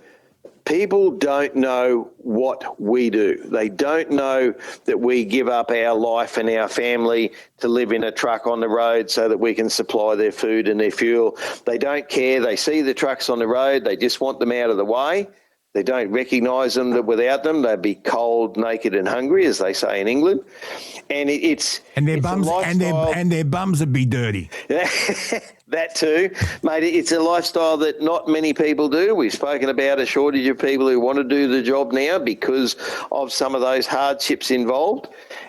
People don't know what we do. They don't know that we give up our life and our family to live in a truck on the road so that we can supply their food and their fuel. They don't care. They see the trucks on the road. They just want them out of the way. They don't recognise them, that without them they'd be cold, naked and hungry, as they say in England. And their bums would be dirty. That too. Mate, it's a lifestyle that not many people do. We've spoken about a shortage of people who want to do the job now because of some of those hardships involved.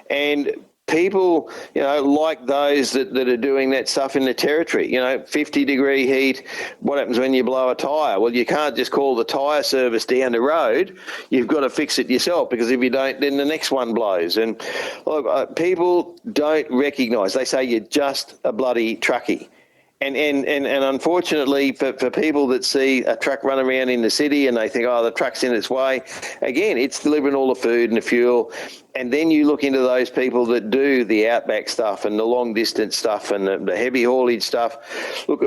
And people, like those that are doing that stuff in the territory, 50-degree heat, what happens when you blow a tyre? Well, you can't just call the tyre service down the road. You've got to fix it yourself, because if you don't, then the next one blows. And look, people don't recognise. They say you're just a bloody truckie. And unfortunately for people that see a truck run around in the city and they think, oh, the truck's in its way, again, it's delivering all the food and the fuel. And then you look into those people that do the outback stuff and the long distance stuff and the heavy haulage stuff. Look,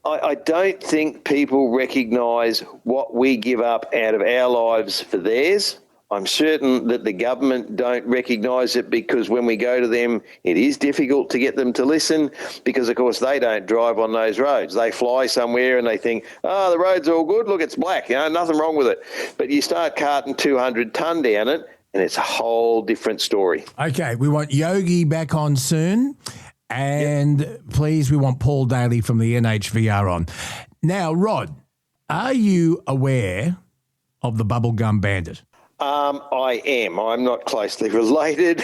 I don't think people recognise what we give up out of our lives for theirs. I'm certain that the government don't recognise it, because when we go to them, it is difficult to get them to listen, because, of course, they don't drive on those roads. They fly somewhere and they think, oh, the road's all good, look, it's black, nothing wrong with it. But you start carting 200 tonne down it, and it's a whole different story. Okay, we want Yogi back on soon. And please, we want Paul Daly from the NHVR on. Now, Rod, are you aware of the bubblegum bandit? I am. I'm not closely related,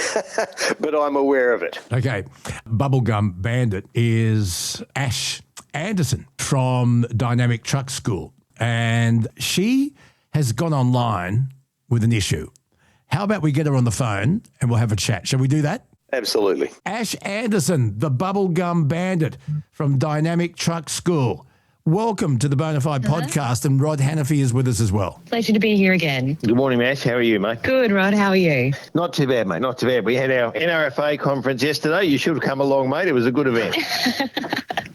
but I'm aware of it. Okay. Bubblegum bandit is Ash Anderson from Dynamic Truck School, and she has gone online with an issue. How about we get her on the phone and we'll have a chat? Shall we do that? Absolutely. Ash Anderson, the bubblegum bandit from Dynamic Truck School. Welcome to the Bonafide podcast, and Rod Hannafy is with us as well. Pleasure to be here again. Good morning, Ash. How are you, mate? Good, Rod. How are you? Not too bad, mate. Not too bad. We had our NRFA conference yesterday. You should have come along, mate. It was a good event.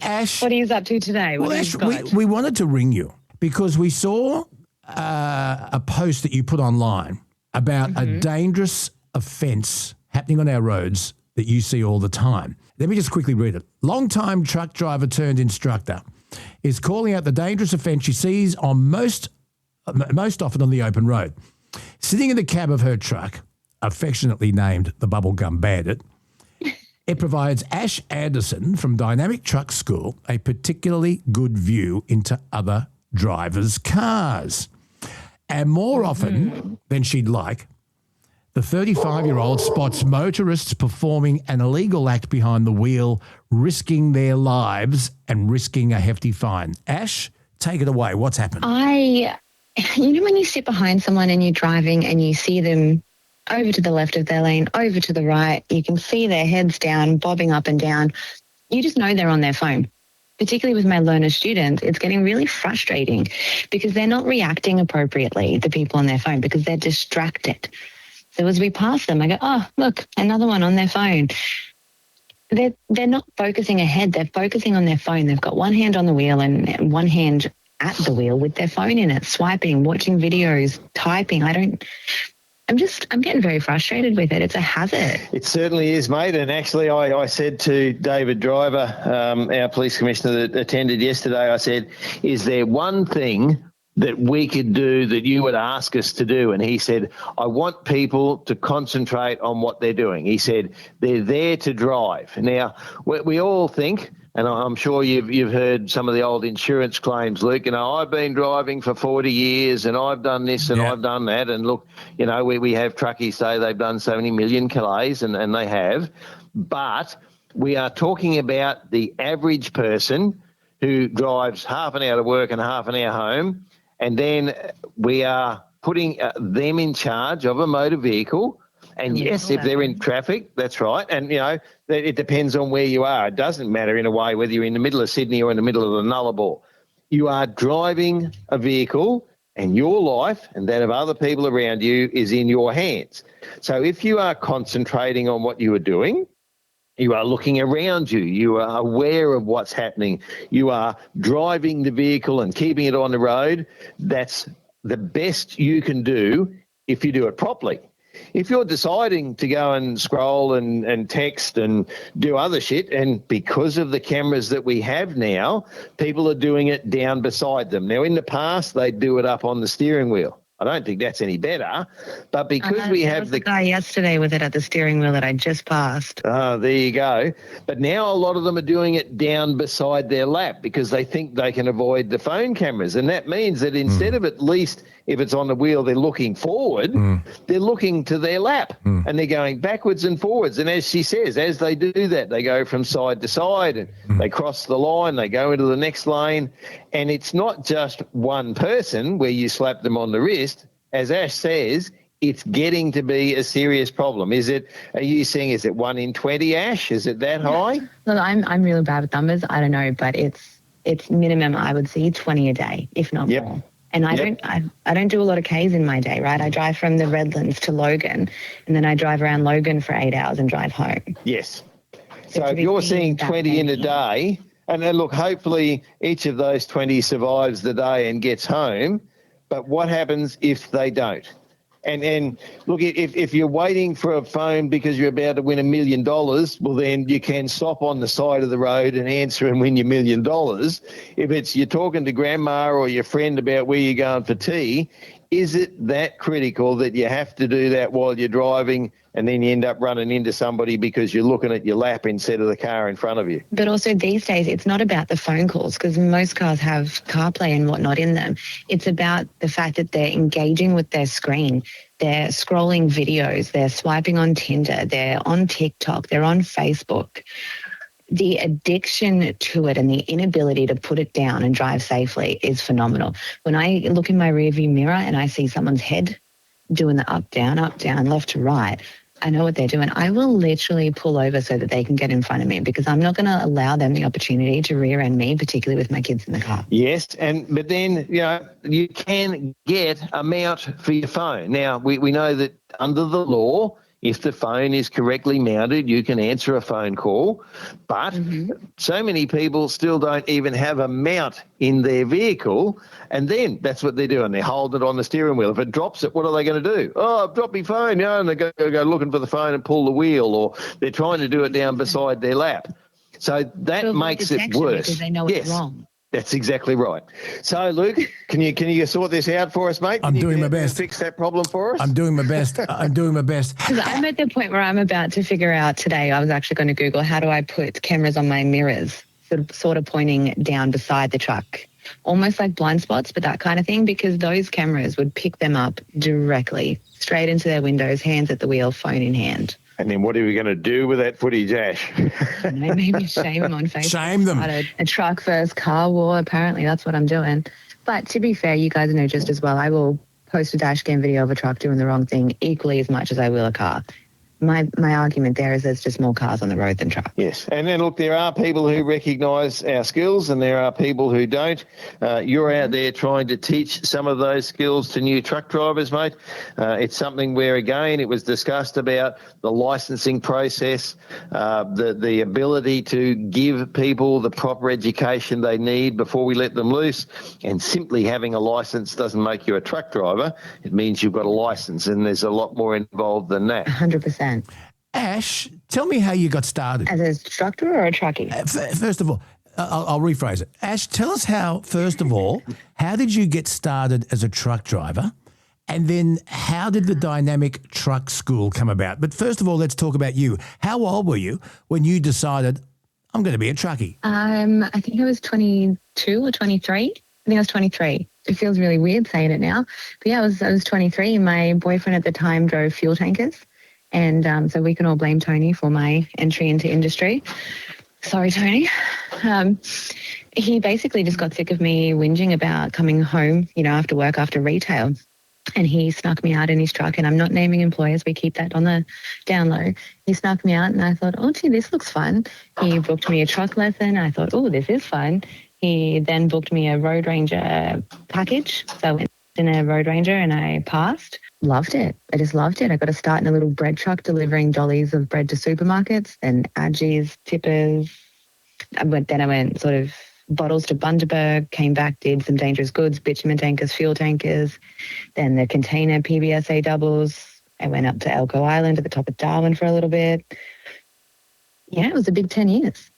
Ash. What are you up to today? Well, Ash, we wanted to ring you because we saw a post that you put online about a dangerous offence happening on our roads that you see all the time. Let me just quickly read it. Long-time truck driver turned instructor is calling out the dangerous offence she sees on most often on the open road. Sitting in the cab of her truck, affectionately named the Bubblegum Bandit, it provides Ash Anderson from Dynamic Truck School a particularly good view into other drivers' cars. And more often than she'd like, the 35-year-old spots motorists performing an illegal act behind the wheel, risking their lives and risking a hefty fine. Ash, take it away. What's happened? You know when you sit behind someone and you're driving and you see them over to the left of their lane, over to the right, you can see their heads down, bobbing up and down. You just know they're on their phone. Particularly with my learner students, it's getting really frustrating because they're not reacting appropriately, the people on their phone, because they're distracted. So as we pass them, I go, oh, look, another one on their phone. They're not focusing ahead. They're focusing on their phone. They've got one hand on the wheel and one hand at the wheel with their phone in it, swiping, watching videos, typing. I'm getting very frustrated with it. It's a hazard. It certainly is, mate. And actually, I said to David Driver, our police commissioner that attended yesterday, I said, is there one thing that we could do that you would ask us to do? And he said, I want people to concentrate on what they're doing. He said, they're there to drive. Now, we all think, and I'm sure you've heard some of the old insurance claims, Luke, I've been driving for 40 years and I've done this and I've done that. And look, we have truckies say they've done so many million kilometres, and they have. But we are talking about the average person who drives half an hour to work and half an hour home. And then we are putting them in charge of a motor vehicle. And yes, if they're in traffic, that's right. And, it depends on where you are. It doesn't matter in a way whether you're in the middle of Sydney or in the middle of the Nullarbor. You are driving a vehicle and your life and that of other people around you is in your hands. So if you are concentrating on what you are doing, you are looking around you. You are aware of what's happening. You are driving the vehicle and keeping it on the road. That's the best you can do if you do it properly. If you're deciding to go and scroll and text and do other shit, and because of the cameras that we have now, people are doing it down beside them. Now, in the past, they'd do it up on the steering wheel. I don't think that's any better. But because we have the guy yesterday with it at the steering wheel that I just passed. Oh, there you go. But now a lot of them are doing it down beside their lap because they think they can avoid the phone cameras. And that means that instead of at least if it's on the wheel, they're looking forward, they're looking to their lap and they're going backwards and forwards. And as she says, as they do that, they go from side to side and they cross the line, they go into the next lane. And it's not just one person where you slap them on the wrist. As Ash says, it's getting to be a serious problem. Are you saying, is it 1 in 20, Ash? Is it that high? Look, I'm really bad with numbers. I don't know, but it's minimum, I would say, 20 a day, if not more. And I don't do a lot of Ks in my day, right? I drive from the Redlands to Logan, and then I drive around Logan for 8 hours and drive home. Yes. So if you're seeing 20 in a day, and then look, hopefully each of those 20 survives the day and gets home, but what happens if they don't? And look, if you're waiting for a phone because you're about to win $1 million, well, then you can stop on the side of the road and answer and win your $1 million. If it's you're talking to grandma or your friend about where you're going for tea, is it that critical that you have to do that while you're driving and then you end up running into somebody because you're looking at your lap instead of the car in front of you? But also these days, it's not about the phone calls because most cars have CarPlay and whatnot in them. It's about the fact that they're engaging with their screen. They're scrolling videos. They're swiping on Tinder. They're on TikTok. They're on Facebook. The addiction to it and the inability to put it down and drive safely is phenomenal. When I look in my rearview mirror and I see someone's head doing the up, down, left to right, I know what they're doing. I will literally pull over so that they can get in front of me because I'm not going to allow them the opportunity to rear end me, particularly with my kids in the car. Yes, but then, you can get a mount for your phone. Now, we know that under the law, if the phone is correctly mounted, you can answer a phone call. But so many people still don't even have a mount in their vehicle. And then that's what they're doing. They're holding it on the steering wheel. If it drops it, what are they going to do? Oh, I've dropped my phone. And they go looking for the phone and pull the wheel, or they're trying to do it down beside their lap. So that makes it worse. Because they know it's wrong. That's exactly right. So, Luke, can you sort this out for us, mate? I'm doing my best. Fix that problem for us? I'm doing my best. I'm doing my best. Because I'm at the point where I'm about to figure out today, I was actually going to Google, how do I put cameras on my mirrors, sort of pointing down beside the truck, almost like blind spots, but that kind of thing, because those cameras would pick them up directly, straight into their windows, hands at the wheel, phone in hand. And then what are we going to do with that footage, Ash? Maybe shame them on Facebook. Shame them. A truck versus car war. Apparently, that's what I'm doing. But to be fair, you guys know just as well, I will post a dash cam video of a truck doing the wrong thing equally as much as I will a car. My argument there is there's just more cars on the road than trucks. Yes. And then, look, there are people who recognise our skills and there are people who don't. You're out there trying to teach some of those skills to new truck drivers, mate. It's something where, again, it was discussed about the licensing process, the ability to give people the proper education they need before we let them loose. And simply having a licence doesn't make you a truck driver. It means you've got a licence, and there's a lot more involved than that. 100%. Ash, tell me how you got started. As a instructor or a truckie? First of all, I'll rephrase it. Ash, tell us how did you get started as a truck driver? And then how did the dynamic truck school come about? But first of all, let's talk about you. How old were you when you decided, I'm going to be a truckie? I think I was 22 or 23. I think I was 23. It feels really weird saying it now. But yeah, I was 23. My boyfriend at the time drove fuel tankers. And so we can all blame Tony for my entry into industry. Sorry, Tony. He basically just got sick of me whinging about coming home, after work, after retail. And he snuck me out in his truck. And I'm not naming employers. We keep that on the down low. He snuck me out and I thought, oh, gee, this looks fun. He booked me a truck lesson. I thought, oh, this is fun. He then booked me a Road Ranger package. So I went in a Road Ranger and I passed. Loved it. I just loved it. I got to start in a little bread truck delivering dollies of bread to supermarkets, then Adgies, tippers. I went sort of bottles to Bundaberg, came back, did some dangerous goods, bitumen tankers, fuel tankers, then the container PBSA doubles. I went up to Elko Island at the top of Darwin for a little bit. Yeah, it was a big 10 years.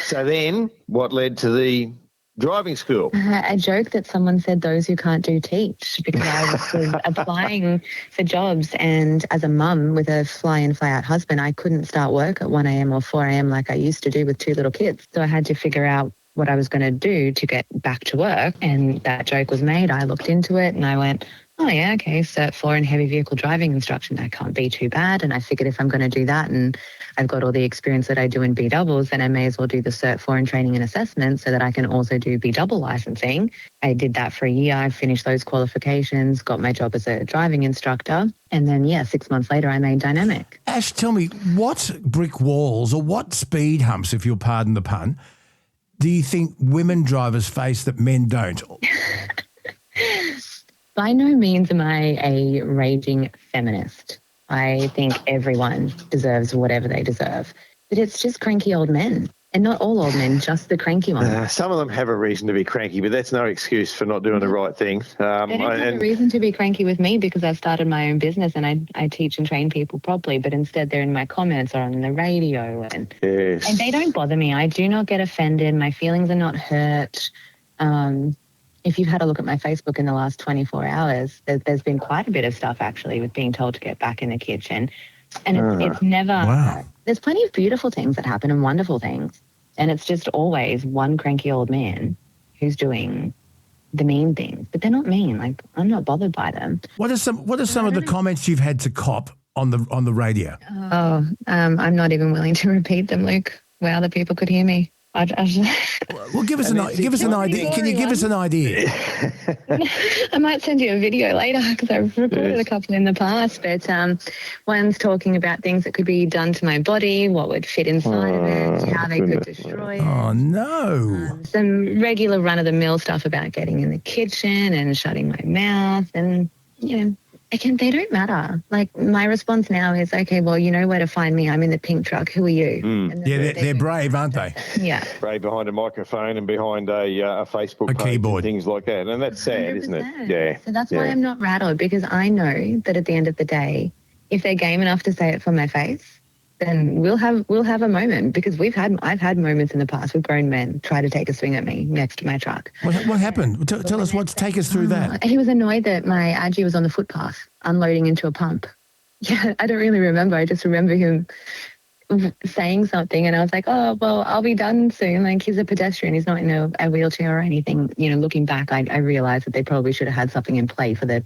So then what led to the driving school? A joke that someone said those who can't do teach, because I was applying for jobs, and as a mum with a fly-in, fly-out husband, I couldn't start work at 1 a.m. or 4 a.m. like I used to do with 2 little kids. So I had to figure out what I was going to do to get back to work, and that joke was made. I looked into it and I went, oh yeah, okay, Cert 4 in heavy vehicle driving instruction, that can't be too bad. And I figured if I'm going to do that and I've got all the experience that I do in B doubles, then I may as well do the Cert 4 in training and assessment so that I can also do B double licensing. I did that for a year. I finished those qualifications, got my job as a driving instructor. And then, 6 months later, I made Dynamic. Ash, tell me, what brick walls or what speed humps, if you'll pardon the pun, do you think women drivers face that men don't? By no means am I a raging feminist. I think everyone deserves whatever they deserve. But it's just cranky old men. And not all old men, just the cranky ones. Some of them have a reason to be cranky, but that's no excuse for not doing the right thing. They don't have a reason to be cranky with me because I've started my own business and I teach and train people properly, but instead they're in my comments or on the radio. And they don't bother me. I do not get offended. My feelings are not hurt. If you've had a look at my Facebook in the last 24 hours, there's been quite a bit of stuff actually with being told to get back in the kitchen. And it's never, there's plenty of beautiful things that happen and wonderful things. And it's just always one cranky old man who's doing the mean things. But they're not mean. Like, I'm not bothered by them. What are some of the comments you've had to cop on the radio? I'm not even willing to repeat them, Luke, where other people could hear me. Well, give us an idea. Can you give us an idea? I might send you a video later because I've recorded a couple in the past. But one's talking about things that could be done to my body, what would fit inside of it, how they could destroy it. Oh, no. Some regular run-of-the-mill stuff about getting in the kitchen and shutting my mouth and, Again, they don't matter. Like, my response now is, okay, well, you know where to find me. I'm in the pink truck. Who are you? Yeah, they're brave, aren't they? Yeah. Brave behind a microphone and behind a Facebook page keyboard. and things like that. And that's sad, 100%. Isn't it? Yeah. So that's why I'm not rattled, because I know that at the end of the day, if they're game enough to say it for my face, then we'll have a moment, because I've had moments in the past with grown men try to take a swing at me next to my truck. What happened? Tell us take us through that. He was annoyed that my Aggie was on the footpath unloading into a pump. Yeah, I don't really remember. I just remember him saying something, and I was like, oh, well, I'll be done soon. Like, he's a pedestrian. He's not in a wheelchair or anything. Looking back, I realised that they probably should have had something in play for the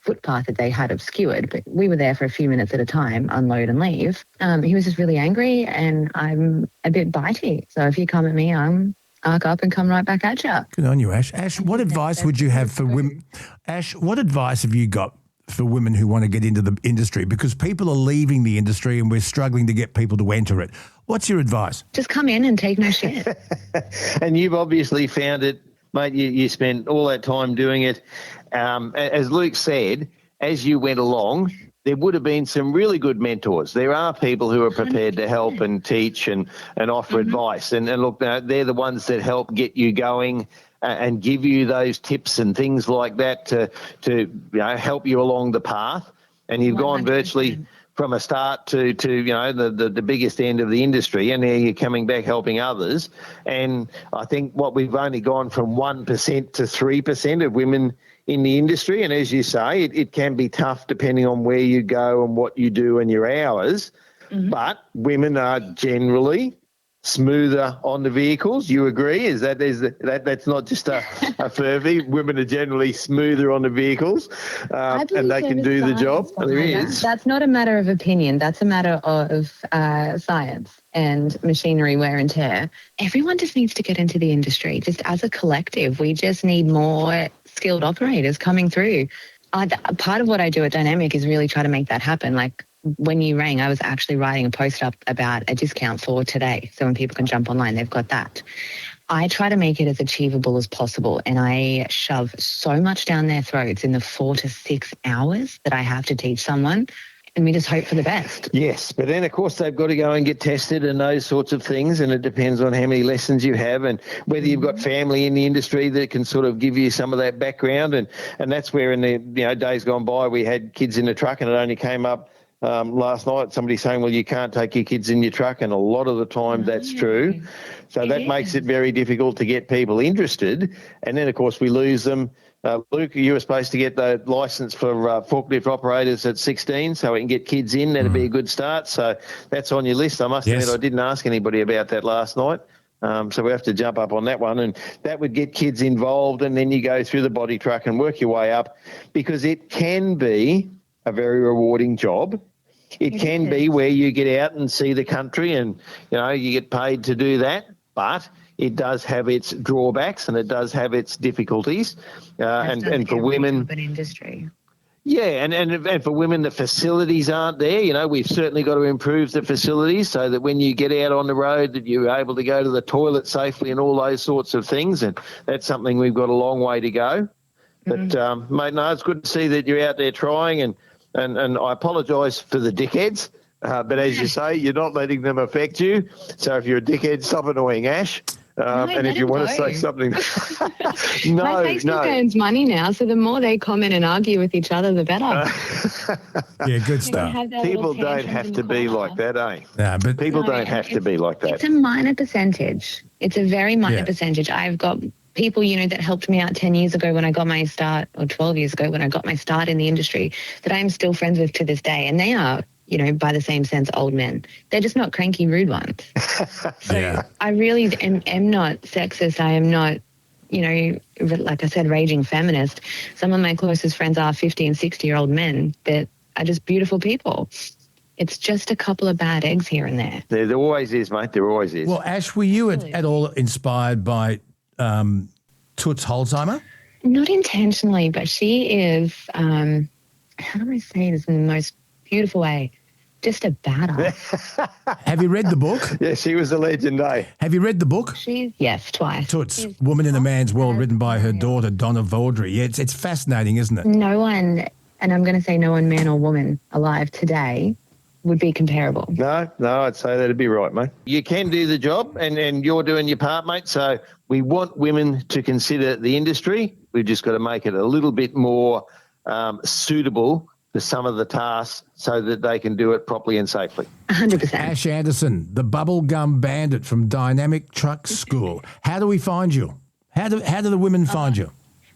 footpath that they had obscured, but we were there for a few minutes at a time, unload and leave. He was just really angry, and I'm a bit bitey. So if you come at me, I'm arc up and come right back at you. Good on you, Ash. Ash, what advice would you have for women? Ash, what advice have you got for women who want to get into the industry? Because people are leaving the industry and we're struggling to get people to enter it. What's your advice? Just come in and take no shit. And you've obviously found it, mate. You spent all that time doing it. As Luke said, as you went along, there would have been some really good mentors. There are people who are prepared to help and teach and offer advice. And look, they're the ones that help get you going and give you those tips and things like that to help you along the path. And you've 100%. Gone virtually from a start to the biggest end of the industry, and now you're coming back helping others. And I think we've only gone from 1% to 3% of women in the industry. And as you say, it can be tough depending on where you go and what you do and your hours. Mm-hmm. But women are generally smoother on the vehicles. You agree? Is that's not just a furphy? Women are generally smoother on the vehicles, and they can do the job. There is. That's not a matter of opinion. That's a matter of science and machinery wear and tear. Everyone just needs to get into the industry. Just as a collective, we just need more skilled operators coming through. Part of what I do at Dynamic is really try to make that happen. Like, when you rang, I was actually writing a post up about a discount for today. So when people can jump online, they've got that. I try to make it as achievable as possible, and I shove so much down their throats in the 4 to 6 hours that I have to teach someone, and we just hope for the best. Yes, but then, of course, they've got to go and get tested and those sorts of things, and it depends on how many lessons you have and whether you've got family in the industry that can sort of give you some of that background, and that's where in the days gone by we had kids in the truck and it only came up last night, somebody saying, well, you can't take your kids in your truck, and a lot of the time that's true. So that makes it very difficult to get people interested. And then, of course, we lose them. Luke, you were supposed to get the licence for forklift operators at 16 so we can get kids in. That'd be a good start. So that's on your list. I must admit I didn't ask anybody about that last night. So we have to jump up on that one. And that would get kids involved, and then you go through the body truck and work your way up, because it can be a very rewarding job. It can be where you get out and see the country and, you get paid to do that. But it does have its drawbacks and it does have its difficulties. And for women, an industry. Yeah, and for women, the facilities aren't there. We've certainly got to improve the facilities so that when you get out on the road that you're able to go to the toilet safely and all those sorts of things. And that's something we've got a long way to go. But, mate, no, it's good to see that you're out there trying, and I apologise for the dickheads. But as you say, you're not letting them affect you. So if you're a dickhead, stop annoying Ash. And if you want to say something, My Facebook earns money now, so the more they comment and argue with each other, the better. Yeah, good stuff. People don't have to be like that, eh? Yeah, but people don't have to be like that. It's a minor percentage. It's a very minor percentage. I've got people, that helped me out 10 years ago when I got my start, or 12 years ago when I got my start in the industry, that I'm still friends with to this day. And they are, by the same sense, old men. They're just not cranky, rude ones. So I really am not sexist. I am not, like I said, raging feminist. Some of my closest friends are 50 and 60-year-old men that are just beautiful people. It's just a couple of bad eggs here and there. There always is, mate. There always is. Well, Ash, were you at all inspired by Toots Holzheimer? Not intentionally, but she is, how do I say this in the most beautiful way? Just a badass. Have you read the book? Yeah, she was a legend, eh? Have you read the book? Yes, twice. Toots, Woman in a Man's World, written by her daughter, Donna Vaudry. Yeah, it's fascinating, isn't it? No one, and I'm going to say no one, man or woman, alive today would be comparable. No, I'd say that'd be right, mate. You can do the job, and you're doing your part, mate. So we want women to consider the industry. We've just got to make it a little bit more suitable for some of the tasks so that they can do it properly and safely. 100%. Ash Anderson, the bubblegum bandit from Dynamic Truck School. How do we find you? How do the women find you?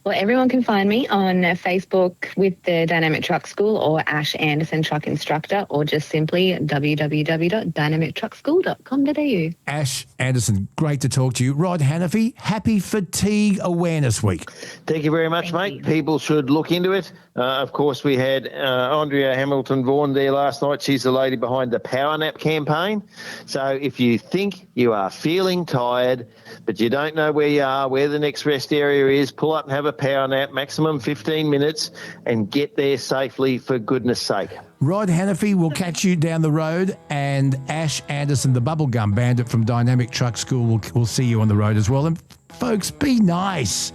Well, everyone can find me on Facebook with the Dynamic Truck School or Ash Anderson Truck Instructor, or just simply www.dynamictruckschool.com.au. Ash Anderson, great to talk to you. Rod Hannafy, happy Fatigue Awareness Week. Thank you very much, mate. People should look into it. Of course, we had Andrea Hamilton-Vaughan there last night. She's the lady behind the Power Nap campaign. So if you think you are feeling tired, but you don't know where you are, where the next rest area is, pull up and have a power nap, maximum 15 minutes, and get there safely, for goodness sake. Rod Hannafy will catch you down the road, and Ash Anderson, the bubblegum bandit from Dynamic Truck School, will see you on the road as well. And folks, be nice.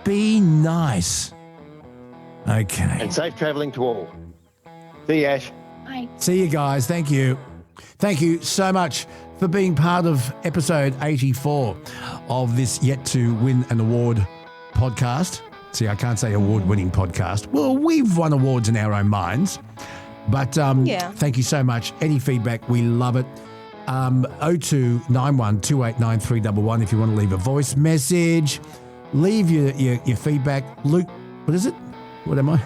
Be nice. Okay. And safe travelling to all. See you, Ash. Bye. See you guys. Thank you. Thank you so much for being part of episode 84 of this Yet to Win an Award podcast. See, I can't say award-winning podcast. Well, we've won awards in our own minds. But thank you so much. Any feedback, we love it. 0291 289 311 if you want to leave a voice message. Leave your feedback. Luke, what is it? What am I?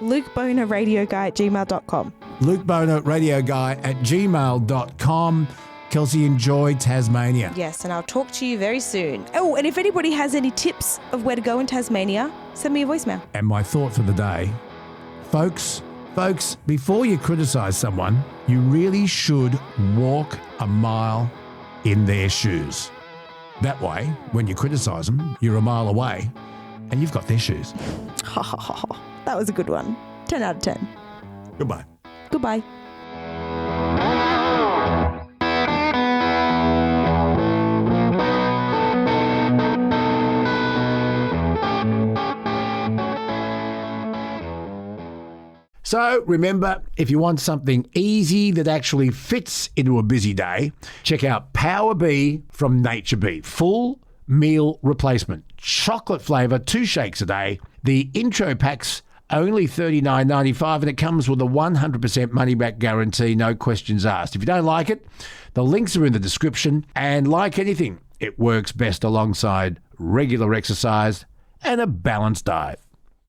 lukebonaradioguy@gmail.com. lukebonaradioguy@gmail.com. Kelsey, enjoy Tasmania. Yes, and I'll talk to you very soon. Oh, and if anybody has any tips of where to go in Tasmania, send me a voicemail. And my thought for the day, folks, before you criticise someone, you really should walk a mile in their shoes. That way, when you criticise them, you're a mile away and you've got their shoes. That was a good one. 10 out of 10. Goodbye. Goodbye. So remember, if you want something easy that actually fits into a busy day, check out Power Bee from Nature Bee. Full meal replacement. Chocolate flavour, 2 shakes a day. The intro packs only $39.95, and it comes with a 100% money-back guarantee, no questions asked. If you don't like it, the links are in the description, and like anything, it works best alongside regular exercise and a balanced diet.